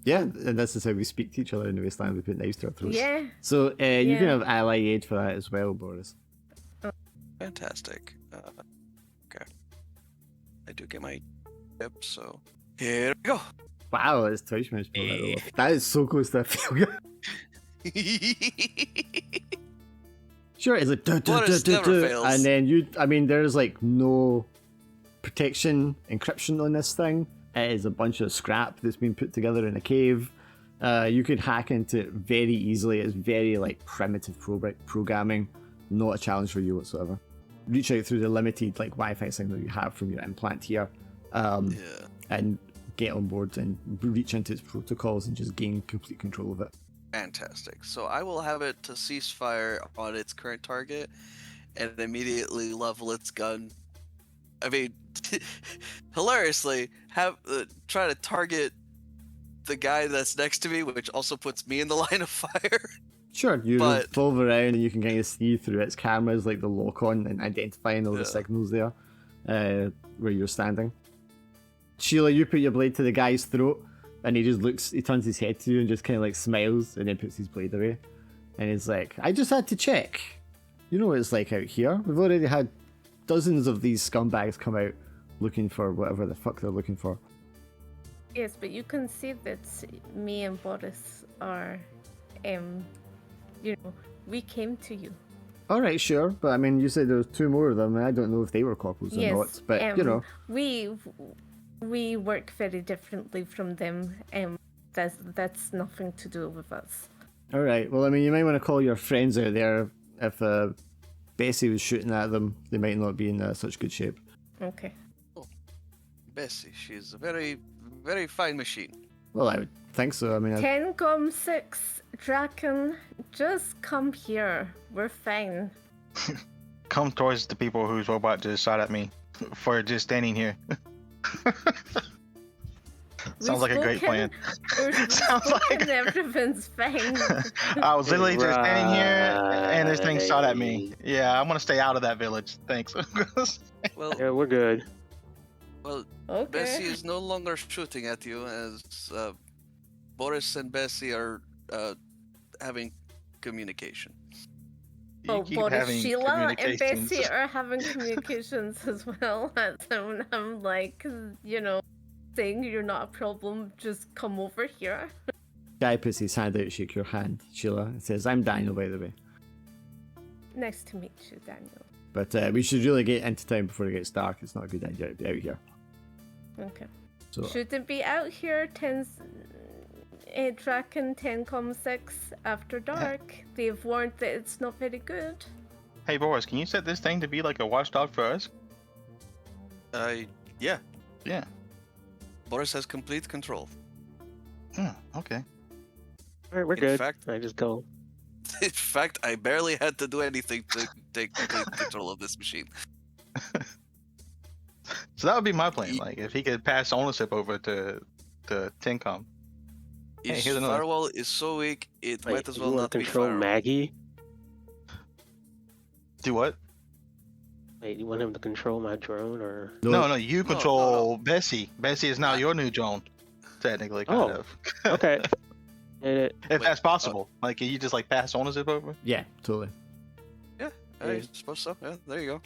Yeah, and this is how we speak to each other in the wasteland. We put knives to our throats. Yeah. So you Yeah. can have ally aid for that as well, Boris. Fantastic. Okay. I do get my tip, so here we go. Wow, it's Twitch managed to pull that off. That is so close to a failure. Sure, it's like Boris never fails. and then there's like no protection encryption on this thing. It is a bunch of scrap that's been put together in a cave. You could hack into it very easily. It's very like primitive programming, not a challenge for you whatsoever. Reach out through the limited like Wi-Fi signal you have from your implant here, and get on board and reach into its protocols and just gain complete control of it. Fantastic. So I will have it to cease fire on its current target, and immediately level its gun. I mean, hilariously, try to target the guy that's next to me, which also puts me in the line of fire. Sure, you But- revolve around and you can kind of see through its cameras, like the lock on and identifying all the Yeah. signals there, where you're standing. Sheila, you put your blade to the guy's throat, and he turns his head to you and just kind of like smiles, and then puts his blade away. And he's like, I just had to check. You know what it's like out here. We've already had dozens of these scumbags come out looking for whatever the fuck they're looking for. Yes, but you can see that me and Boris are, we came to you. All right, sure, but I mean, you said there was 2 more of them, and I don't know if they were corporals or not. But you know, we work very differently from them. That's nothing to do with us. all right. Well, I mean, you might want to call your friends out there. If Bessie was shooting at them, they might not be in such good shape. Okay. Bessie, she's a very, very fine machine. Well, I would think so. I mean, 10-6, Draken, just come here. We're fine. Come towards the people whose robot just shot at me for just standing here. Sounds like a great plan. Sounds like everything's fine. I was literally just standing here and this thing shot at me. Yeah, I'm gonna stay out of that village. Thanks. Well, Yeah, we're good. well, Okay. Bessie is no longer shooting at you, as Boris and Bessie are having communication. You Oh, keep Boris, having Sheila and communications. Bessie are having communications as well. So I'm like, saying you're not a problem, just come over here. guy puts his hand out to shake your hand, Sheila, and says, "I'm Daniel, by the way." Nice to meet you, Daniel. But we should really get into town before it gets dark. It's not a good idea to be out here. Okay. So Shouldn't be out here, Draken 10-6 after dark. They've warned that it's not very good. Hey Boris, can you set this thing to be like a watchdog for us? Yeah. Yeah. Boris has complete control. Okay. All right, we're In good. fact- I just go. In fact, I barely had to do anything to take complete control of this machine. So that would be my plan. Like if he could pass ownership over to Tincom. Hey, His here's another. firewall is so weak, it Wait, might as you well want not to be control firewall. Maggie? Do what? Wait, you want him to control my drone or? No, you No, control Bessie. Bessie is now your new drone, technically, kind Oh. of. Okay. And If that's possible. Like, can you just like pass ownership over? yeah, totally. I suppose so. Yeah, there you go.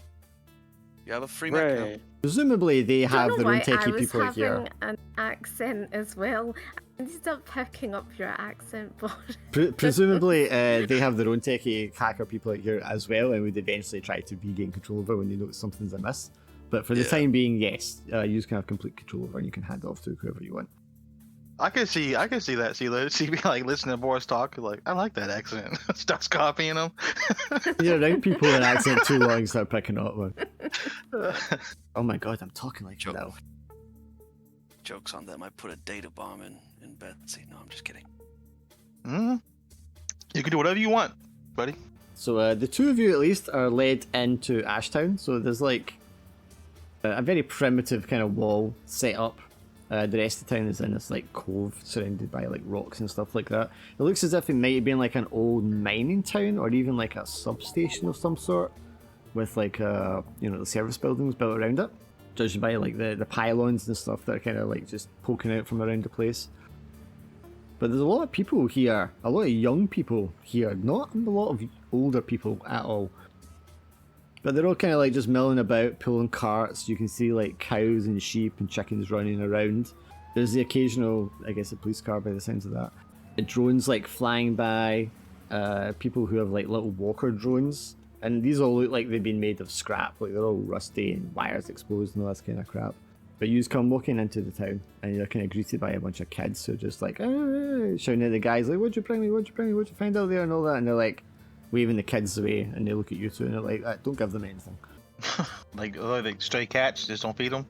You have a free Mac now. right. Presumably they Don't have know their own why I techie was people out here. having an accent as well. I ended up picking up your accent, Boris. Presumably they have their own techie hacker people out here as well, and would eventually try to regain control over when they notice something's amiss. But for the Yeah. time being, yes, you can have complete control over, and you can hand off to whoever you want. I could see that. She be like listening to Boris talk, like, I like that accent. Starts copying him. You're around people with an accent too long, you start picking up one. Oh my god, I'm talking like you now. Joke's on them. I put a data bomb in Betsy. No, I'm just kidding. You can do whatever you want, buddy. So the two of you at least are led into Ashtown. So there's like a very primitive kind of wall set up. The rest of the town is in this like cove surrounded by like rocks and stuff like that. It looks as if it might have been like an old mining town or even like a substation of some sort with like the service buildings built around it. Judging by like the pylons and stuff that are kind of like just poking out from around the place. But there's a lot of people here, a lot of young people here, not a lot of older people at all. But they're all kind of like just milling about, pulling carts. You can see like cows and sheep and chickens running around. There's the occasional, I guess, a police car by the sounds of that. The drones like flying by, people who have like little walker drones. And these all look like they've been made of scrap, like they're all rusty and wires exposed and all that kind of crap. But you come walking into the town and you're kind of greeted by a bunch of kids who are just like, shouting at the guys like, what'd you bring me, what'd you find out there and all that. And they're like, waving the kids away, and they look at you two and they're like, don't give them anything. like stray cats, just don't feed them.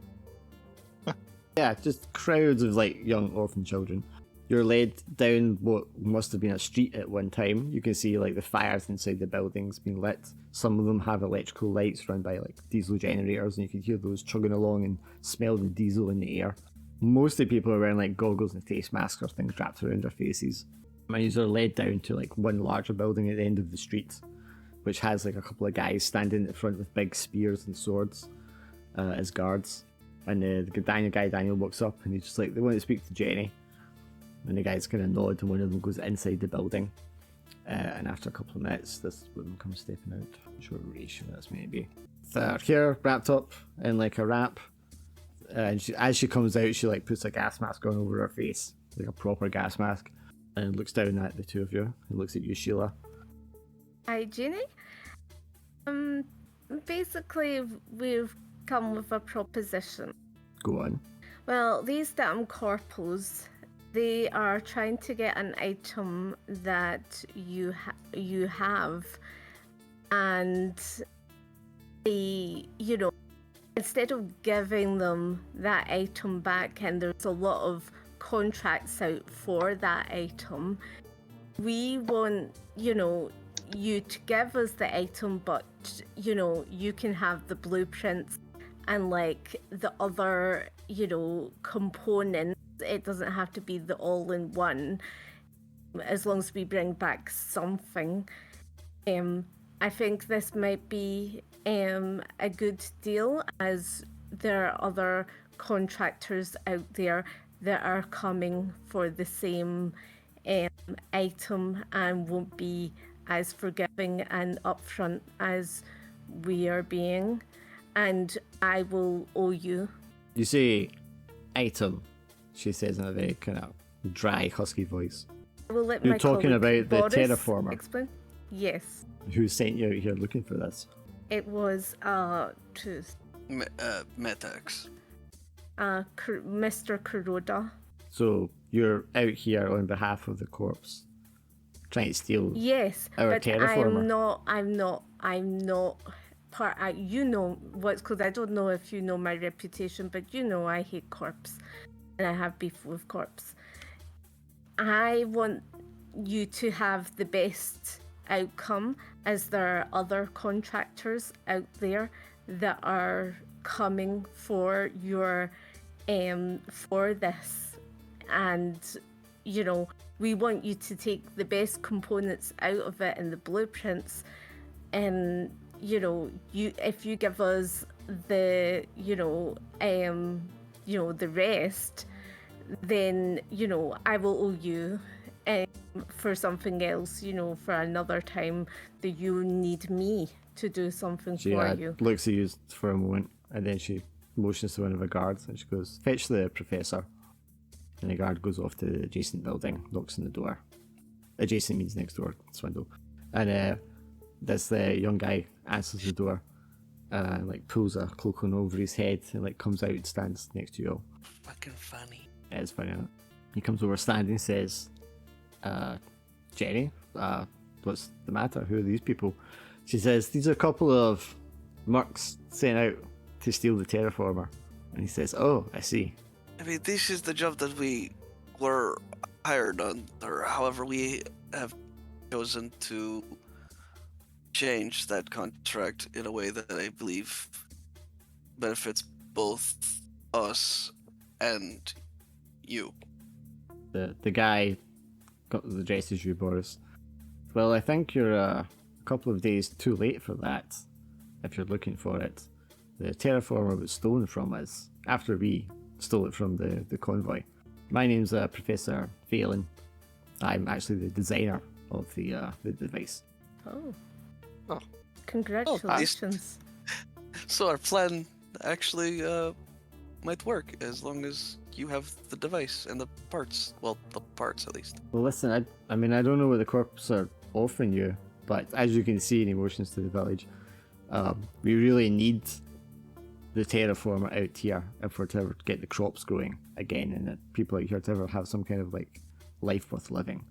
Yeah, just crowds of like young orphan children. You're led down what must have been a street at one time. You can see like the fires inside the buildings being lit. Some of them have electrical lights run by like diesel generators, and you can hear those chugging along and smell the diesel in the air. Most of the people are wearing like goggles and face masks or things wrapped around their faces. And you're led down to like one larger building at the end of the street, which has like a couple of guys standing at the front with big spears and swords as guards. And the guy Daniel walks up and he's just like, they want to speak to Jenny. And the guys kind of nod and one of them goes inside the building. And after a couple of minutes, this woman comes stepping out. I'm not sure what ratio that's maybe. Her hair wrapped up in like a wrap. And as she comes out, she like puts a gas mask on over her face, like a proper gas mask, and looks down at the two of you and looks at you, Sheila. Hi, Jenny. Basically, we've come with a proposition. Go on. Well, these damn corpos, they are trying to get an item that you have, and they, instead of giving them that item back, and there's a lot of contracts out for that item, we want, you to give us the item, but, you can have the blueprints and like the other, components. It doesn't have to be the all-in-one, as long as we bring back something. I think this might be a good deal, as there are other contractors out there that are coming for the same item and won't be as forgiving and upfront as we are being, and I will owe you. You say item, she says in a very kind of dry, husky voice. I will let You're my talking colleague about the Boris terraformer. explain. Yes. Who sent you out here looking for this? It was Metax. Mr. Kuroda. So you're out here on behalf of the corpse, trying to steal Yes, our but terraformer. I'm not part. What's, because I don't know if you know my reputation, but I hate corpse, and I have beef with corpse. I want you to have the best outcome, as there are other contractors out there that are coming for your for this, and we want you to take the best components out of it and the blueprints, and if you give us the the rest, then I will owe you for something else, for another time that you need me to do something She for you. looks at you for a moment, and then she motions to one of the guards, and she goes, "Fetch the professor." And the guard goes off to the adjacent building, knocks on the door. Adjacent means next door, Swindle. And this young guy answers the door, like pulls a cloak on over his head, and like comes out and stands next to you all. Fucking funny. Yeah, it's funny, huh? He comes over, standing, and says, Jenny, what's the matter? Who are these people? She says, these are a couple of mercs sent out to steal the terraformer. And he says, oh, I see. I mean, this is the job that we were hired on, or however we have chosen to change that contract in a way that I believe benefits both us and you. The guy got the dress as you, Boris. Well, I think you're a couple of days too late for that, if you're looking for it. The terraformer was stolen from us after we stole it from the convoy. My name's Professor Phelan. I'm actually the designer of the device. Oh, congratulations. So our plan actually might work, as long as you have the device and the parts. Well, the parts at least. Well, listen, I mean, I don't know what the corps are offering you, but as you can see in Emotions to the Village, we really need the terraformer out here if we're to ever get the crops growing again, and that people out here to ever have some kind of like life worth living.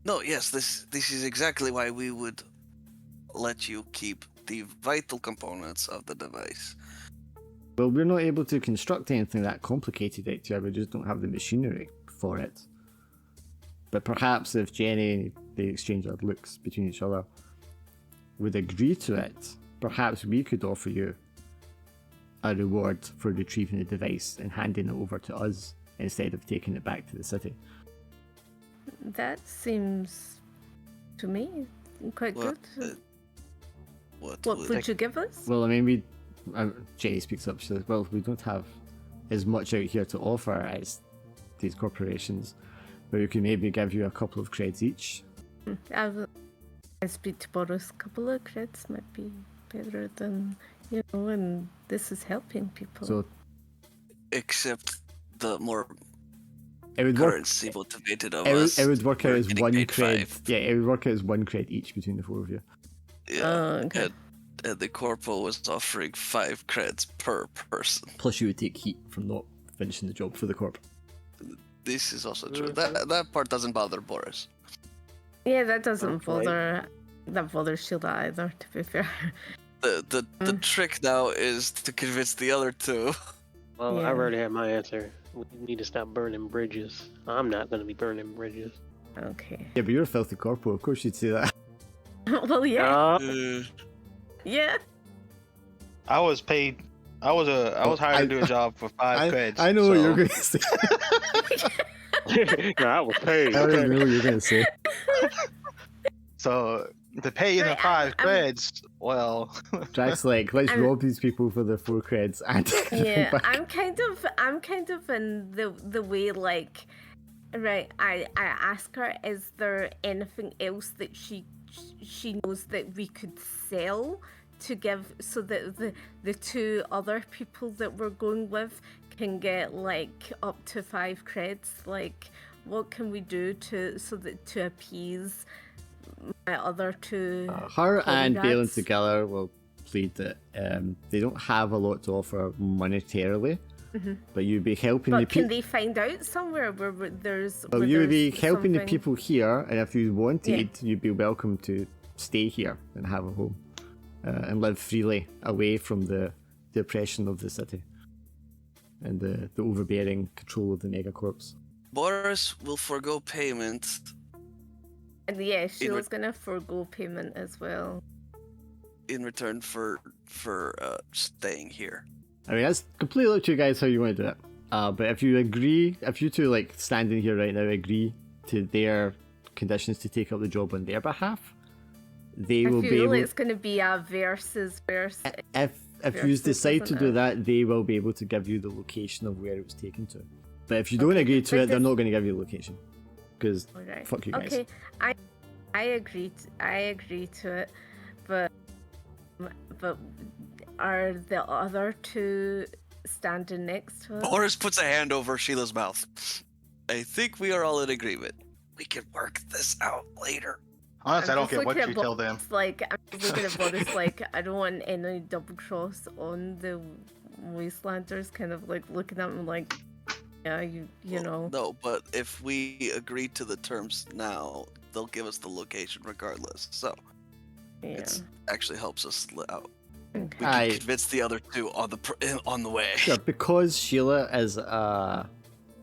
No, yes, this is exactly why we would let you keep the vital components of the device. Well, we're not able to construct anything that complicated out here. We just don't have the machinery for it. But perhaps if Jenny, the exchanger, looks between each other, would agree to it, perhaps we could offer you a reward for retrieving the device and handing it over to us instead of taking it back to the city. That seems, to me, quite Well, good. What Would you give us? Well, I mean, Jenny speaks up. She says, well, we don't have as much out here to offer as these corporations, but we can maybe give you a couple of creds each. I speak to Boris. A couple of creds might be better than, and this is helping people. So except the more it would work. currency motivated of us. It would work out we're as getting one paid cred. 5. Yeah, it would work out as one cred each between the 4 of you. Yeah. Okay. And the corpo was offering 5 creds per person. Plus, you would take heat from not finishing the job for the corp. This is also true. That part doesn't bother Boris. Yeah, that doesn't Okay. bother. That bothers Sheila either, to be fair. The trick now is to convince the other 2. Well, Yeah. I've already had my answer. We need to stop burning bridges. I'm not going to be burning bridges. Okay. Yeah, but you're a filthy corpo. Of course, you'd say that. Well, yeah. Uh, Yeah. I was paid. I was hired to do a job for 5 creds. I know what so- you're going to say. I was paid. I already know what you're going to say. So the pay in the Right, 5 I'm- creds. Well, Drax like, let's I'm- rob these people for their 4 creds and take them Yeah, back. I'm kind of in the way like, right. I ask her, is there anything else that she knows that we could sell to give so that the 2 other people that we're going with can get like up to 5 creds? Like, what can we do to appease my other 2? Her and Balin Congrats. together will plead that they don't have a lot to offer monetarily, but you'd be helping the But can people. they find out somewhere where there's? Well, where you would be there's helping the something- people here, and if you wanted, you'd be welcome to stay here and have a home and live freely away from the oppression of the city and the overbearing control of the megacorps. Boris will forego payment And yeah, she was gonna forego payment as well. in return for staying here. I mean, that's completely up to you guys how you want to do it. But if you agree, if you 2 like standing here right now agree to their conditions to take up the job on their behalf, they I will be feel able. it's gonna be a versus. If you versus, decide to isn't do it? that, they will be able to give you the location of where it was taken to. But if you don't agree to but it, they're this- not going to give you the location because Alright. fuck you guys. Okay, I agree to it, but are the other 2 standing next to us? Boris puts a hand over Sheila's mouth. I think we are all in agreement. We can work this out later. honestly, I don't just care what looking you at tell them. Boris, like, I'm just looking at Boris like, I don't want any double cross on the Wastelanders, kind of like looking at him like, yeah, you Well, know. No, but if we agree to the terms now, they'll give us the location regardless. So Yeah. it actually helps us out. Okay. We can convince the other 2 on the way. Yeah, because Sheila is a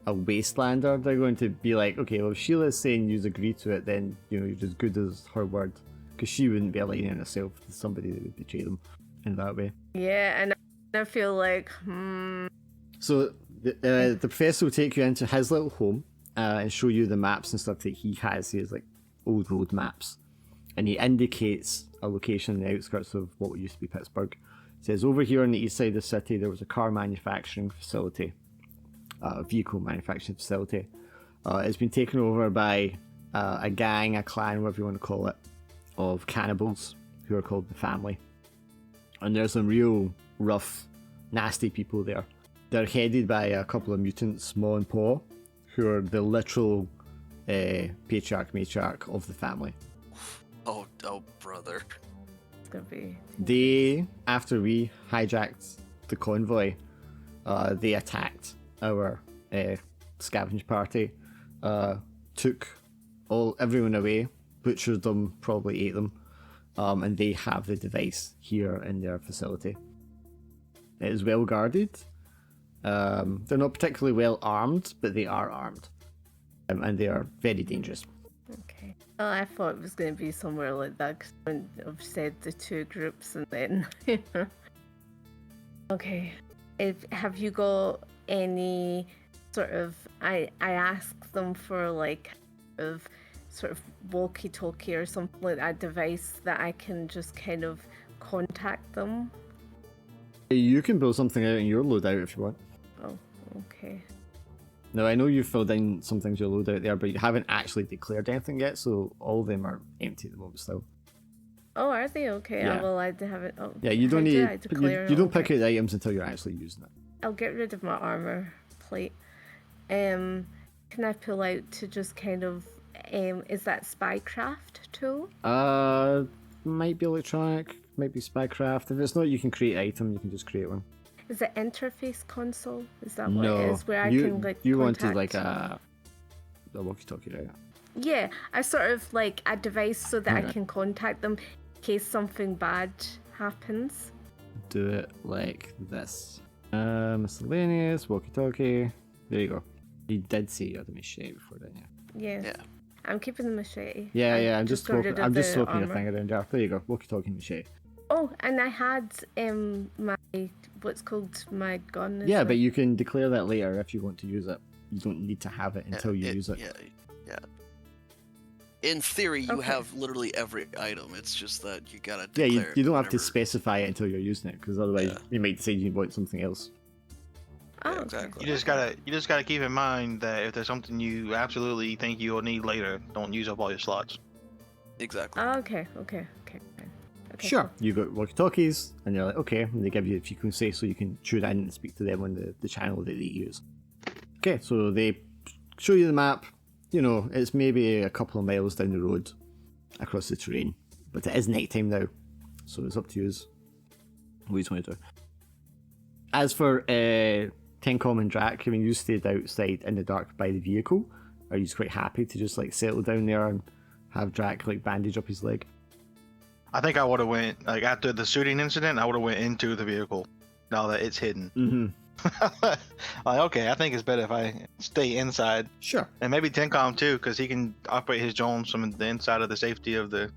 wastelander, they're going to be like, okay, well, if Sheila's saying you agree to it, then you're as good as her word, because she wouldn't be aligning herself with somebody that would betray them in that way. Yeah, and I feel like, So the professor will take you into his little home and show you the maps and stuff that he has. He has like old road maps, and he indicates a location in the outskirts of what used to be Pittsburgh. It says over here on the east side of the city there was a car manufacturing facility, a vehicle manufacturing facility. It's been taken over by a gang, a clan, whatever you want to call it, of cannibals who are called the Family. And there's some real rough, nasty people there. They're headed by a couple of mutants, Maw and Paw, who are the literal patriarch, matriarch of the family. Oh, brother. it's gonna be. They, after we hijacked the convoy, they attacked our scavenge party, took everyone away, butchered them, probably ate them, and they have the device here in their facility. It is well guarded. They're not particularly well armed, but they are armed. and they are very dangerous. Okay. Well, I thought it was going to be somewhere like that because I wouldn't have said the two groups and then. Okay. Have you got any sort of? I asked them for like of sort of walkie-talkie or something like that device that I can just kind of contact them. You can build something out in your loadout if you want. Oh, okay. Now, I know you've filled in some things in your loadout there, but you haven't actually declared anything yet, so all of them are empty at the moment still. Oh, are they? Okay. Yeah. Well, I haven't. Oh, Yeah, you don't how need. do I declare? You don't Okay. pick out the items until you're actually using it. I'll get rid of my armor plate. Can I pull out to just kind of is that spycraft tool? Might be electronic, might be spycraft. If it's not, you can create an item. You can just create one. Is it interface console? Is that what No, it is? Where I you can like you contact... wanted like a walkie-talkie, right? Yeah, I sort of like a device so that I Okay. can contact them in case something bad happens. Do it like this. Miscellaneous walkie-talkie. There you go. You did say you had a machete before, didn't you? Yeah. Yeah. I'm keeping the machete. Yeah. I'm just got rid swapping. of I'm just the swapping your armor. thing around there. There you go. Walkie-talkie machete. Oh, and I had my what's called my gun. as Yeah, well. but you can declare that later if you want to use it. You don't need to have it until you use it. Yeah. In theory, you Okay. have literally every item. It's just that you gotta Yeah, declare you don't have to whenever- specify it until you're using it, because otherwise Yeah. you might decide you want something else. Oh, Yeah, okay. exactly. You just gotta keep in mind that if there's something you absolutely think you'll need later, don't use up all your slots. Exactly. Oh, okay. Okay. Sure. You got walkie-talkies, and you're like, okay, and they give you a frequency so you can tune in and speak to them on the channel that they use. Okay, so they show you the map. You know, it's maybe a couple of miles down the road across the terrain, but it is nighttime now, so it's up to you what you want to do. As for Tencom and Drac, I mean, you stayed outside in the dark by the vehicle. Are you just quite happy to just like settle down there and have Drac like bandage up his leg? I think I would have went like after the shooting incident. I would have went into the vehicle now that it's hidden. Mm-hmm. Like, okay, I think it's better if I stay inside, Sure. and maybe Tencom too, because he can operate his drones from the inside of the safety of the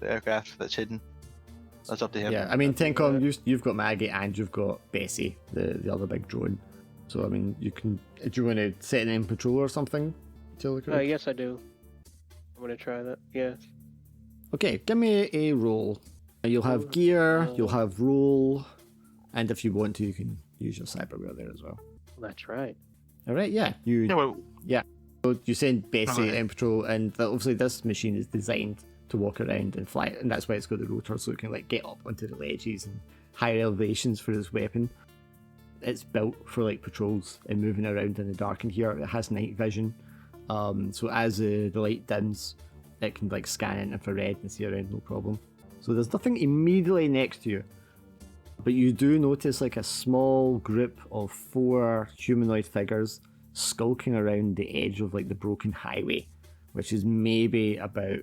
aircraft that's hidden. That's up to him. Yeah, I mean, Tencom, you've got Maggie and you've got Bessie, the other big drone. So, I mean, you can... Do you want to set it in patrol or something? Yes, I do. I'm gonna try that. Yeah. Okay, give me a roll. You'll have gear, you'll have roll, and if you want to, you can use your cyberware there as well. That's right. Alright, yeah. Yeah, well, So you send Bessie Okay. in patrol, and obviously this machine is designed to walk around and fly, and that's why it's got the rotor, so it can like get up onto the ledges and higher elevations for its weapon. It's built for like patrols and moving around in the dark in here. It has night vision, so as the light dims, it can like scan in infrared and see around no problem. So there's nothing immediately next to you, but you do notice like a small group of 4 humanoid figures skulking around the edge of like the broken highway, which is maybe about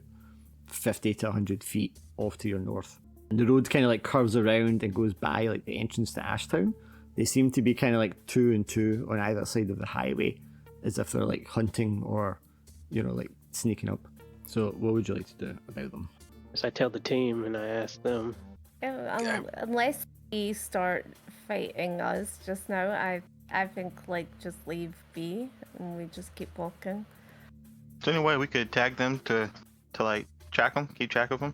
50 to 100 feet off to your north. And the road kind of like curves around and goes by like the entrance to Ashtown. They seem to be kind of like 2 and 2 on either side of the highway, as if they're like hunting or, you know, like sneaking up. So what would you like to do about them? So I tell the team and I ask them. Unless we start fighting us just now, I think like just leave be and we just keep walking. is there any way we could tag them to like track them, keep track of them?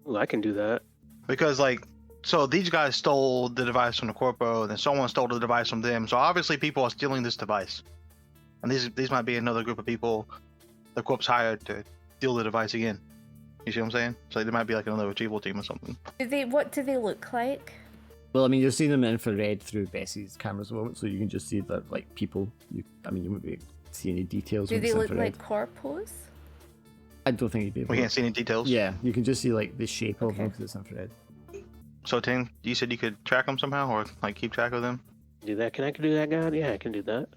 Well, I can do that. Because like, so these guys stole the device from the corpo, and then someone stole the device from them. So obviously people are stealing this device, and these might be another group of people the corp's hired to steal the device again. You see what I'm saying? So there might be like another retrieval team or something. What do they look like? Well, I mean, you're seeing them in infrared through Bessie's cameras at the moment, so you can just see that like people. You won't be able to see any details. Do when they it's look infrared. like corpos? I don't think you'd be able We to. can't see any details. Yeah, you can just see like the shape of them Okay. because it's infrared. So Ting, you said you could track them somehow, or like keep track of them? Do that? Can I do that, God? Yeah, I can do that.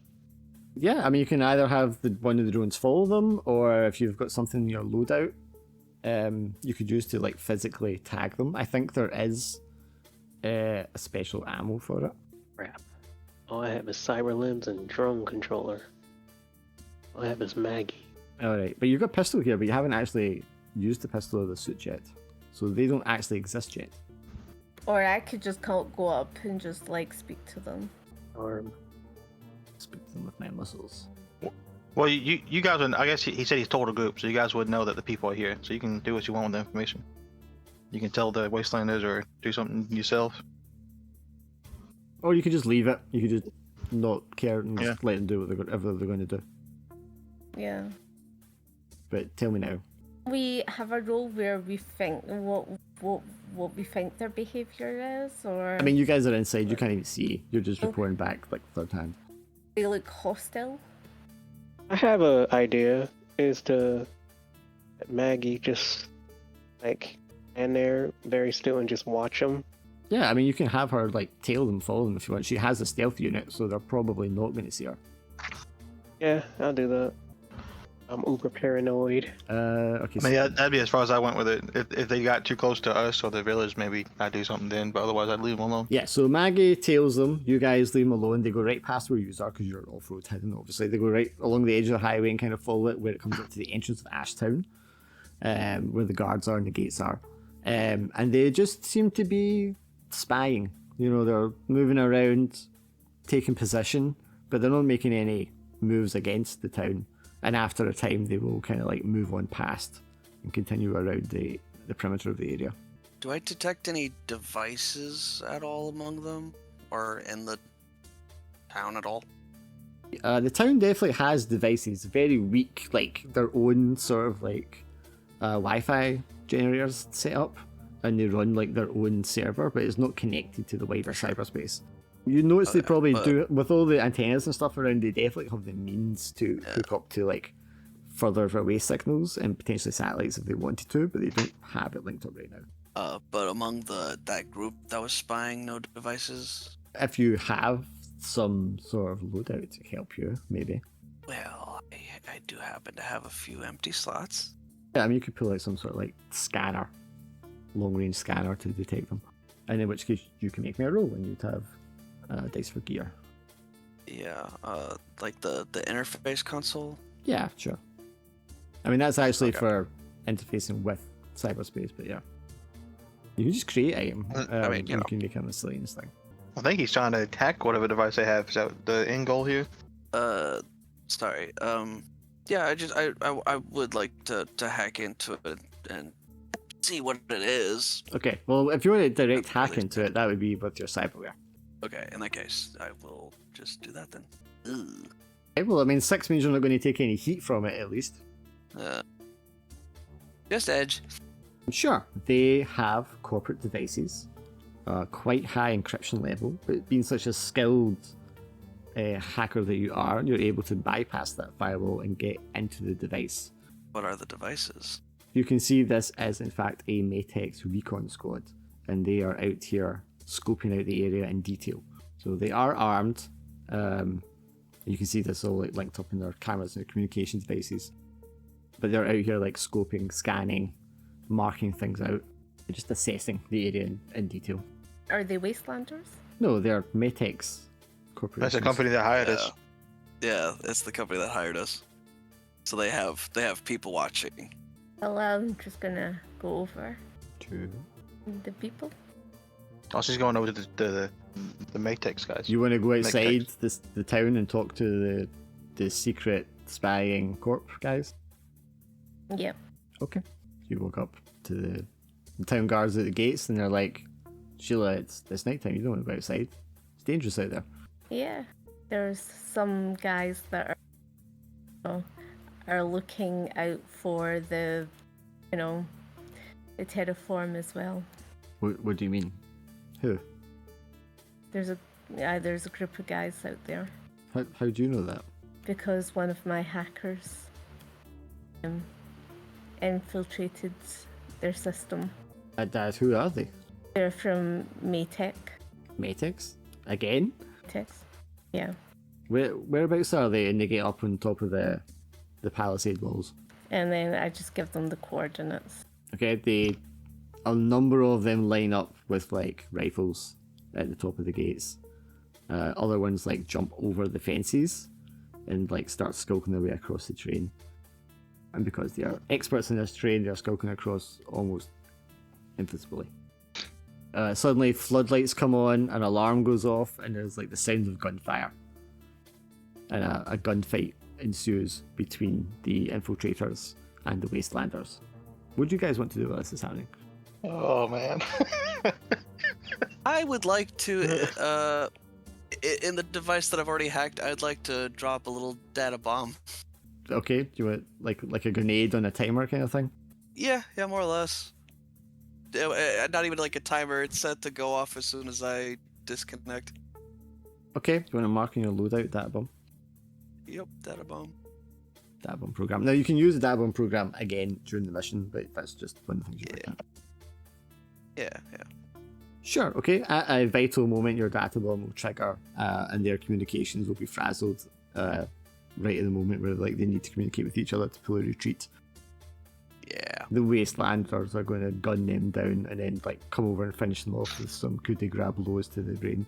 Yeah, I mean, you can either have one of the drones follow them, or if you've got something in your loadout, you could use to like physically tag them. I think there is a special ammo for it. Crap. All I have is cyber lens and drone controller. What happens, Maggie? Alright, but you've got a pistol here, but you haven't actually used the pistol or the suit yet. So they don't actually exist yet. Or I could just go up and just like speak to them. Or Speak to them with my muscles. Well, you guys would. I guess he said he's told a group, so you guys would know that the people are here. So you can do what you want with the information. You can tell the Wastelanders or do something yourself. Or you could just leave it. You could just not care and just let them do whatever they're going to do. Yeah. But tell me now. We have a role where we think what we think their behavior is, or I mean, you guys are inside. You can't even see. You're just reporting back like third hand. they look hostile. I have a idea. Is to Maggie just like stand there very still and just watch them. Yeah, I mean, you can have her like tail them, follow them if you want. She has a stealth unit, so they're probably not going to see her. Yeah, I'll do that. I'm uber paranoid. Okay. I mean, yeah, that'd be as far as I went with it. If they got too close to us or the village, maybe I'd do something then. But otherwise, I'd leave them alone. Yeah, so Maggie tails them. You guys leave them alone. They go right past where you are because you're off-road hidden, obviously. They go right along the edge of the highway and kind of follow it where it comes up to the entrance of Ashtown, where the guards are and the gates are. And they just seem to be spying. You know, they're moving around, taking position, but they're not making any moves against the town. And after a time, they will kind of like move on past and continue around the perimeter of the area. Do I detect any devices at all among them? Or in the town at all? The town definitely has devices, very weak, like their own sort of like Wi-Fi generators set up, and they run like their own server, but it's not connected to the wider cyberspace. You notice they probably do, with all the antennas and stuff around, they definitely have the means to hook up to like further away signals and potentially satellites if they wanted to, but they don't have it linked up right now. But among that group that was spying, no devices? If you have some sort of loadout to help you, maybe. Well, I do happen to have a few empty slots. Yeah, I mean, you could pull out some sort of like scanner, long-range scanner to detect them. And in which case, you can make me a roll and you'd have dice for gear. Yeah, like the interface console? Yeah, sure. I mean, that's actually for interfacing with cyberspace, but yeah. You can just create item. I mean, you can make a miscellaneous thing. I think he's trying to attack whatever device they have. Is that the end goal here? Sorry. Yeah, I would like to hack into it and see what it is. Okay, well, if you want to direct hack into it, that would be with your cyberware. Okay, in that case, I will just do that then. Ugh. Okay, well, I mean, 6 means you're not going to take any heat from it, at least. Just edge. Sure, they have corporate devices, quite high encryption level, but being such a skilled hacker that you are, you're able to bypass that firewall and get into the device. What are the devices? You can see this as, in fact, a Matex recon squad, and they are out here scoping out the area in detail. So they are armed. You can see this all like linked up in their cameras and their communication devices. But they're out here like scoping, scanning, marking things out, and just assessing the area in detail. Are they Wastelanders? No, they're Matex corporations. That's a company that hired us. Yeah, it's the company that hired us. So they have people watching. Well, I'm just gonna go over True. the people. I was just going over to the Matex guys. You want to go outside Matex. the town and talk to the secret spying corp guys? Yep. Okay. You walk up to the town guards at the gates, and they're like, Sheila, it's nighttime. You don't want to go outside. It's dangerous out there. Yeah. There's some guys that are looking out for the terraform as well. What do you mean? Who? There's a group of guys out there How do you know that? because one of my hackers infiltrated their system. Dad, who are they? They're from Maytech. Matex? Again? Text. Yeah. Whereabouts are they? And they get up on top of the palisade walls. And then I just give them the coordinates. Okay, a number of them line up with like rifles at the top of the gates. Other ones like jump over the fences and like start skulking their way across the terrain. And because they are experts in this terrain, they are skulking across almost invisibly. Suddenly, floodlights come on, an alarm goes off, and there's like the sound of gunfire. And a gunfight ensues between the infiltrators and the Wastelanders. What do you guys want to do while this is happening? Oh man. I would like to, in the device that I've already hacked, I'd like to drop a little data bomb. Okay, do you want like a grenade on a timer kind of thing? Yeah, more or less. Not even like a timer, it's set to go off as soon as I disconnect. Okay, do you want to mark in your loadout data bomb? Yep, data bomb. Data bomb program. Now you can use the data bomb program again during the mission, but that's just one of the things you look at. Yeah. Sure, okay. At a vital moment, your data bomb will trigger, and their communications will be frazzled right at the moment where like they need to communicate with each other to pull a retreat. Yeah. The Wastelanders are going to gun them down and then like come over and finish them off with some coup de grace blows to the brain.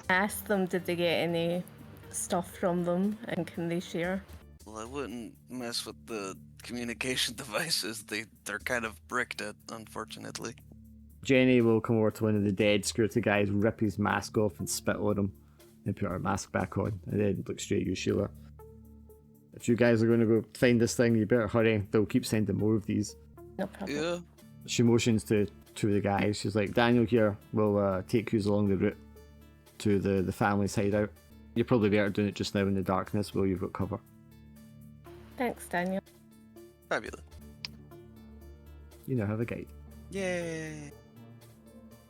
Ask them, did they get any stuff from them, and can they share? Well, I wouldn't mess with the communication devices. They're kind of bricked it, unfortunately. Jenny will come over to one of the dead security guys, rip his mask off and spit on him, and put her mask back on, and then look straight at you, Sheila. If you guys are going to go find this thing, you better hurry. They'll keep sending more of these. No problem. Yeah. She motions to two of the guys. She's like, Daniel here will take you along the route to the family's hideout. You're probably better doing it just now in the darkness while you've got cover. Thanks, Daniel. Fabulous. You now have a guide. Yay.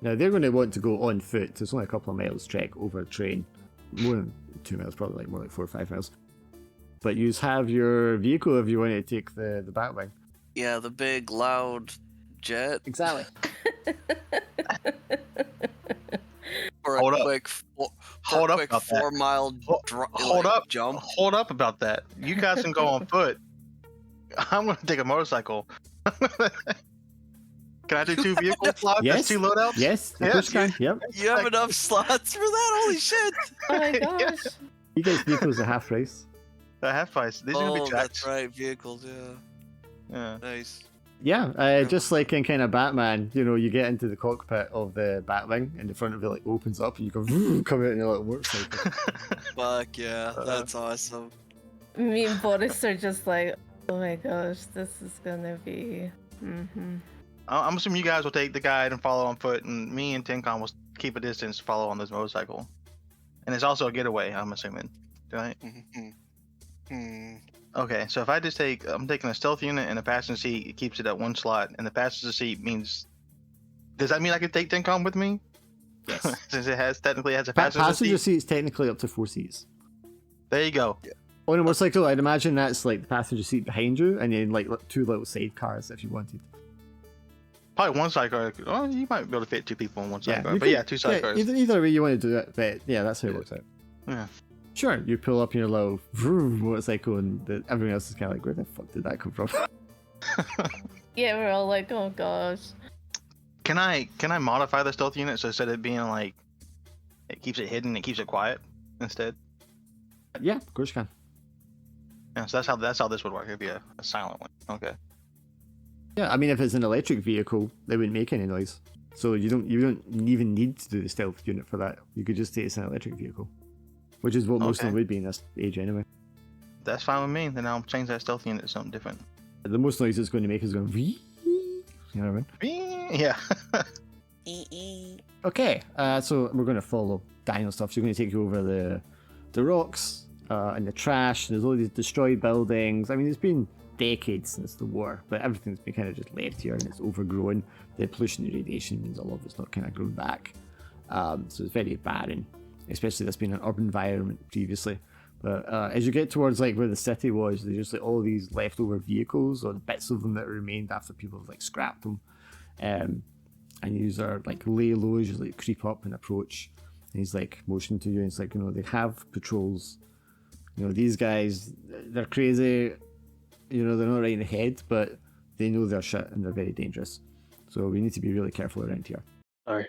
Now they're going to want to go on foot. It's only a couple of miles trek over a train. More than 2 miles, probably like more like 4 or 5 miles. But you have your vehicle if you want to take the Batwing. Yeah, the big, loud jet. Exactly. For Hold a up. quick, Hold up quick about that. 4 mile Hold up. jump. Hold up about that. You guys can go on foot. I'm gonna take a motorcycle. Can I do 2 vehicle slots? Yes. 2 loadouts? Yes, of Yeah, course you can. Yep. You have enough slots for that? Holy shit! Oh my gosh. You guys vehicles are half price. The half price. These are gonna Oh, be that's tracks. right, vehicles, yeah. Yeah. Nice. Yeah, just like in kind of Batman, you know, you get into the cockpit of the Batwing and the front of it like opens up and you go come out in your little motorcycle. Fuck yeah, that's awesome. Me and Boris are just like, oh my gosh, this is gonna be. I'm assuming you guys will take the guide and follow on foot, and me and Tincon will keep a distance, follow on this motorcycle. And it's also a getaway, I'm assuming. Right? Okay, so if I just I'm taking a stealth unit and a passenger seat, it keeps it at 1 slot, and the passenger seat means. Does that mean I can take Tincon with me? Yes. Since it technically has a passenger, Passenger seat. seat's technically up to 4 seats. There you go. On a motorcycle, I'd imagine that's like the passenger seat behind you and then like 2 little sidecars if you wanted. Probably 1 sidecar. Oh, you might be able to fit 2 people in 1 sidecar. you But could- yeah, 2 sidecars. Either way you want to do it, but yeah, that's how it works out. Yeah. Sure, you pull up your little motorcycle and everyone else is kind of like, where the fuck did that come from? Yeah, we're all like, oh gosh. Can I modify the stealth unit so instead of being like it keeps it hidden, it keeps it quiet instead? Yeah, of course you can. Yeah, so that's how this would work. It'd be a silent one. Okay. Yeah, I mean, if it's an electric vehicle, they wouldn't make any noise. So you don't even need to do the stealth unit for that. You could just say it's an electric vehicle, which is what most of them Okay. would be in this age anyway. That's fine with me. Then I'll change that stealth unit to something different. The most noise it's going to make is going. You know what I mean? Yeah. Okay, so we're going to follow Daniel stuff. So we're going to take you over the rocks and the trash. There's all these destroyed buildings. I mean, it's been decades since the war, but everything's been kind of just left here and it's overgrown. The pollution and radiation means a lot of it's not kind of grown back. So it's very barren, especially that's been an urban environment previously. But as you get towards like where the city was, there's just like all these leftover vehicles or bits of them that remained after people have like scrapped them. And you are like lay low as you like creep up and approach. And he's like motioning to you and it's like, you know, they have patrols. You know, these guys, they're crazy. You know, they're not right in the head, but they know their shit and they're very dangerous. So we need to be really careful around here. Alright.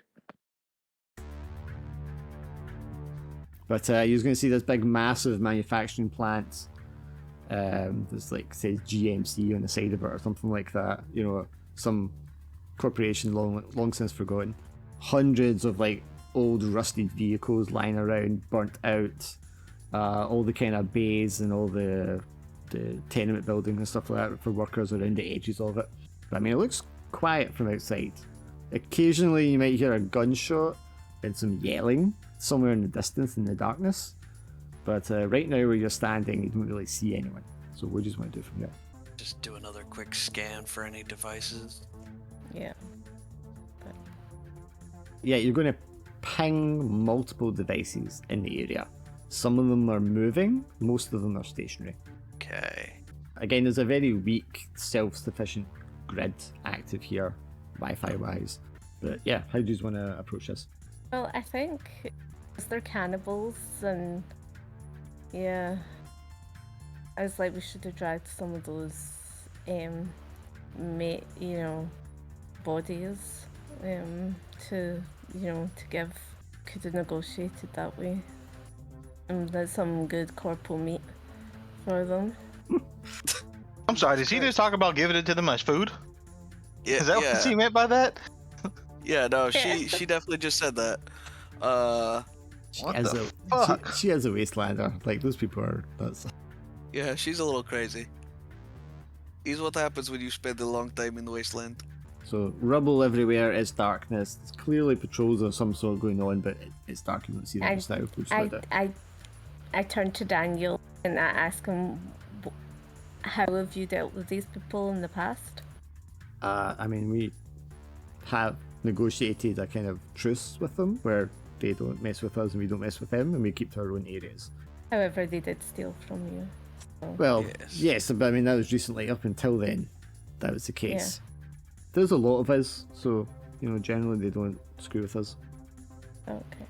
But you're going to see this big, massive manufacturing plant. There's like says GMC on the side of it or something like that. You know, some corporation long since forgotten. Hundreds of like old rusted vehicles lying around, burnt out. All the kind of bays and all the tenement building and stuff like that for workers around the edges of it. But I mean, it looks quiet from outside. Occasionally, you might hear a gunshot and some yelling somewhere in the distance in the darkness. But right now, where you're standing, you don't really see anyone. So what do you want to do from there? Just do another quick scan for any devices. Yeah. Yeah, you're going to ping multiple devices in the area. Some of them are moving, most of them are stationary. Okay. Again, there's a very weak, self-sufficient grid active here, Wi-Fi wise. But yeah, how do you want to approach this? Well, I think they're cannibals, and yeah, I was like, we should have dragged some of those, bodies, to give. Could have negotiated that way. And there's some good corporal meat for them. I'm sorry, did she just talk about giving it to them as food? Yeah, Is that what she meant by that? Yeah, no, she definitely just said that. What the fuck? She has a Wastelander. Like, those people are nuts. Yeah, she's a little crazy. Here's what happens when you spend a long time in the wasteland. So, rubble everywhere, it's darkness. There's clearly patrols of some sort going on, but it's dark, you don't see them just now. I turned to Daniel and I asked him, how have you dealt with these people in the past? I mean, we have negotiated a kind of truce with them where they don't mess with us and we don't mess with them, and we keep to our own areas. However, they did steal from you. So. Well, yes, but I mean, that was recently. Up until then, that was the case. Yeah. There's a lot of us, so, generally they don't screw with us. Okay.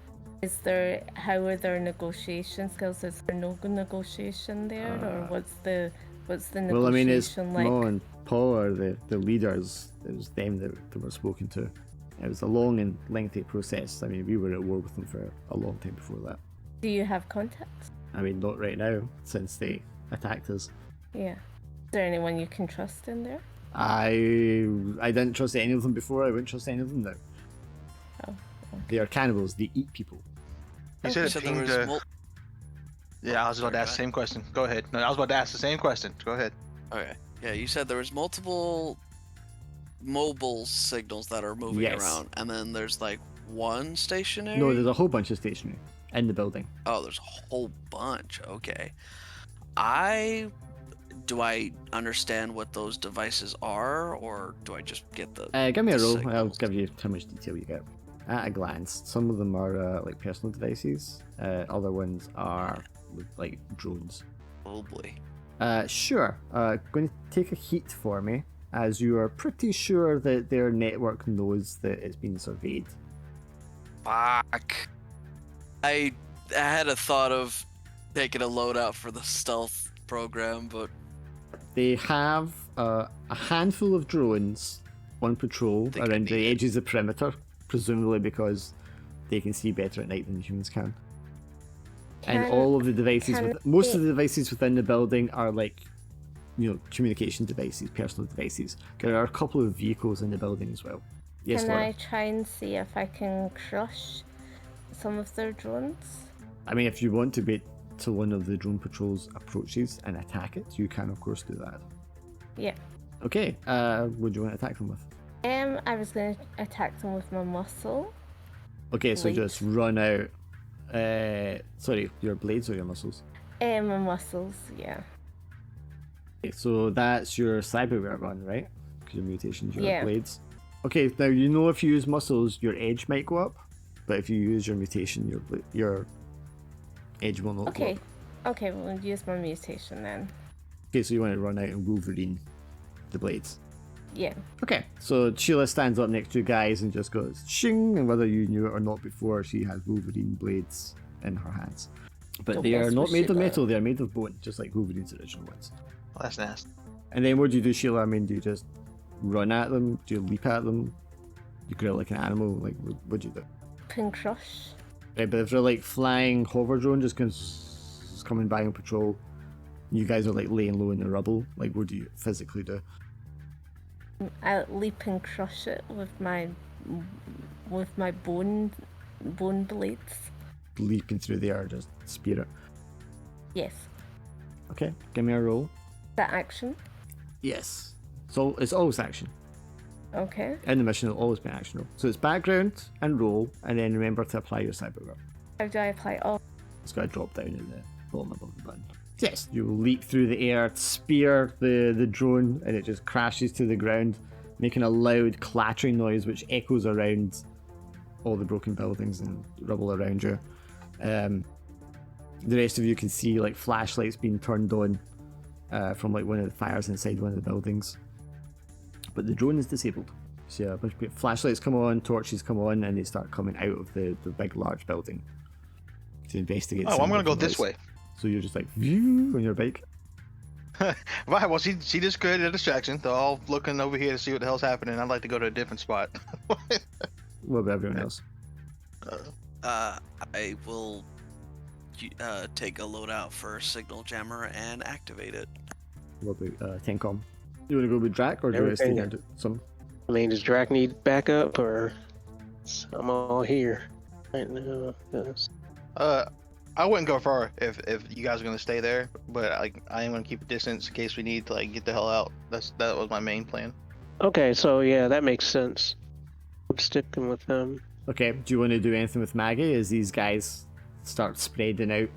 How are their negotiation skills? Is there no negotiation there, or what's the negotiation well, I mean, it's like? Mo and Paul are the leaders. It was them that were spoken to. It was a long and lengthy process. I mean, we were at war with them for a long time before that. Do you have contacts? I mean, not right now, since they attacked us. Yeah. Is there anyone you can trust in there? I didn't trust any of them before. I wouldn't trust any of them now. Oh. Okay. They are cannibals. They eat people. You said it pinged. Yeah, I was about to ask the same question. Go ahead. No, I was about to ask the same question. Go ahead. Okay. Yeah, you said there was multiple mobile signals that are moving around, and then there's like one stationary? No, there's a whole bunch of stationary in the building. Oh, there's a whole bunch. Okay. Do I understand what those devices are, or do I just get the give me a roll. signals? I'll give you how much detail you get. At a glance, some of them are like personal devices. Other ones are like drones. Probably. Sure. Going to take a heat for me, as you are pretty sure that their network knows that it's been surveyed. Fuck. I had a thought of taking a loadout for the stealth program, but they have a handful of drones on patrol around the edges of the perimeter, presumably because they can see better at night than humans can. And all of the devices, most of the devices within the building are like, communication devices, personal devices. There are a couple of vehicles in the building as well. Yes, can Laura? I try and see if I can crush some of their drones? I mean, if you want to wait till one of the drone patrols approaches and attack it, you can of course do that. Yeah. Okay, what do you want to attack them with? I was going to attack them with my muscle. Okay, so just run out. Sorry, your blades or your muscles? My muscles, yeah. Okay, so that's your cyberware run, right? Because your mutations, your blades. Okay, now if you use muscles, your edge might go up, but if you use your mutation, your edge will not go up. Okay, we'll use my mutation then. Okay, so you want to run out and Wolverine the blades. Yeah. Okay, so Sheila stands up next to you guys and just goes shing, and whether you knew it or not before, she has Wolverine blades in her hands. But they are not made of metal, they are made of bone, just like Wolverine's original ones. Well, that's nasty. And then what do you do, Sheila? I mean, do you just run at them? Do you leap at them? You grill like an animal? Like, what do you do? Can crush. Right, but if they're like flying hover drone just coming by on patrol, you guys are like laying low in the rubble, like what do you physically do? I leap and crush it with my bone blades. Leaping through the air, just spear it. Yes. Okay, give me a roll. That action. Yes. So it's always action. Okay. In the mission, it'll always be action roll. So it's background and roll, and then remember to apply your cyber grip. How do I apply? Oh. It's got to drop down in the bottom above the button. Yes, you will leap through the air, spear the drone, and it just crashes to the ground, making a loud clattering noise which echoes around all the broken buildings and rubble around you. The rest of you can see like flashlights being turned on from like one of the fires inside one of the buildings. But the drone is disabled. So yeah, a bunch of flashlights come on, torches come on, and they start coming out of the big large building to investigate. Oh, I'm gonna go this way. So you're just like view on your bike. Right, well, she just created a distraction. They're all looking over here to see what the hell's happening. I'd like to go to a different spot. What about everyone else? I will take a loadout for signal jammer and activate it. What about Tencom? You want to go with Drac or do I stay down to some? I mean, does Drac need backup or I'm all here right now? Yes. I wouldn't go far if you guys are gonna stay there, but I am gonna keep a distance in case we need to like get the hell out. That was my main plan. Okay, so yeah, that makes sense. I'm sticking with them. Okay, do you want to do anything with Maggie as these guys start spreading out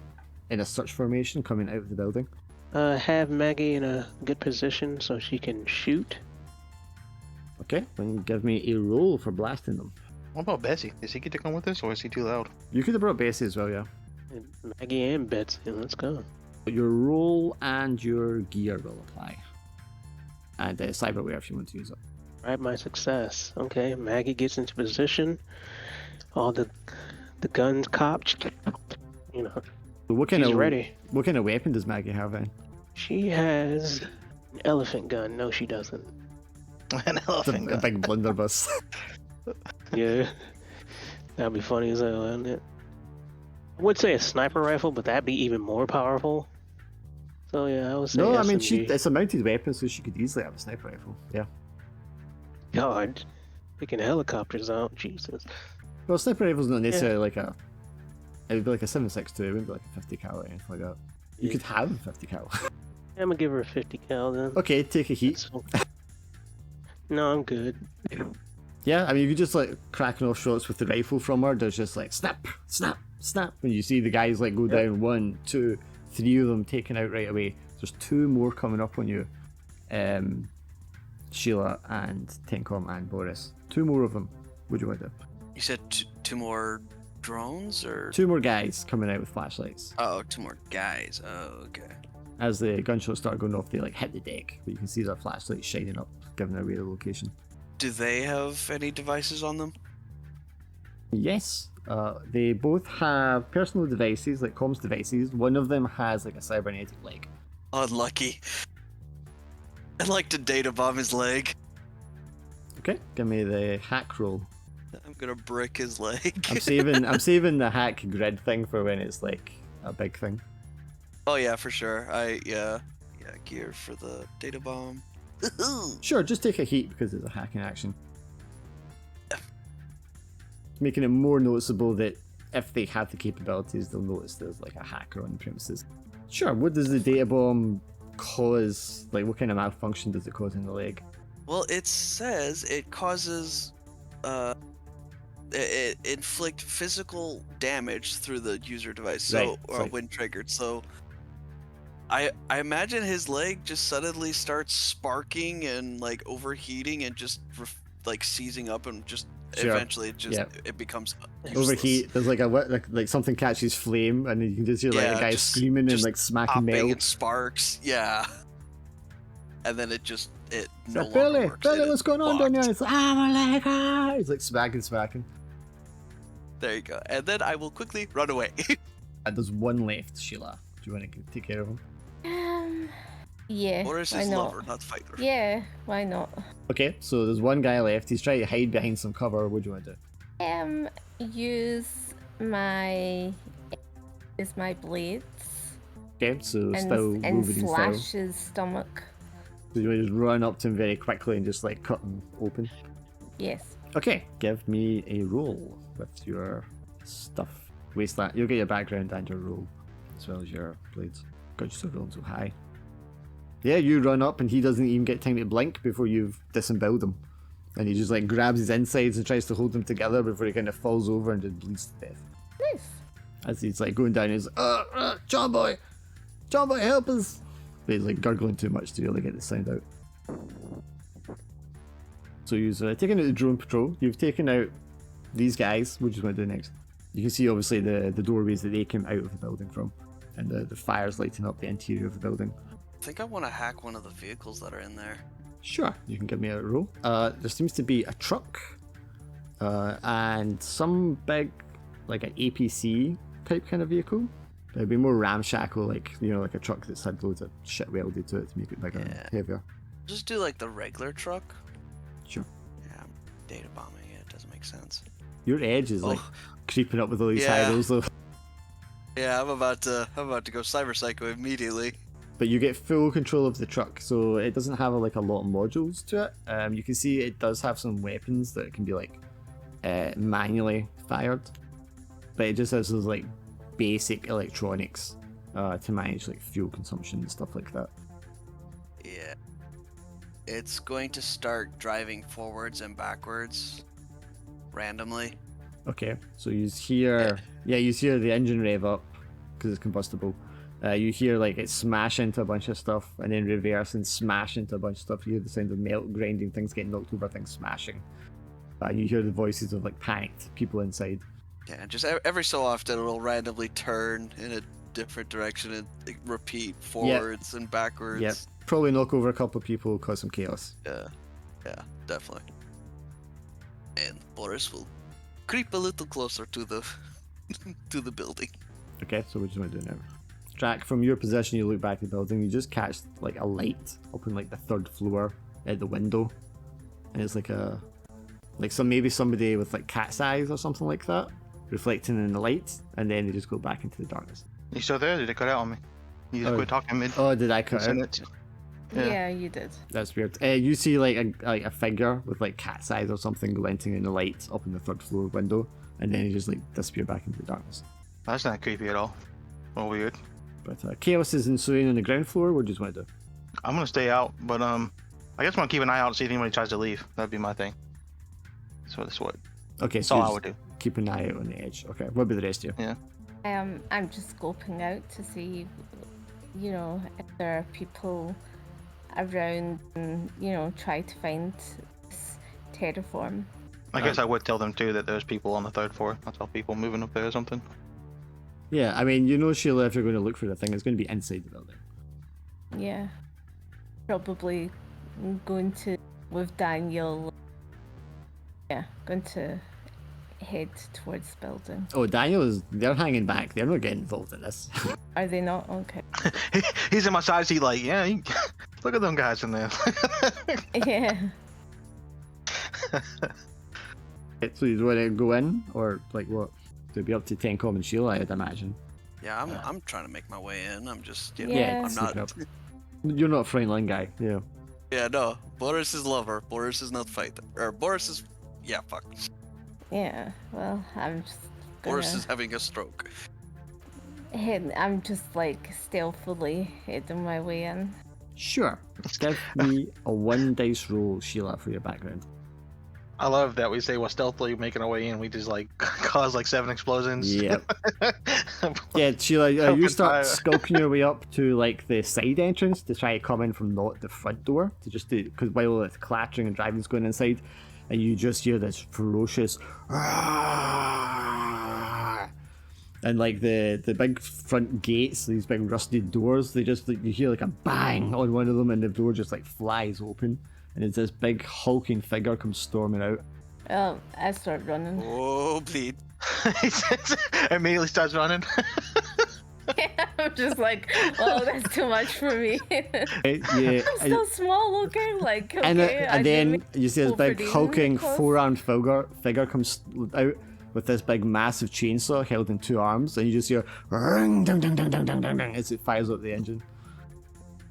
in a search formation coming out of the building? Have Maggie in a good position so she can shoot. Okay, then give me a roll for blasting them. What about Bessie? Does he get to come with us, or is he too loud? You could have brought Bessie as well, yeah. And Maggie and Betsy, let's go. Your roll and your gear will apply. And cyberware if you want to use it. Right, my success. Okay, Maggie gets into position. All the guns cocked. You know, So what kind she's of ready. What kind of weapon does Maggie have then? She has an elephant gun. No, she doesn't. An It's elephant. a big blunderbuss. Yeah, that'd be funny as hell, wouldn't it? I would say a sniper rifle, but that'd be even more powerful. So yeah, I would say No, I mean SMG. it's a mounted weapon, so she could easily have a sniper rifle. Yeah. God, picking helicopters out, Jesus. Well, sniper rifle's not necessarily like a. It would be like a 7.62. It wouldn't be like a 50 cal or anything like that. You could have a 50 cal. I'm gonna give her a 50 cal then. Okay, take a heat. No, I'm good. Yeah, I mean you could just like cracking off shots with the rifle from her. There's just like snap, snap, snap. When you see the guys like go down, 1, 2, 3 of them taken out right away. There's 2 more coming up on you. Sheila and Tencom and Boris. 2 more of them. What do you want to do? You said 2 more drones or 2 more guys coming out with flashlights. Oh, 2 more guys. Oh, okay. As the gunshots start going off, they like hit the deck, but you can see their flashlights shining up, giving away the location. Do they have any devices on them? Yes, they both have personal devices, like comms devices. One of them has like a cybernetic leg. Unlucky. I'd like to data bomb his leg. Okay, give me the hack roll. I'm gonna brick his leg. I'm saving the hack grid thing for when it's like a big thing. Oh yeah, for sure. Yeah, gear for the data bomb. Sure, just take a heat because it's a hacking action. Making it more noticeable that if they have the capabilities, they'll notice there's like a hacker on the premises. Sure, what does the data bomb cause? Like, what kind of malfunction does it cause in the leg? Well, it says it causes, it inflict physical damage through the user device, so Right. when triggered. So, I imagine his leg just suddenly starts sparking and like overheating and just like seizing up and just Sure. eventually it just Yeah. it becomes Overheat. There's like like something catches flame, and you can just hear like Yeah, a guy just- screaming and just like smacking popping metal. and sparks. Yeah. And then it no Like, longer Billy, works. Billy, It what's is going on down blocked. there? It's like, my leg, ah! He's like smacking. There you go. And then I will quickly run away. And there's one left, Sheila. Do you want to take care of him? Yeah. Or is why his not? lover, not fighter. Yeah, why not? Okay, so there's one guy left. He's trying to hide behind some cover. What do you want to do? Use my blades Okay, so and, still and Wolverine style. slash his stomach. So you want to just run up to him very quickly and just like cut him open. Yes. Okay, give me a roll with your stuff. Wasteland. You'll get your background and your roll, as well as your blades. God, you're still rolling so high. Yeah, you run up and he doesn't even get time to blink before you've disemboweled him. And he just like grabs his insides and tries to hold them together before he kind of falls over and just bleeds to death. Nice. As he's like going down, he's John boy, help us! But he's like gurgling too much to really get the sound out. So you've taken out the drone patrol. You've taken out these guys. What do you want to do next? You can see obviously the doorways that they came out of the building from, and the fires lighting up the interior of the building. I think I want to hack one of the vehicles that are in there. Sure, you can give me a roll. There seems to be a truck and some big, like an APC type kind of vehicle. It'd be more ramshackle, like like a truck that's had loads of shit welded to it to make it bigger and heavier. Just do like the regular truck. Sure. Yeah, I'm data bombing it. Doesn't make sense. Your edge is like creeping up with all these high rolls though. Yeah, I'm about to go cyber psycho immediately. But you get full control of the truck, so it doesn't have like a lot of modules to it. You can see it does have some weapons that can be like manually fired, but it just has those like basic electronics to manage like fuel consumption and stuff like that. Yeah. It's going to start driving forwards and backwards randomly. Okay, so you hear you hear the engine rev up because it's combustible. You hear like it smash into a bunch of stuff and then reverse and smash into a bunch of stuff. You hear the sound of melt grinding, things getting knocked over, things smashing. And you hear the voices of like panicked people inside. Yeah, just every so often it'll randomly turn in a different direction and like, repeat forwards and backwards. Yep, probably knock over a couple of people, cause some chaos. Yeah, definitely. And Boris will creep a little closer to the to the building. Okay, so what do you want to do now? Jack, from your position, you look back at the building, you just catch like a light up on like the third floor at the window, and it's like maybe somebody with like cat's eyes or something like that reflecting in the light, and then they just go back into the darkness. You still there? Did it cut out on me? You just quit talking mid. Oh, did I cut out? Yeah, you did. That's weird. You see like a figure with like cat's eyes or something glinting in the light up in the third floor window, and then he just like disappear back into the darkness. That's not creepy at all. Or weird. But chaos is ensuing on the ground floor. What do you just want to do? I'm gonna stay out, but I guess I'm gonna keep an eye out and see if anybody tries to leave. That'd be my thing. So that's what. Okay, that's so all I would do. Keep an eye out on the edge. Okay, what about the rest of you? Yeah. I'm just scoping out to see, if there are people around and, try to find this terraform. I guess I would tell them too that there's people on the third floor. I'll tell people moving up there or something. Yeah, I mean, Sheila, if you're going to look for the thing, it's going to be inside the building. Yeah. Probably going to, with Daniel, going to head towards the building. Oh, they're hanging back. They're not getting involved in this. Are they not? Okay. He's in my side seat like, look at them guys in there. Yeah. So you want to go in, or like what? To be up to Tencom and Sheila, I'd imagine. Yeah, I'm trying to make my way in. I'm just, Yeah. I'm not. Up. You're not a frontline guy. Yeah. Yeah, no. Boris is lover. Boris is not fighter. Or Boris is, fuck. Yeah. Well, I'm just. Boris is having a stroke. I'm just like stealthily heading my way in. Sure. Give me a 1 dice roll, Sheila, for your background. I love that we say we're stealthily making our way in. We just like cause like 7 explosions. Yep. Yeah, Sheila, you start skulking your way up to like the side entrance to try to come in from not the front door to just do, because while it's clattering and driving's going inside, and you just hear this ferocious, and like the big front gates, these big rusted doors, they just you hear like a bang on one of them, and the door just like flies open. And as this big hulking figure comes storming out. Well, I start running. Oh, bleed. Immediately starts running. I'm just like, well, that's too much for me. Yeah. I'm so small looking, like, okay. And then you see this big hulking 4-armed figure comes out with this big massive chainsaw held in 2 arms, and you just hear ring, ding, ding, ding, ding, ding, ding, ding, as it fires up the engine.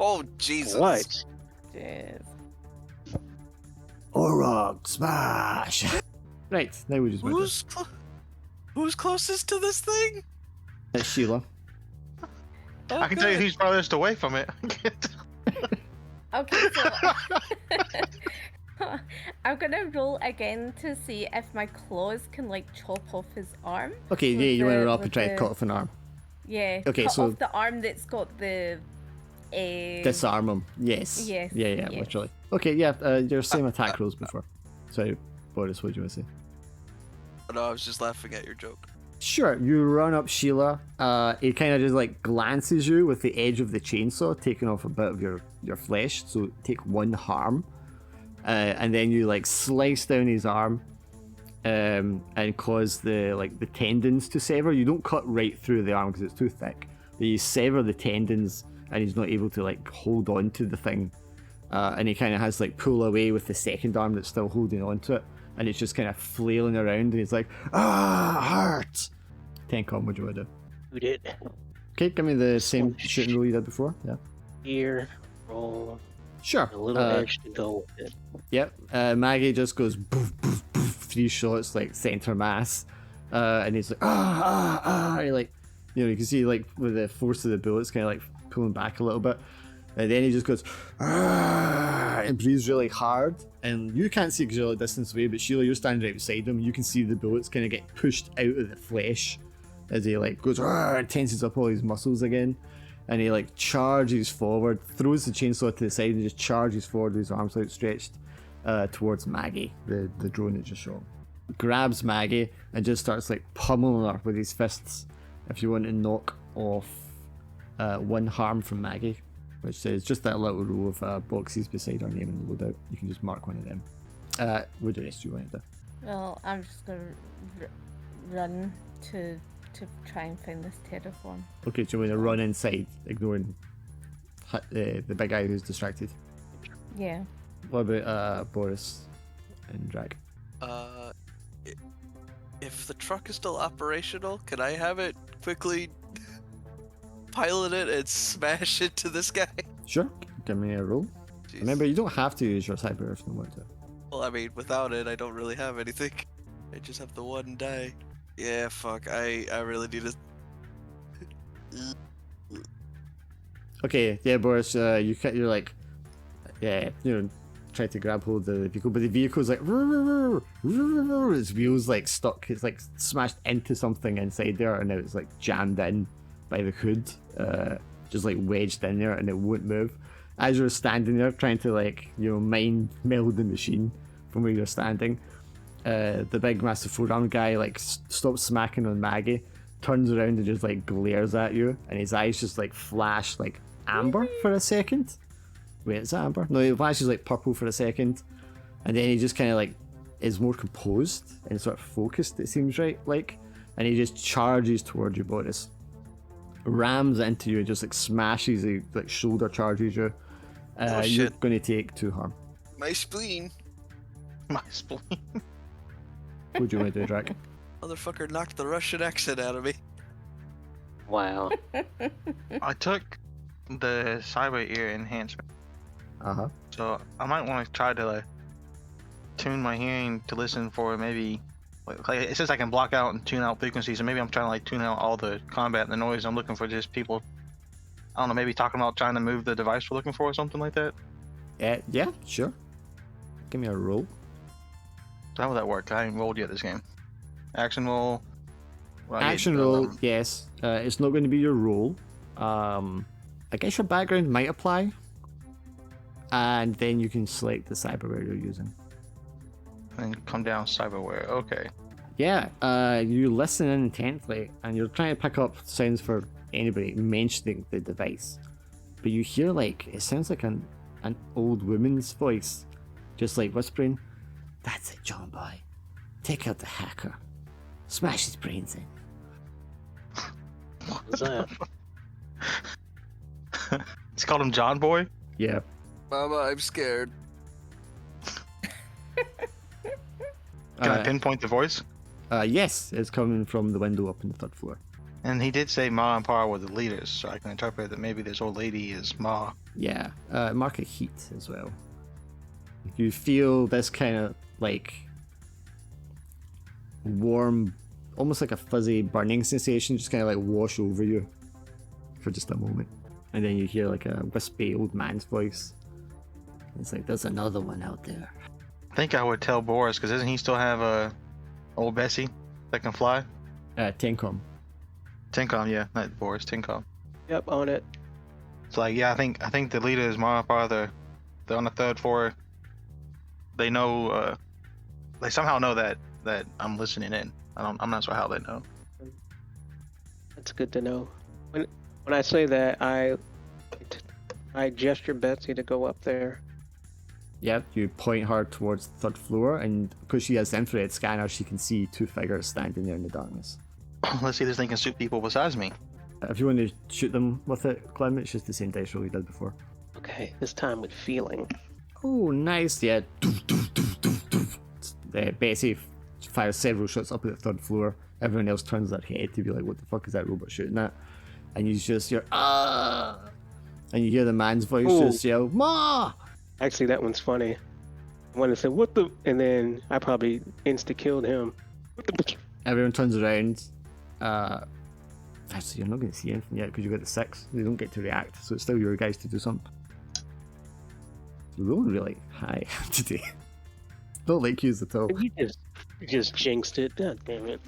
Oh Jesus! What? Jeez. Orog smash! Right, now we just went Who's closest to this thing? It's Sheila. Oh, I can tell you who's farthest away from it. Okay, so I'm gonna roll again to see if my claws can like chop off his arm. Okay, with yeah, you want to the- roll up and with try to the- cut off an arm. Yeah. Okay, cut so- off the arm that's got the. Disarm him. Yes. Yes, Yeah, yes. literally. Okay, yeah, your same attack rolls before. Sorry, Boris, what do you want to say? No, I was just laughing at your joke. Sure, you run up Sheila. He kind of just like glances you with the edge of the chainsaw, taking off a bit of your flesh. So take 1 harm, and then you like slice down his arm, and cause the tendons to sever. You don't cut right through the arm because it's too thick, but you sever the tendons, and he's not able to like hold on to the thing. And he kind of has like pull away with the second arm that's still holding on to it. And it's just kind of flailing around, and he's like, hurt! 10 con, what do you want to do? Who did? Okay, give me the same shooting roll you did before. Yeah. Here, roll Sure. a little edge to go with it. Yep. Maggie just goes boof, boof, boof, 3 shots, like center mass. And he's like, and like, you can see like with the force of the bullets kind of like pulling back a little bit. And then he just goes, and breathes really hard. And you can't see because you're a distance away, but Sheila, you're standing right beside him. You can see the bullets kind of get pushed out of the flesh as he like goes, and tenses up all his muscles again. And he like charges forward, throws the chainsaw to the side, and just charges forward with his arms outstretched towards Maggie, the drone that just shot. Grabs Maggie and just starts like pummeling her with his fists. If you want to knock off 1 harm from Maggie, which is just that little row of boxes beside our name and loadout. You can just mark one of them. What the rest do you want to do? Well, I'm just gonna run to try and find this terraform. Okay, so you want to run inside, ignoring the big guy who's distracted. Yeah. What about Boris and Drag? If the truck is still operational, can I have it quickly pilot it and smash it to this guy? Sure, give me a roll. Jeez. Remember, you don't have to use your cyber if you want to. Well, I mean, without it, I don't really have anything. I just have the 1 die. Yeah, fuck. I really need to. Okay, yeah, Boris, you're like, yeah, try to grab hold of the vehicle, but the vehicle's like, its wheels like stuck, it's like smashed into something inside there, and now it's like jammed in by the hood, just like wedged in there, and it won't move. As you're standing there trying to like, mind meld the machine from where you're standing, the big massive 4-armed guy like stops smacking on Maggie, turns around and just like glares at you, and his eyes just like flash like amber for a second. Wait, is that amber? No, it flashes like purple for a second, and then he just kind of like is more composed and sort of focused, it seems, right? Like, and he just charges towards you, Boris. Rams into you and just like smashes, he like shoulder charges you. Oh, you're shit. going to take 2 harm. My spleen. My spleen. What do you want to do, Drac? Motherfucker knocked the Russian accent out of me. Wow. I took the cyber ear enhancement, Uh-huh. so I might want to try to like tune my hearing to listen for maybe like it says I can block out and tune out frequencies, and maybe I'm trying to like tune out all the combat and the noise. I'm looking for just people, I don't know, maybe talking about trying to move the device we're looking for or something like that. Yeah, sure. Give me a roll. So how would that work? I haven't rolled yet this game. Action roll. Well, I Action get, roll, yes. It's not going to be your roll. I guess your background might apply. And then you can select the cyberware you're using. And come down cyberware. Okay. Yeah, you listen in intently, and you're trying to pick up sounds for anybody mentioning the device. But you hear like, it sounds like an old woman's voice, just like whispering, "That's it, John Boy. Take out the hacker. Smash his brains in." What was that? It's called him John Boy. Yeah. Mama, I'm scared. Can I pinpoint the voice? Yes, it's coming from the window up on the 3rd floor. And he did say Ma and Pa were the leaders, so I can interpret that maybe this old lady is Ma. Yeah, mark a heat as well. You feel this kind of like warm, almost like a fuzzy burning sensation just kind of like wash over you for just a moment. And then you hear like a wispy old man's voice. It's like, there's another one out there. I think I would tell Boris, because doesn't he still have old Bessie that can fly? Tencom. Tincom, yeah, not Boris, Tincom. Yep, on it. It's like, yeah, I think the leader is Ma and Pa. They're on the 3rd floor. They know, they somehow know that I'm listening in. I'm not sure how they know. That's good to know. When I say that, I gesture Betsy to go up there. Yeah, you point her towards the 3rd floor, and because she has the infrared scanner, she can see 2 figures standing there in the darkness. Let's see if this thing can shoot people besides me. If you want to shoot them with it, Clem, it's just the same dice roll you did before. Okay, this time with feeling. Oh, nice, yeah. Bessie fires several shots up at the 3rd floor. Everyone else turns their head to be like, what the fuck is that robot shooting at? And you just hear, ah! And you hear the man's voice just yell, Ma! Actually, that one's funny. When it said, what the... And then I probably insta-killed him. What the... Everyone turns around. Actually, you're not going to see anything yet because you got the 6. They don't get to react, so it's still your guys to do something. We're rolling really high today. Don't like yous at all. You just jinxed it. God damn it.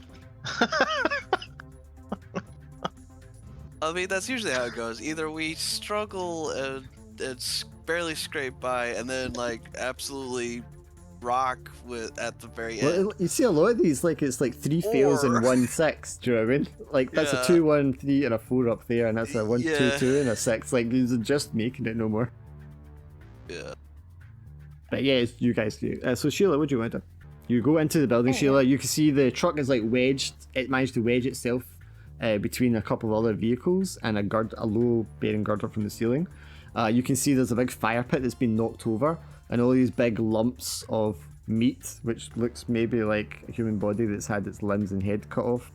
I mean, that's usually how it goes. Either we struggle and it's barely scrape by, and then like absolutely rock with at the very end. Well, you see a lot of these, like it's like 3 fails and 1 6. Do you know what I mean? Like that's Yeah. a 2 1 3 and a 4 up there, and that's a 1 2 Yeah. 2 and a 6. Like these are just making it no more. Yeah. But yeah, it's you guys do. So Sheila, what do you want to do? You go into the building, Sheila. You can see the truck is like wedged. It managed to wedge itself between a couple of other vehicles and a low bearing girder from the ceiling. You can see there's a big fire pit that's been knocked over, and all these big lumps of meat, which looks maybe like a human body that's had its limbs and head cut off,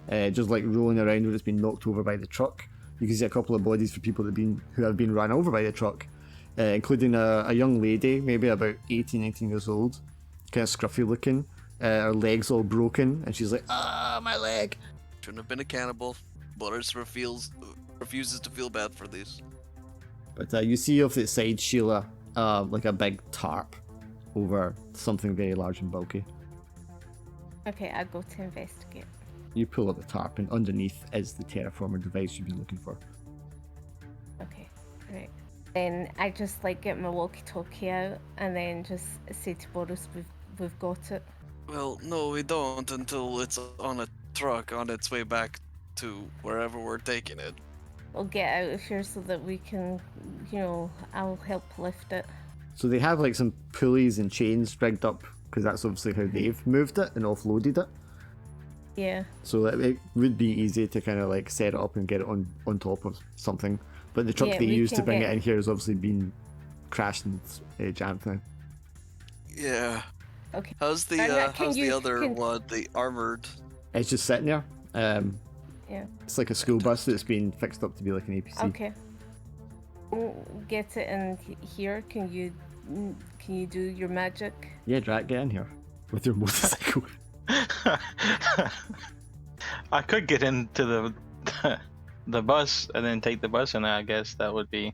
just like rolling around where it's been knocked over by the truck. You can see a couple of bodies for people who have been run over by the truck, including a young lady, maybe about 18, 19 years old, kind of scruffy looking. Her leg's all broken, and she's like, "Ah, my leg!" Shouldn't have been a cannibal. Boris refuses to feel bad for these. But you see off the side, Sheila, like a big tarp over something very large and bulky. Okay, I go to investigate. You pull up the tarp, and underneath is the terraformer device you've been looking for. Okay, right. Then I just like get my walkie-talkie out and then just say to Boris, we've got it. Well, no, we don't until it's on a truck on its way back to wherever we're taking it. We'll get out of here so that we can, I'll help lift it. So they have like some pulleys and chains rigged up, because that's obviously how they've moved it and offloaded it. Yeah. So it would be easy to kind of like set it up and get it on top of something. But the truck Yeah, they we used to can bring get- it in here has obviously been crashed and jammed now. Yeah. Okay. How's the other one, the armored? It's just sitting there. Yeah. It's like a school bus that's been fixed up to be like an APC. Okay. Get it in here. Can you do your magic? Yeah, Drac, get in here with your motorcycle. I could get into the bus and then take the bus, and I guess that would be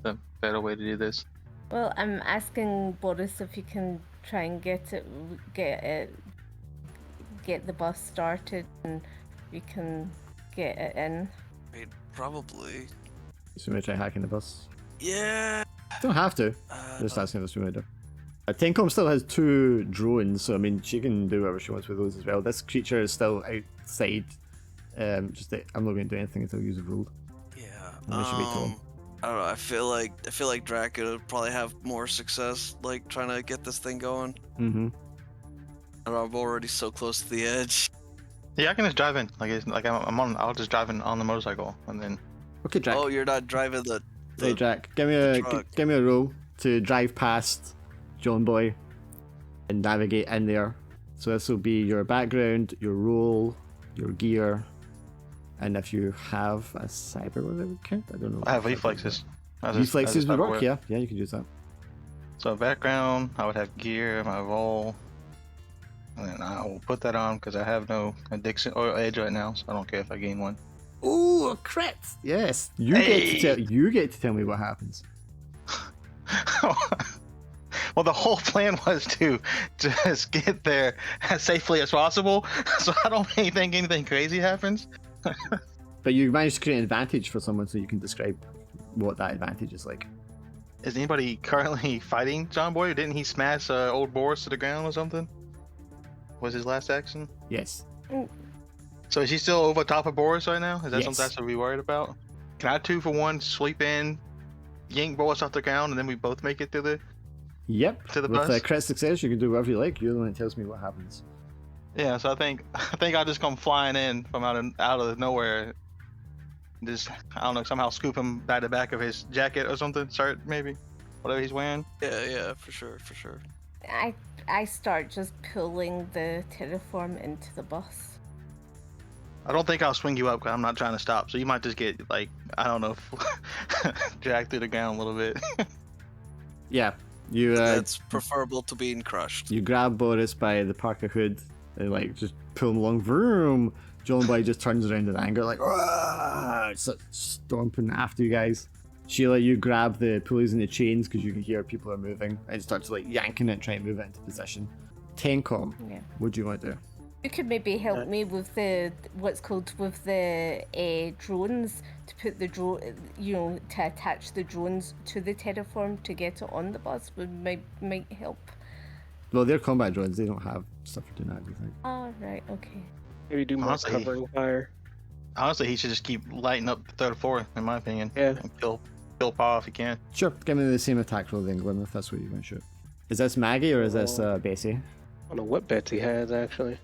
the better way to do this. Well, I'm asking Boris if you can try and get the bus started, and we can get it in. I mean, probably. So we try hacking the bus. Yeah. Don't have to. Just asking us to do. Tencom still has 2 drones, so I mean she can do whatever she wants with those as well. This creature is still outside. Just that I'm not going to do anything until you've rolled. Yeah. And we should wait till him. I don't know. I feel like Draco would probably have more success, like trying to get this thing going. Mm-hmm. And I'm already so close to the edge. Yeah, I can just drive in. I'll just drive in on the motorcycle, and then. Okay, Drac. Oh, you're not driving the Hey, Drac. Give me truck. a roll to drive past John Boy and navigate in there. So this will be your background, your role, your gear, and if you have a cyber, what would count? I don't know. I have reflexes. Reflexes would work, yeah. Yeah, you can use that. So background, I would have gear, my role, and then I will put that on because I have no addiction or edge right now, so I don't care if I gain one. Ooh, a crit! Yes, you get to tell me what happens. Well, the whole plan was to just get there as safely as possible, so I don't really think anything crazy happens. But you managed to create an advantage for someone, so you can describe what that advantage is like. Is anybody currently fighting John Boy? Didn't he smash old Boris to the ground or something? Was his last action? Yes. So is he still over top of Boris right now? Is that Yes. something I should be worried about? Can I 2-for-1 sweep in, yank Boris off the ground, and then we both make it to the Yep. To the With bus? a crit success, you can do whatever you like. You're the one that tells me what happens. Yeah, so I think I'll just come flying in from out of nowhere. Just I don't know, somehow scoop him by the back of his jacket or something, shirt maybe, whatever he's wearing. Yeah, for sure. I start just pulling the terraform into the bus. I don't think I'll swing you up because I'm not trying to stop. So you might just get like I don't know, dragged through the ground a little bit. Yeah. You It's preferable to being crushed. you grab Boris by the parka hood and like just pull him along. Vroom. John Boy just turns around in anger, like starts stomping after you guys. Sheila, you grab the pulleys and the chains because you can hear people are moving and start to like yanking it, trying to move it into position. Tencom, Yeah. what do you want to do? You could maybe help me with the drones to put the drone, to attach the drones to the terraform to get it on the bus might help. Well, they're combat drones. They don't have stuff for doing that, do you think? Oh right, okay. Maybe do more Honestly, covering fire. Honestly, he should just keep lighting up the third floor, in my opinion. Yeah. And kill Paul if he can. Sure, give me the same attack roll then, Glim, if that's what you want to shoot. Is this Maggie or is this Bessie? I don't know what Betsy has actually.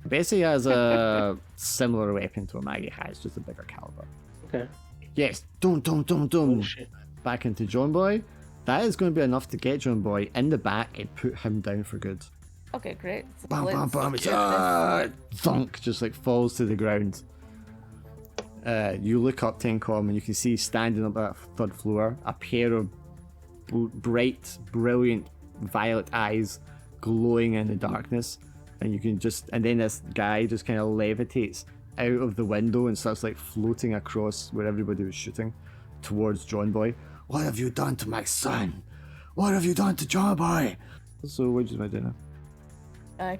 Bessie has a similar weapon to what Maggie has, just a bigger caliber. Okay. Yes, dum. Oh shit. Back into John Boy. That is going to be enough to get John Boy in the back and put him down for good. Okay, great. So Bam, bam, let's bam. do It's this. thunk, just like falls to the ground. You look up Tencom and you can see standing up at the third floor a pair of bright, brilliant violet eyes glowing in the darkness. And you can and then this guy just kind of levitates out of the window and starts like floating across where everybody was shooting towards John Boy. What have you done to my son? What have you done to John Boy? So what do you want to do now?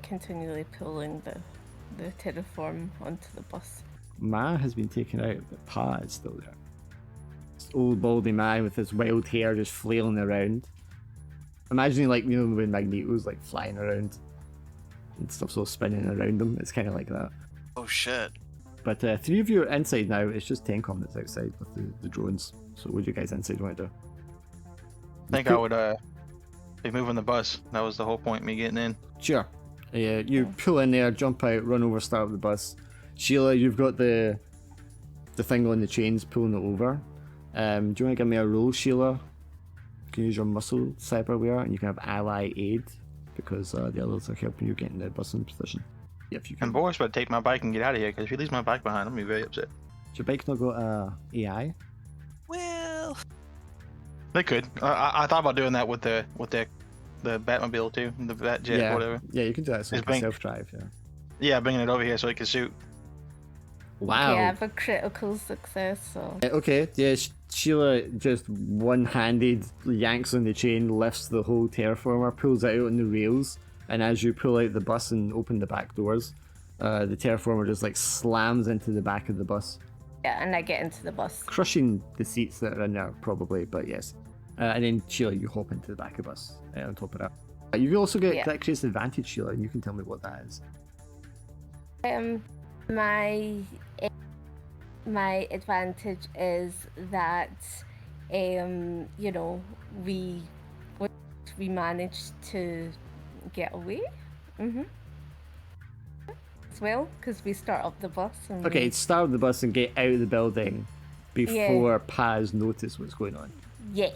Continually pulling the terraform onto the bus. Ma has been taken out, but Pa is still there. This old baldy man with his wild hair just flailing around. Imagining like, when Magneto's like flying around and stuff's all spinning around him. It's kind of like that. Oh shit. But three of you are inside now. It's just Tencom that's outside with the drones. So what do you guys inside want to do? I think I would be moving the bus. That was the whole point, me getting in. Sure. You pull in there, jump out, run over, start up the bus. Sheila, you've got the thing on the chains pulling it over. Do you want to give me a roll, Sheila? You can use your muscle cyberware and you can have ally aid because the others are helping you get in the bus in position. If you can. And Boris better take my bike and get out of here, because if he leaves my bike behind, I'm going to be very upset. Does your bike not got AI? Well, They could. I thought about doing that with the Batmobile too, the Batjet, Yeah. whatever. Yeah, you can do that. So It's you can bang- self-drive, yeah. Yeah, bringing it over here so it can shoot. Wow. Okay, I have a critical success, so Okay, yeah, Sheila just one-handed yanks on the chain, lifts the whole terraformer, pulls it out on the rails, and as you pull out the bus and open the back doors, the terraformer just like slams into the back of the bus, yeah, and I get into the bus. crushing the seats that are in there probably, but yes. And then Sheila, you hop into the back of the bus on top of that. You also get Yeah. that creates an advantage, Sheila, and you can tell me what that is. My advantage is that we managed to get away. As well, because we start up the bus and Okay, start the bus and get out of the building before Paz notice what's going on. Yes.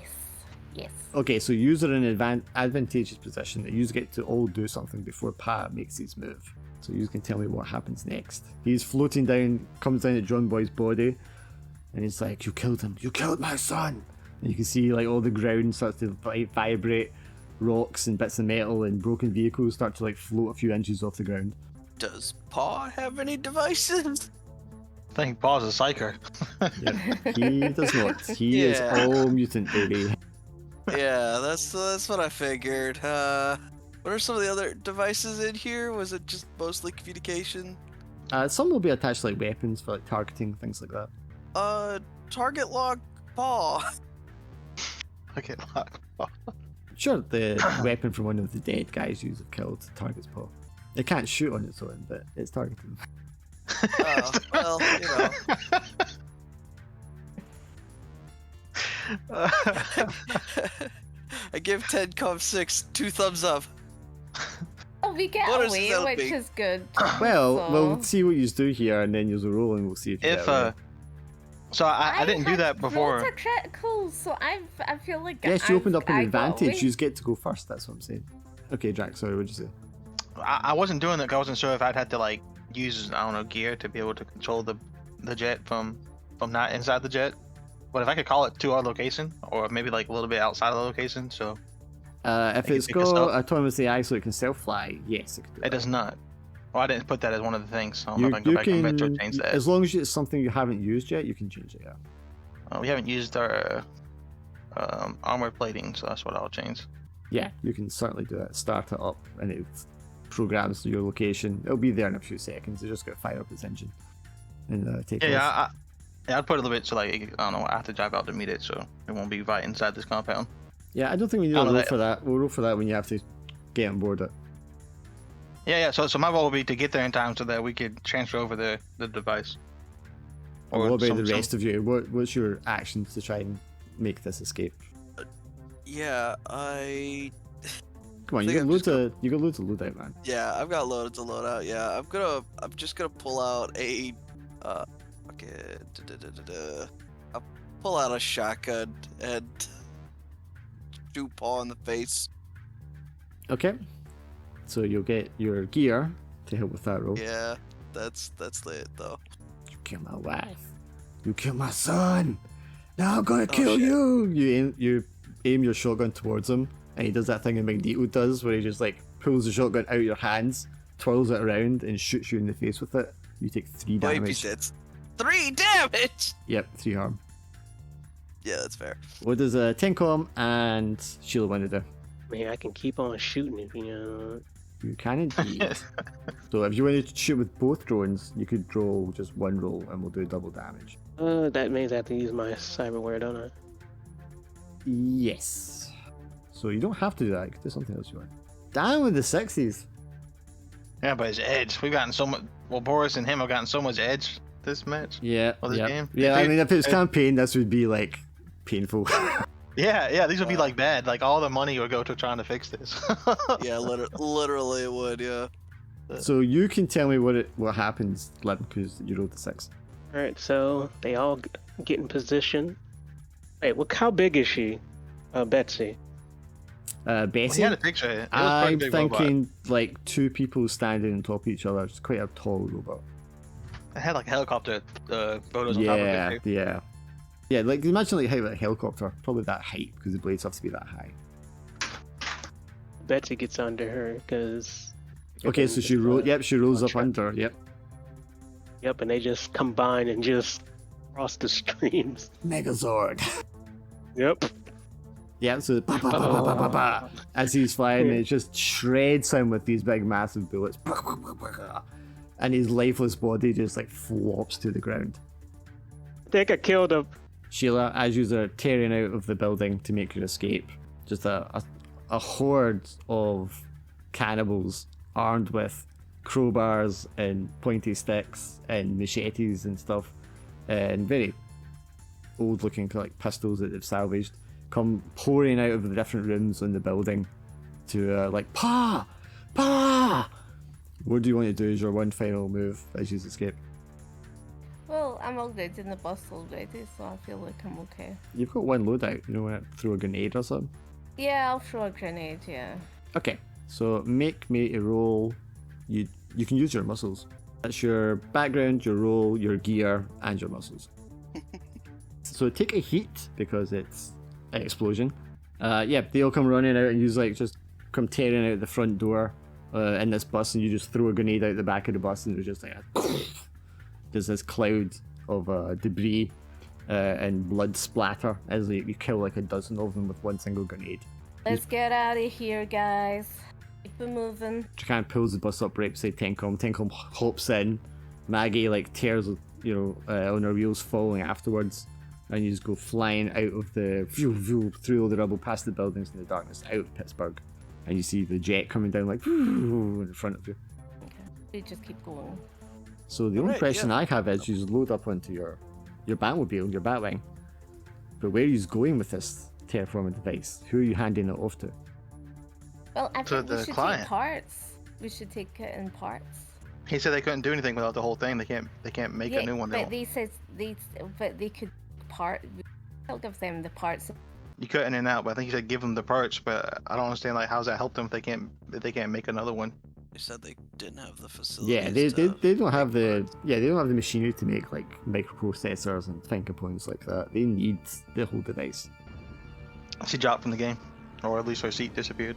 Yes. Okay, so you are in an advantageous position that you get to all do something before Pat makes his move. So you can tell me what happens next. He's floating down, comes down at John Boy's body, and he's like, "You killed him. You killed my son." And you can see like all the ground starts to vibrate, rocks and bits of metal and broken vehicles start to like float a few inches off the ground. Does Paw have any devices? I think Paul's a psyker. Yeah, he does not. He is all mutant, baby. Yeah, that's what I figured. What are some of the other devices in here? Was it just mostly communication? Some will be attached to like weapons for like targeting, things like that. Target lock Paw. Okay, lock. Sure, the weapon from one of the dead guys you have killed targets Paul. It can't shoot on its own, but it's targeting. Oh, well, you know. I give 10.6 2 thumbs up. Oh, we get What is away, that which big? is good. Well, So- we'll see what you do here, and then you'll roll, and we'll see if you get away. So I didn't do had that before. rolled a critical, so I feel like Yes, you opened up an I got advantage. away. You get to go first. That's what I'm saying. Okay, Jack. Sorry, what'd you say? I wasn't doing that 'cause I wasn't sure if I'd had to like use, I don't know, gear to be able to control the jet from not inside the jet. But if I could call it to our location, or maybe like a little bit outside of the location, so If can it's pick us got up. autonomous AI so it can self-fly, yes, it can do it that. does not. Well, I didn't put that as one of the things. So I don't know if I can go back and retro change that. as long as it's something you haven't used yet, you can change it. Yeah. We haven't used our armor plating, so that's what I'll change. Yeah, you can certainly do that. Start it up, and it programs to your location. It'll be there in a few seconds. You just got to fire up its engine and take off. Yeah, I'd put a little bit so like I don't know. I have to drive out to meet it, so it won't be right inside this compound. Yeah, I don't think we need I a know roll that- for that. We'll roll for that when you have to get on board it. Yeah. So my goal will be to get there in time so that we could transfer over the device. What about some- the rest of you? What's your actions to try and make this escape? Yeah, Come on, think you got I'm loads just of loadout, man. I've got loaded to load out. Yeah, I'm just gonna pull out a okay, I'll pull out a shotgun and shoot Paul in the face. Okay, so you'll get your gear to help with that roll. Yeah, that's lit though. You kill my wife. You kill my son. Now I'm gonna kill shit. you. You aim your shotgun towards him, and he does that thing that Magneto does, where he just like pulls the shotgun out of your hands, twirls it around, and shoots you in the face with it. You take 3 Maybe damage. that's 3 damage. Yep, 3 harm. Yeah, that's fair. What does Tencom and Sheila want to do? Man, I can keep on shooting if you know. You can indeed. So if you wanted to shoot with both drones, you could roll just one roll, and we'll do double damage. That means I have to use my cyberware, don't I? Yes. So you don't have to do that. You can do something else you want. Down with the 60s. Yeah, but it's edge. We've gotten so much. Well, Boris and him have gotten so much edge this match. Yeah. Well, this yeah. game? Yeah, I Dude, mean, if it was it- campaign, this would be like painful. Yeah. These would be like bad. Like all the money would go to trying to fix this. Yeah, literally it would. Yeah. So you can tell me what happens, Lynn, because you rolled the 6. Alright, so they all get in position. Wait, how big is she? Betsy. Bessie, He had a picture. It was quite a I'm big robot. thinking like 2 people standing on top of each other. It's quite a tall robot. It had like helicopter photos on top of Yeah, it. Too. yeah. Yeah, like imagine like height of a helicopter. Probably that height, because the blades have to be that high. Betsy gets under her because. Okay, so she rolls. Yep, she rolls up under. Yep. Yep, and they just combine and just cross the streams. Megazord. Yep. Yeah, so ba, ba, ba, ba, ba, ba, ba. As he's flying, it just shreds him with these big, massive bullets, ba, ba, ba, ba, ba. And his lifeless body just like flops to the ground. I think I killed him. Sheila, as you are tearing out of the building to make your escape, just a horde of cannibals armed with crowbars and pointy sticks and machetes and stuff, and very old-looking like pistols that they've salvaged, come pouring out of the different rooms in the building to like Pa! What do you want to do as your one final move as you escape? Well, I'm already in the bus already, so I feel like I'm okay. You've got one loadout. You know what? Throw a grenade or something. Yeah, I'll throw a grenade, yeah. Okay, so make me a roll. You can use your muscles. That's your background, your role, your gear, and your muscles. So take a heat because it's an explosion. Yeah, they all come running out and you just come tearing out the front door in this bus, and you just throw a grenade out the back of the bus, and there's just like there's this cloud of debris and blood splatter as you kill like a dozen of them with one single grenade. Let's get out of here, guys. Keep it moving. Jacan pulls the bus up right beside Tenkom. Tenkom hops in. Maggie tears, on her wheels, falling afterwards, and you just go flying out of the through all the rubble, past the buildings in the darkness, out of Pittsburgh, and you see the jet coming down in front of you. Okay, we just keep going. So the only question I have is, you just load up onto your Batmobile, your Batwing, but where are you going with this terraforming device? Who are you handing it off to? Well, I To think we the should client. take parts. We should take it in parts. He said they couldn't do anything without the whole thing. They can't make a new one. But they said they could part. I'll give them the parts. You cut in and out, but I think he said give them the parts. But I don't understand how's that help them if they can't make another one. They said they didn't have the facilities. Yeah, they don't have the machinery to make microprocessors and fine components like that. They need the whole device. She dropped from the game, or at least her seat disappeared.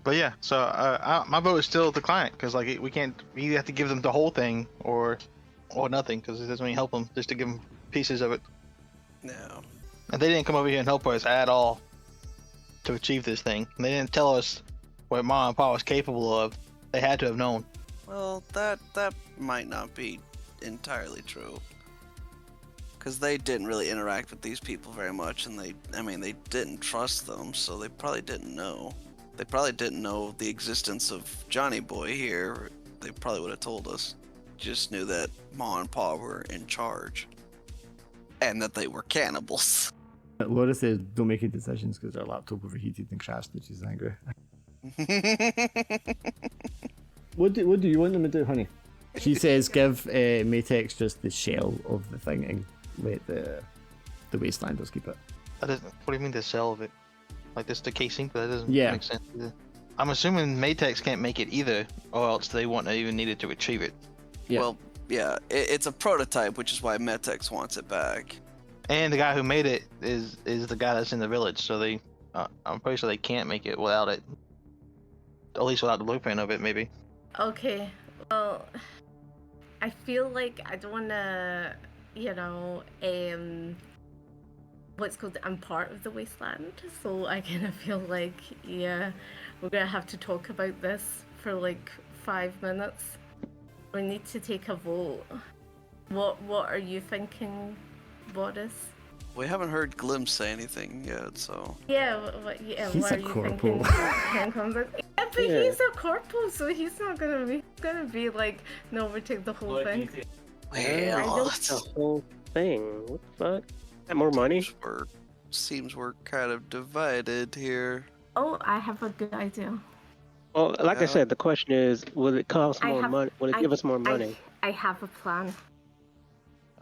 But yeah, so my vote is still the client, because we can't. We either have to give them the whole thing or nothing, because it doesn't really help them just to give them pieces of it. No. And they didn't come over here and help us at all to achieve this thing. And they didn't tell us what Mom and Pa was capable of. They had to have known. Well, that might not be entirely true. Because they didn't really interact with these people very much, and they didn't trust them, so they probably didn't know. They probably didn't know the existence of Johnny Boy here. They probably would have told us. Just knew that Ma and Pa were in charge. And that they were cannibals. Laura says don't make any decisions because their laptop overheated and crashed, which is angry. What do you want them to do, honey? She says give Matex just the shell of the thing and let the Wastelanders keep it. That doesn't. What do you mean the cell of it? Like this, the casing? But that doesn't Yeah. make sense either. I'm assuming Matex can't make it either, or else they wouldn't have even needed to retrieve it. Yeah. Well, yeah, it's a prototype, which is why Metex wants it back. And the guy who made it is the guy that's in the village, so they, I'm pretty sure they can't make it without it. At least without the blueprint of it, maybe. Okay, well, I feel like I don't want to, what's called, I'm part of the Wasteland, so I kind of feel like, yeah, we're going to have to talk about this for 5 minutes. We need to take a vote. What are you thinking, Boris? We haven't heard Glim say anything yet, so... Yeah, He's what a are you corporal. thinking? Yeah, but he's a corporal, so he's not gonna be. He's gonna be like, no, we take the whole thing. Well, The whole thing. What the fuck? Got more money? Seems we're kind of divided here. Oh, I have a good idea. Well, like I Yeah. said, the question is, will it cost I more have- money? Will it give us more money? I have a plan.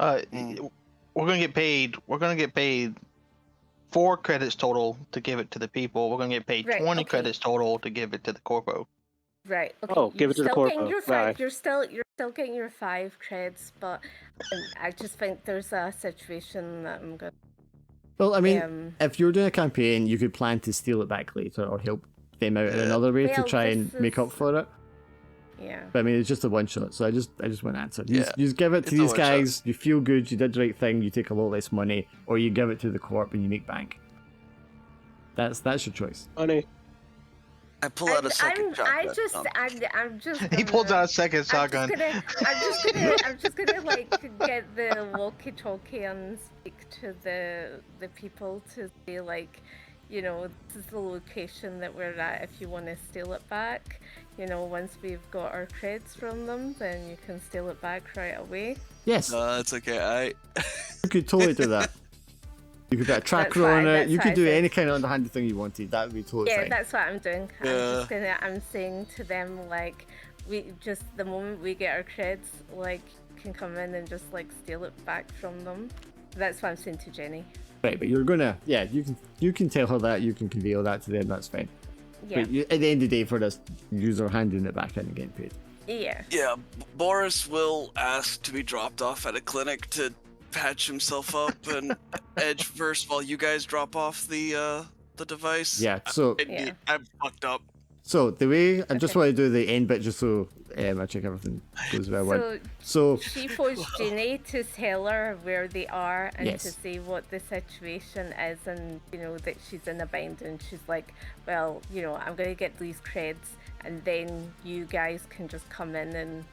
We're gonna get paid. We're gonna get paid 4 credits total to give it to the people. We're gonna get paid Right, 20 okay. credits total to give it to the corpo. Right. Okay. Oh, give it to the you're still getting corpo. your Bye. You're still getting your 5 creds, but I just think there's a situation that I'm gonna. Well, I mean, Um, if you're doing a campaign, you could plan to steal it back later or help them out in Yeah. another way to Well, try and this make up is- for it. Yeah. But I mean, it's just a one shot, so I just want an answer. Yeah, You just give it it's to a these one shot. guys, you feel good, you did the right thing, you take a lot less money, or you give it to the corp and you make bank. That's your choice. Money. I pull out a second shotgun. I'm just. He pulls gonna- out a second shotgun. I'm just gonna get the walkie-talkie and speak to the people to say this is the location that we're at. If you want to steal it back, once we've got our creds from them, then you can steal it back right away. Yes, No, it's okay. you could totally do that. You could put a tracker That's on fine, it, that's you could fine, do so- any kind of underhanded thing you wanted, that would be totally Yeah, fine. that's what I'm doing. Yeah. I'm saying to them we just the moment we get our creds, like, can come in and just like steal it back from them. That's what I'm saying to Jenny. Right, but you're gonna, yeah, you can tell her that, you can convey all that to them, that's fine. Yeah. But at the end of the day, for this user handing it back in and getting paid. Yeah. Yeah, Boris will ask to be dropped off at a clinic to patch himself up, and Edge first while you guys drop off the device. Yeah, so I'm fucked up. So the way I just Okay. want to do the end bit just so I check everything goes well. So So she posed Ginny to tell her where they are and Yes. to say what the situation is, and you know that she's in a bind, and she's like, well, you know, I'm gonna get these creds, and then you guys can just come in and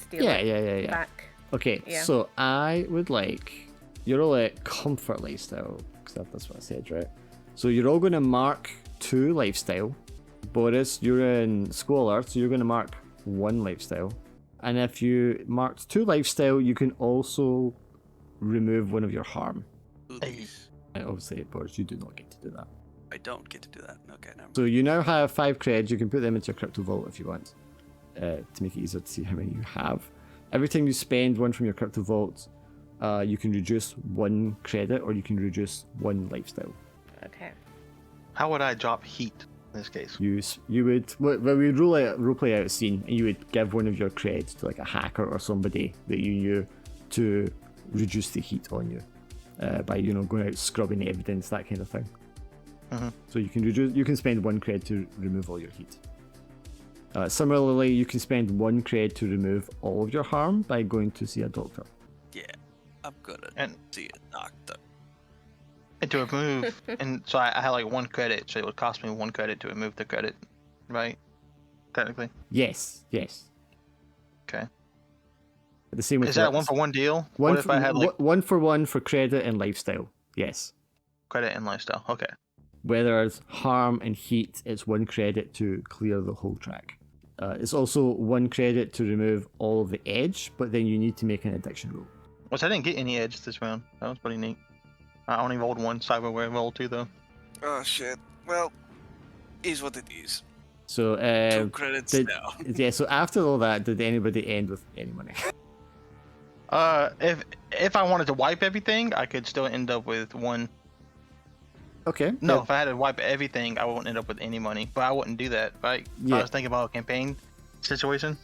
steal it yeah. back. Okay, Yeah. so I would like you're all at comfort lifestyle, because that's what I said, right? So you're all going to mark 2 lifestyle. Boris, you're in scholar, so you're going to mark 1 lifestyle. And if you marked 2 lifestyle, you can also remove 1 of your harm. And obviously, Boris, you do not get to do that. I don't get to do that. Okay, never mind. So you now have 5 creds. You can put them into your crypto vault if you want, to make it easier to see how many you have. Every time you spend 1 from your crypto vault, you can reduce 1 credit, or you can reduce 1 lifestyle. Okay. How would I drop heat in this case? You would well, we roleplay out a scene, and you would give 1 of your creds to like a hacker or somebody that you knew to reduce the heat on you, by going out scrubbing evidence, that kind of thing. So you can spend 1 cred to remove all your heat. Similarly, you can spend 1 cred to remove all of your harm by going to see a doctor. Yeah, I'm gonna And see a doctor. and to remove, and so I had like 1 credit, so it would cost me 1 credit to remove the credit, right? Technically. Yes. Okay. The same with Is that a 1-for-1 deal? One What if I had like 1 for 1 for credit and lifestyle? Yes. credit and lifestyle? Okay. Whereas harm and heat, it's 1 credit to clear the whole track. It's also 1 credit to remove all of the edge, but then you need to make an addiction roll. Which I didn't get any edge this round. That was pretty neat. I only rolled 1 cyberware, rolled 2 though. Oh shit. Well, is what it is. So 2 credits now. yeah. So after all that, did anybody end with any money? If I wanted to wipe everything, I could still end up with 1. Okay. No, yeah. if I had to wipe everything, I wouldn't end up with any money. But I wouldn't do that, right? If I was thinking about a campaign situation,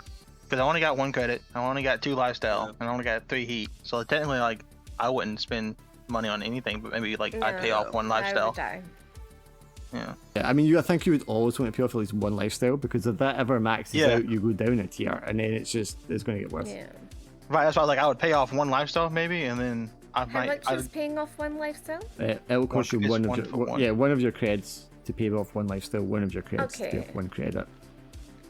because I only got 1 credit, I only got 2 lifestyle, and I only got 3 heat. So technically, like, I wouldn't spend money on anything, but maybe like I'd pay off 1 I lifestyle. would die. Yeah. I mean, I think you would always want to pay off at least 1 lifestyle, because if that ever maxes out, you go down a tier, and then it's going to get worse. Yeah. Right. That's why I would pay off 1 lifestyle maybe, and then I How might. much is paying off 1 lifestyle? It'll cost you It's 1 1 of for your 1. yeah 1 of your creds to pay off 1 lifestyle, 1 of your creds to pay Okay. off 1 credit.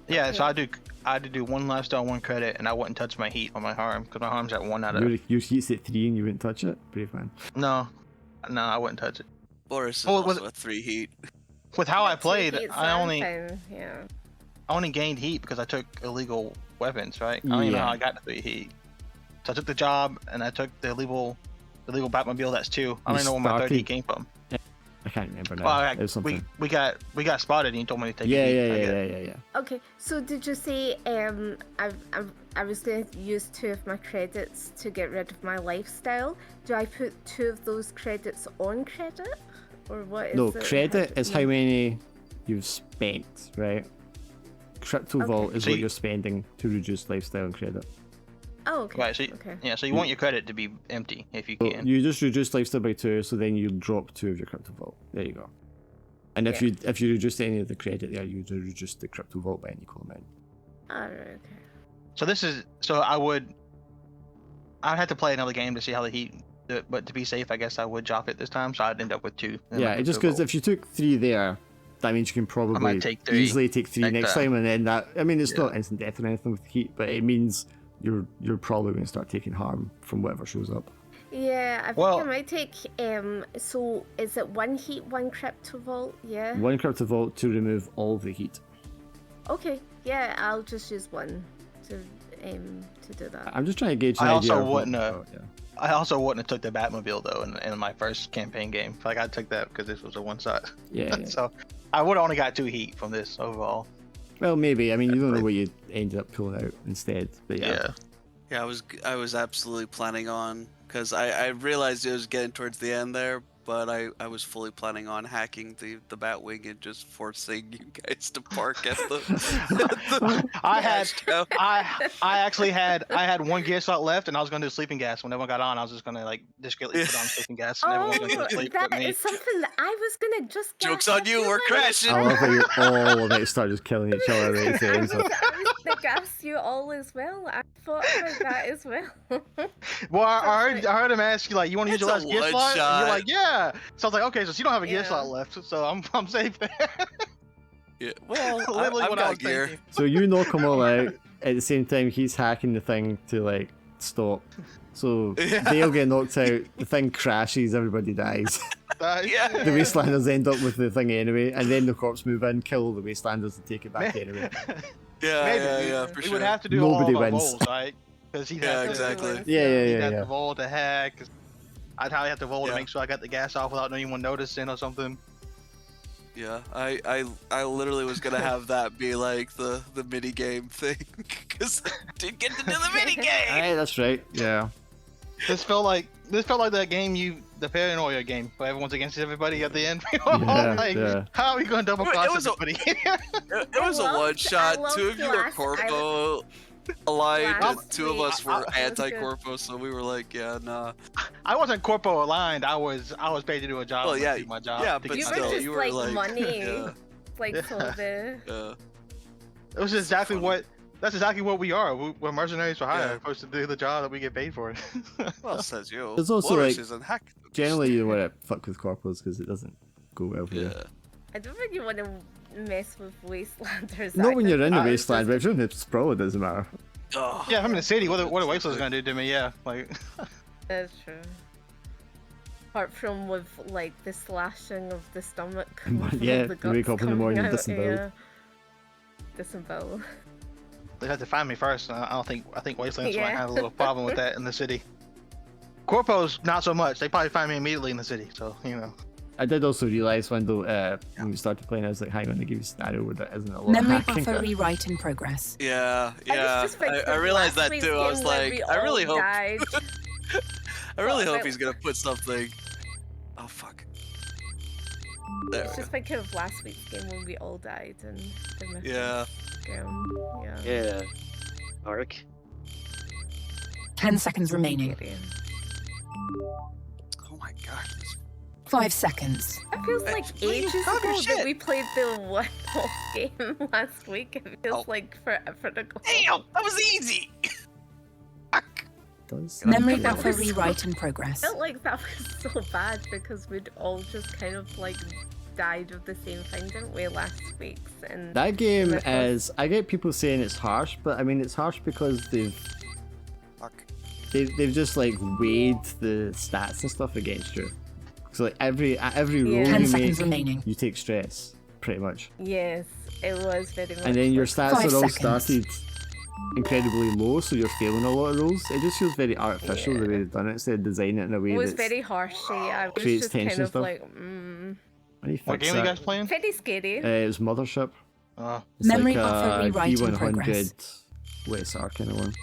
Yeah. So Okay. I had to do 1 lifestyle, 1 credit, and I wouldn't touch my heat or my harm because my harm's at 1 out of. Your heat's at 3 and you wouldn't touch it? Brave man. No, I wouldn't touch it. Boris is Well, was also a 3 heat. With how I Two played, heats, I I'm only fine, yeah. gained heat because I took illegal weapons, right? I don't even know how I got to 3 heat. So I took the job and I took the illegal Batmobile. That's 2. I don't even know where my 3rd heat came from. I can't remember now. Well, It was something. we got spotted and you told me to take Yeah, a heat. yeah. Okay, so did you say I was going to use 2 of my credits to get rid of my lifestyle? Do I put 2 of those credits on credit, or what is No, it? credit is how many you've spent, right? Crypto Vault is So what you- you're spending to reduce lifestyle and credit. Oh, okay. Right. So Okay. so you want your credit to be empty if you So can. you just reduce lifestyle by 2, so then you drop 2 of your crypto vault. There you go. And if Yeah. you reduce any of the credit there, you reduce the crypto vault by an equal amount. Alright, okay. So I'd have to play another game to see how the heat. But to be safe, I guess I would drop it this time, so I'd end up with 2. in my Yeah, just crypto because vault. if you took 3 there, that means you can probably take 3 easily take 3 next next time. time, and then that. I mean, it's Yeah. not instant death or anything with heat, but it means you're probably going to start taking harm from whatever shows up. Yeah, I think Well- I might take, so is it 1 heat, 1 crypto vault? Yeah? 1 crypto vault to remove all the heat. Okay, yeah, I'll just use 1 to do that. I'm just trying to gauge an I idea. also of what- wouldn't, oh, yeah. I also wouldn't have took the Batmobile though in my first campaign game. I took that because this was a 1 shot. Yeah, yeah. So I would have only got 2 heat from this overall. Well, maybe. I mean, you don't know what you ended up pulling out instead. But yeah. Yeah, I was absolutely planning on, because I realized it was getting towards the end there, but I was fully planning on hacking the Batwing and just forcing you guys to park at the. I actually had one gear slot left, and I was gonna do sleeping gas. When everyone got on, I was just gonna like discreetly put on sleeping gas, and everyone was gonna go to sleep but that me. is something that I was gonna just. Joke's on you, we're crashing. I love how you all about to start just killing each other right at the end. So. I was gonna gas you all as well. I thought about that as well. Well, I heard him ask you like, you want to use your last gear slot? And you're like, yeah. So I was like, okay, so you don't have a gear slot left, so I'm safe there. Yeah, well, Literally I've what I got was gear. thinking. So you knock them all out at the same time he's hacking the thing to like stop. So they'll get knocked out, the thing crashes, everybody dies. Yeah. The Wastelanders end up with the thing anyway, and then the corps move in, kill the Wastelanders and take it back anyway. Yeah, for We sure. would have to do Nobody all of our wins. roles, right? Because he'd Yeah, have to, exactly. he'd have Yeah. to roll to hack. I'd probably have to roll Yeah. to make sure I got the gas off without anyone noticing or something. Yeah, I literally was gonna have that be like the mini game thing, because I didn't get to do the mini game. Alright, that's right. Yeah. This felt like that game the paranoia game where everyone's against everybody at the end. Yeah. How are we going to double cross everybody? It was a one shot. Two of you were Corpo aligned, and two of us were anti-Corpo, so we were like, yeah, nah. I wasn't corpo aligned. I was paid to do a job. Well, yeah, do my job. yeah, to but get You my were still, goal. just you were like money. yeah, Like so the. yeah. It was exactly funny. that's exactly what we are. We're mercenaries for hire. Yeah. We're supposed to do the job that we get paid for. Well, says you. There's also, Boris like, isn't hacked. Generally, you don't want to fuck with corpos because it doesn't go well for you. Yeah. I don't think you want to mess with Wastelanders. Not when you're in the I- wasteland, but if you're in the sprawl, it doesn't matter. Oh, Yeah, if I'm in the city, what are Wasteland's gonna do to me? Yeah, like That's true. Apart from with like the slashing of the stomach. with Yeah, the you wake guts up in the morning coming out, disemboweled. yeah. Disemboweled. they have to find me first. I think Wasteland's might Yeah. have a little problem with that in the city. Corpos, not so much. They probably find me immediately in the city. So I did also realise when we started playing, I was like, hang on, they give you a scenario where there isn't a lot Memory of hacking. buffer rewrite in progress. yeah, yeah. just thinking I of realized last that week's too. I was game where like, we I really all hope, died. I really Well, hope he's gonna put something. Oh fuck. There I was we just go. thinking of last week's game when we all died and the Mystecore Yeah. game. Yeah. Yeah. Ark. 10 seconds remaining. Scary. Oh my god. 5 seconds. It feels like please, ages calm your ago shit. that we played the one-off game last week. It feels Oh. like forever ago. Damn, that was easy. Fuck. Does. Memory that buffer was so- rewrite in progress. I felt like that was so bad because we'd all just kind of like died of the same thing, didn't we, last week's? And That game Mystecore- is. I get people saying it's harsh, but I mean it's harsh because Fuck. they've just like weighed the stats and stuff against you. So like at every roll Yeah. 10 you seconds make, remaining. you take stress, pretty much. Yes, it was very much. And then your like- stats 5 are all seconds. started incredibly low, so you're failing a lot of rolls. It just feels very artificial the way they've done it instead of designing it in a way It was that's very harshy. I was creates just tension kind of stuff. like, How do you what fix game are you that? guys playing? very scary. It was Mothership. It's Memory like buffer a rewrite in D100 progress. WSR kind of one.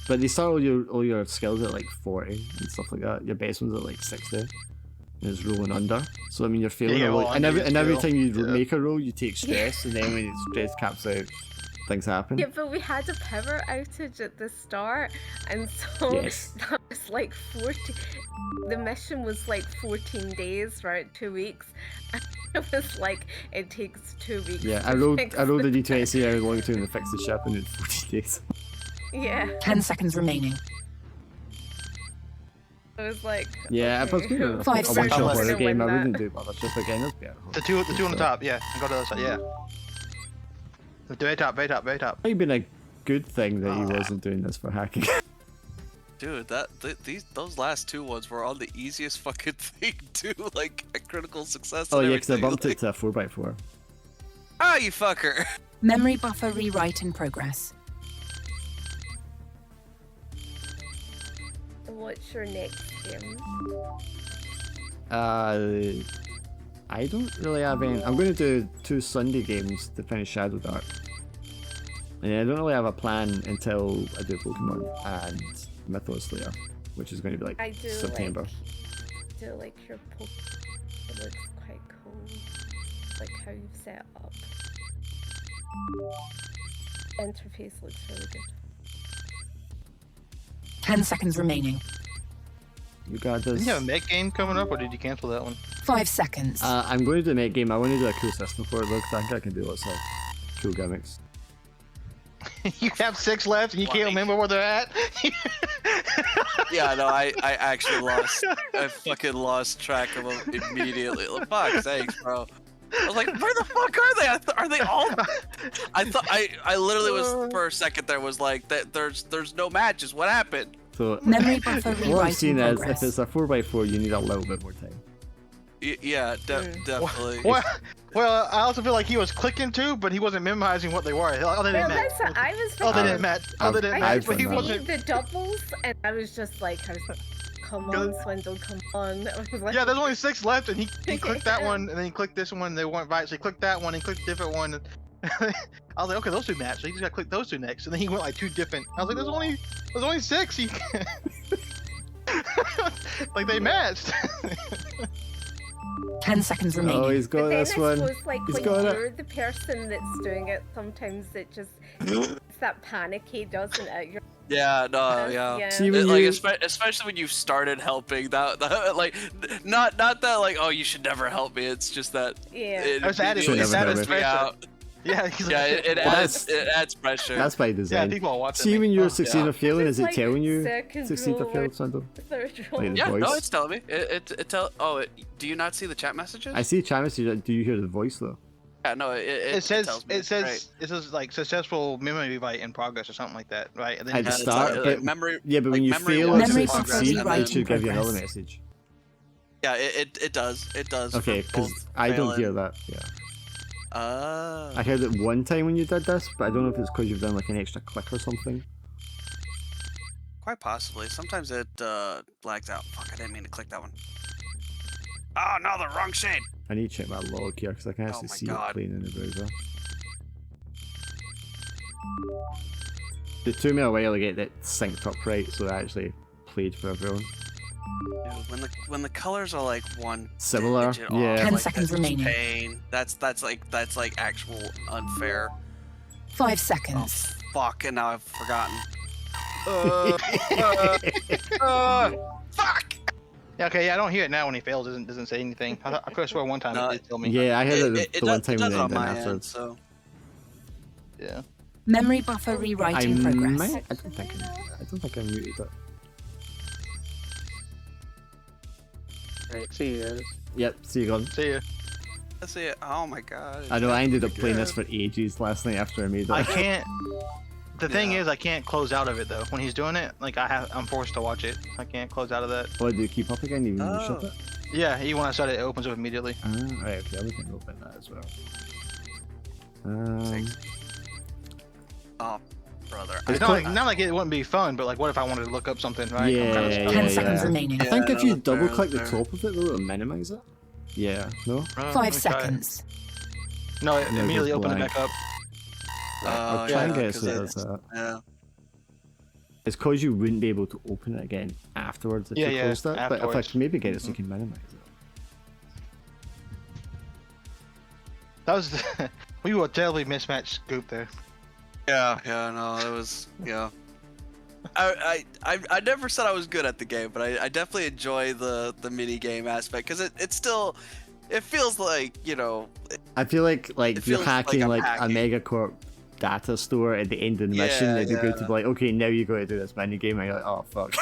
But they start all your skills at like 40 and stuff like that. Your best one's at like 60. And it's rolling under. So I mean you're failing Yeah, a well, lot. And under every you time you fail. Yeah. make a roll you take stress and then when your stress caps out, things happen. Yeah, but we had a power outage at the start, and so Yes. that was like 40. The mission was like 14 days, right? 2 weeks. And it was like it takes 2 weeks. Yeah, to I rolled fix a the- D20 see how long it took to fix the ship and in 40 days. Yeah, 10 seconds remaining. it was like. Yeah, if I was okay, doing a 5 one-shot seconds. horror gonna game, win I that. wouldn't do Mothership again. It'd be a The two on the top, yeah. And go to the other side, yeah. The very top, very top, very top. Might have been a good thing that he wasn't doing this for hacking. Dude, those last two ones were on the easiest fucking thing too, like a critical success. Oh and yeah, because I everything, bumped like, it to a 4x4. Ah, you fucker. Memory buffer rewrite in progress. What's your next game? I I don't really have any. I'm going to do 2 Sunday games to finish Shadow Dark. And I don't really have a plan until I do Pokemon and Mythos Slayer, which is going to be like I do September. like your Pokemon. It looks quite cool. Like how you've set it up. Interface looks really good. 10 seconds remaining. You got this. Didn't you have a mech game coming up, or did you cancel that one? 5 seconds. I'm going to do a mech game. I want to do a cool system for it though, 'cause I think I can do lots of cool gimmicks. You have 6 left, and you can't remember where they're at. Yeah, no, I actually lost. I fucking lost track of them immediately. Fuck sakes, bro. I was like, where the fuck are they? Are they all? I thought I literally was for a second there was like that. There's no matches. What happened? So Memory buffer what I've rewrite seen in is progress. if it's a 4x4, you need a little bit more time. Yeah, definitely. Well, I also feel like he was clicking too, but he wasn't memorizing what they were. Oh, they didn't Well, match. that's what I was Oh, they thinking. didn't match. Oh, they didn't I've match. But he done that. wasn't. The doubles, and I was just like, come on, Swindle, come on. I was like, Yeah, there's only 6 left, and he clicked that one, and then he clicked this one. They weren't right, so he clicked that one, and clicked a different one. I was like, okay, those 2 match. So he just got to click those 2 next, and then he went like 2 different. I was like, there's only 6. Like they matched. 10 seconds remaining. Oh, he's But got then this I one. suppose, like, He's when got it. you're the person that's doing it, sometimes it just it's that panicky, doesn't it? You're Yeah, no, yeah. yeah. See, when Like you- especially when you started helping, that like not that like, oh, you should never help me. It's just that Yeah. it That's added- immediately it's added stressed me pressure. out. Yeah, he's Yeah, like, it adds pressure. That's by yeah, design. people are watching. See, me. when you're Oh. succeeding yeah. or failing, is it Like telling you second succeed or roll fail, or Sandal? third roll. Like the Yeah, no, voice? it's telling me. It tell. Oh, do you not see the chat messages? I see chat message. Do you hear the voice though? Yeah, no, It says tells me. it says Right. it says like successful memory rewrite in progress or something like that, right? And then At you the Yeah, have- it's start, like, but memory. yeah, but like when you memory fail wise or Memory in buffer succeed, progress, rewrite it should in give you another progress. message. Yeah, it does. It does. Okay, for because both I don't fail hear and- that. Yeah, Ah. I heard it one time when you did this, but I don't know if it's because you've done like an extra click or something. Quite possibly. Sometimes it lags out. Fuck, I didn't mean to click that one. Oh no, the wrong shade. I need to check my log here because I can actually my see God. it playing in the browser. It took me a while to get that synced up right, so I actually played for everyone. Dude, when the colors are like one Similar, digit yeah. off, 10 like, seconds that's just remaining. pain. That's like actual unfair. 5 Oh seconds. fuck! And now I've forgotten. Fuck! Yeah, okay, yeah, I don't hear it now when he fails. Doesn't say anything. I could have sworn one time No, it did tell me. Yeah, I heard it the one time it when does they on did my end, afterwards. so Yeah. Memory buffer rewrite in progress. I don't think I muted it. Alright, see you guys. Yep, see you gone. See ya. let's see it. Oh my god. I know I ended up Good. playing this for ages last night after I made it. I can't. The thing Yeah. is, I can't close out of it though. When he's doing it, like I'm forced to watch it. I can't close out of that. Oh, do you keep up again even when you shut Oh. it? Yeah, even when I start it, it opens up immediately. Ah, right, okay, we can open that as well. Six. Oh, brother. It's It's not quite- like, not like it wouldn't be fun, but like, what if I wanted to look up something, right? I'm Yeah, kinda stuck. 10 yeah, seconds yeah. remaining. I think Yeah, if you that's fair, double click the that's fair. top of it, will it minimize it? Yeah, no? Oh, let 5 me try it. seconds. No, it No, it immediately goes opened it blank. back up. I'll try and yeah, get it 'cause so it it's- does that. Yeah. It's because you wouldn't be able to open it again afterwards if Yeah, you yeah, closed it, but if I afterwards. can maybe get it so you can minimize it. That was we were a terribly mismatched group there. Yeah, no, it was, yeah. I never said I was good at the game, but I definitely enjoy the mini game aspect because it still, it feels like, you know, I feel like It you're feels like hacking I'm like hacking. a Megacorp data store at the end of the mission. Yeah, It'd be good to yeah. be like, okay, now you got to do this mini game. And you're like, oh fuck.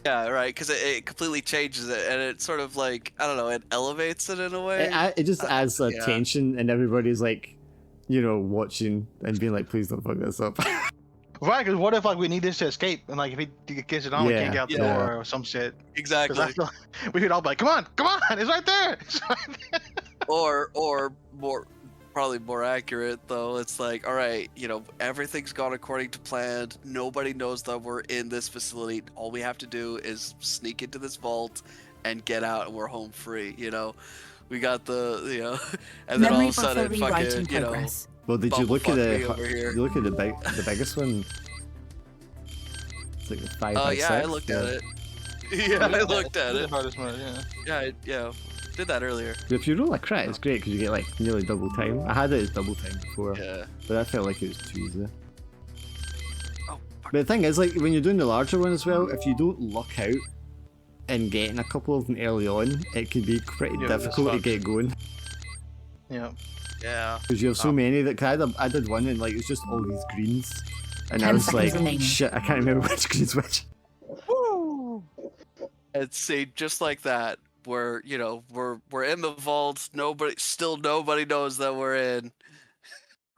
yeah, right, because it completely changes it and it sort of like, I don't know, it elevates it in a way. It just adds a yeah. tension, and everybody's like, you know, watching and being like, please don't fuck this up. Right, because what if like we need this to escape, and like if he gets it on, we Yeah, can't get out the yeah. door or some shit. 'Cause Exactly. I feel we could all be like, come on, it's right there. It's right there. Or more, probably more accurate though, it's like, all right, you know, everything's gone according to plan. Nobody knows that we're in this facility. All we have to do is sneak into this vault and get out, and we're home free. You know, We got the and then all Memory of a buffer sudden, rewrite in fucking, progress. Well, did you look at Bumblefuck me the over here. you look at the biggest one? It's like the 5x6. Yeah, I looked at it. Yeah, I looked at The it. hardest mode, yeah. Yeah, did that earlier. But if you roll a crit, it's great because you get like nearly double time. I had it as double time before, Yeah. but I felt like it was too easy. Oh, fuck. But the thing is, like when you're doing the larger one as well, if you don't luck out and getting a couple of them early on, it can be pretty Yeah, that's difficult to fucked. get going Yeah. Yeah. because you have so many that. Cause I did one and like it's just all these greens, and I 10 was seconds like, remaining. shit, I can't remember which green's which. And see, just like that, we're in the vault. Nobody knows that we're in.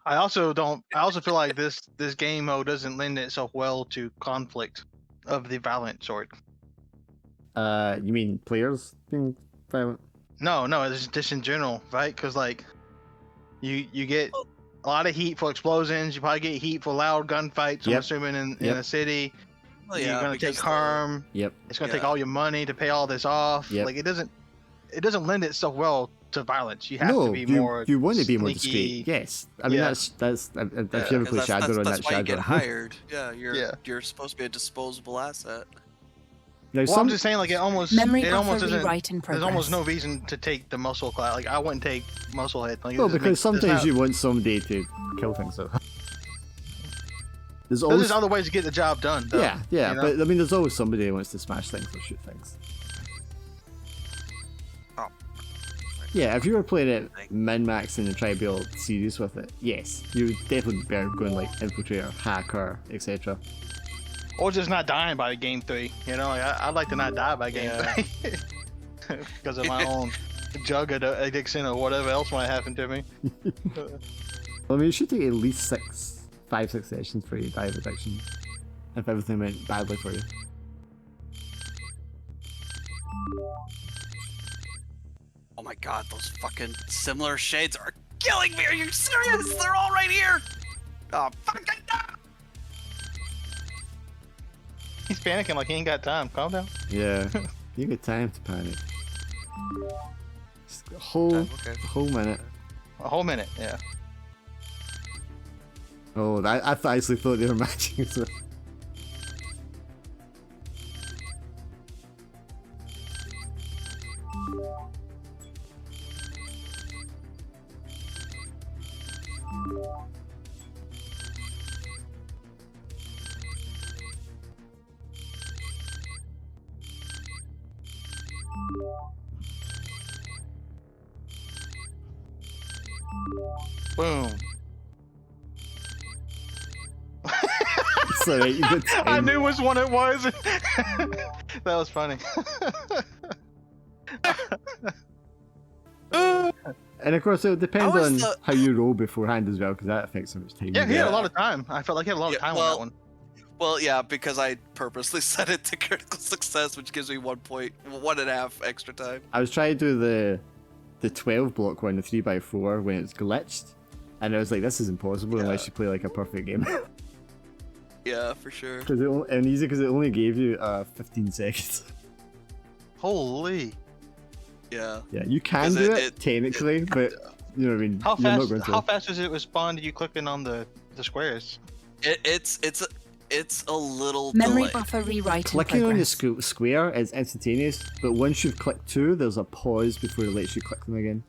I also feel like this game mode doesn't lend itself well to conflict of the violent sort. You mean players being violent? No, it's just in general, right? Because like, you get a lot of heat for explosions. You probably get heat for loud gunfights. I'm Yep. assuming in Yep. a city. Well, You're gonna take because harm. Yep. It's gonna take Yeah. all your money to pay all this off. Yep. Like it doesn't lend itself well to violence. You have No, to be you, more. you want to be more sneaky. discreet. Yes, I mean Yeah. that's if you ever Because play Shadowrun, that's that's why you get Shadowrun. hired. Yeah, Yeah. you're supposed to be a disposable asset. Now, Well, I'm just saying, like it almost Memory doesn't. rewrite in There's almost no progress. reason to take the muscle class. Like I wouldn't take muscle head. Like, well, it doesn't because make- sometimes does not- you want somebody to kill things. So there's There's always other ways to get the job done. Though, yeah, you know? but I mean, there's always somebody who wants to smash things or shoot things. Oh. Yeah, if you were playing it min-maxing and trying to be all serious with it, yes, you would definitely be going like infiltrator, hacker, etc. Or just not dying by game 3. You know, like, I'd like to not die by game Yeah. 3 because of my own drug addiction or whatever else might happen to me. I mean, it should take at least 5-6 sessions for you to die of addiction if everything went badly for you. Oh my god, those fucking similar shades are killing me. Are you serious? They're all right here. Oh fucking no. He's panicking like he ain't got time. Calm down. Yeah, you get time to panic. Just a whole minute. A whole minute, yeah. Oh, I actually thought they were matching as well. Boom. Sorry, you got time. I knew which one it was. That was funny. And of course, it would depend How is on the- how you roll beforehand as well, because that affects how much time Yeah, you he get. had a lot of time. I felt like he had a lot of Yeah, time well- on that one. Well, yeah, because I purposely set it to critical success, which gives me 1.5 extra time. I was trying to do the 12 block one, the 3x4, when it's glitched, and I was like, this is impossible unless you play like a perfect game. Yeah, for sure. And easy because it only gave you 15 seconds. Holy. Yeah. Yeah, you can 'Cause do it- it technically, but you know what I mean. How You're not fast? going to. How fast does it respond to you clicking on the squares? It's a little Memory delayed. buffer rewrite in Clicking on the progress. square is instantaneous, but once you've clicked 2, there's a pause before it lets you click them again.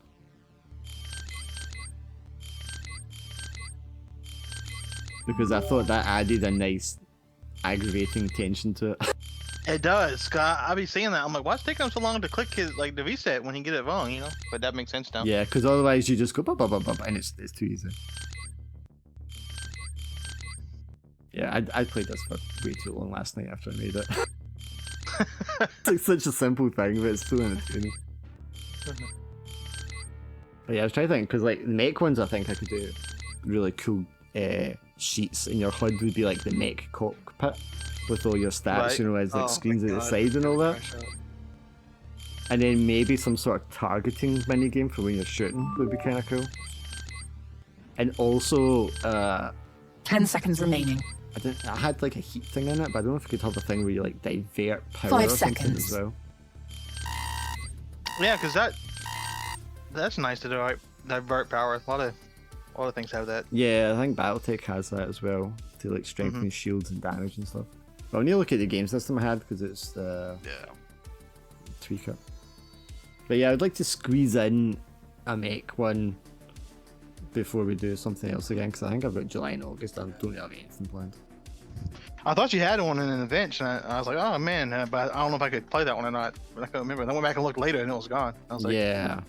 Because I thought that added a nice aggravating tension to it. It does. 'Cause I be seeing that. I'm like, why is it taking him so long to click his the reset when he get it wrong? You know. But that makes sense now. Yeah, because otherwise you just go bop, bop, bop, bop, and it's too easy. Yeah, I played this for way too long last night after I made it. It's like such a simple thing, but it's so entertaining. But yeah, I was trying to think, because like the mech ones, I think I could do really cool sheets, and your HUD would be like the mech cockpit with all your stats, Right. you know, as like Oh my screens at the God. side and all that. Crash out. And then maybe some sort of targeting minigame for when you're shooting would be kind of cool. And also, 10 seconds remaining. I had like a heat thing in it, but I don't know if you could have a thing where you like divert power 5 or something seconds. as well. Yeah, because That's nice to divert power. A lot of things have that. Yeah, I think BattleTech has that as well to like strengthen your shields and damage and stuff. But I need to look at the game system I had because it's the tweak it. But yeah, I'd like to squeeze in a mech one before we do something else again because I think I've got July and August. I don't really have anything planned. I thought you had one in an event, and I was like, oh man, but I don't know if I could play that one or not. But I couldn't remember. And I went back and looked later, and it was gone. I was like, yeah.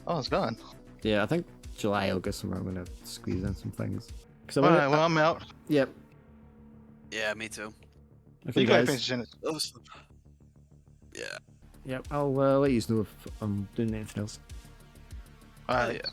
Oh, it's gone. Yeah, I think July, August, somewhere I'm gonna squeeze in some things. All right, well, I'm out. Yep. Yeah, me too. Okay, You gotta guys. finish it. Awesome. Yeah. Yep, I'll let you know if I'm doing anything else. All right. Yeah.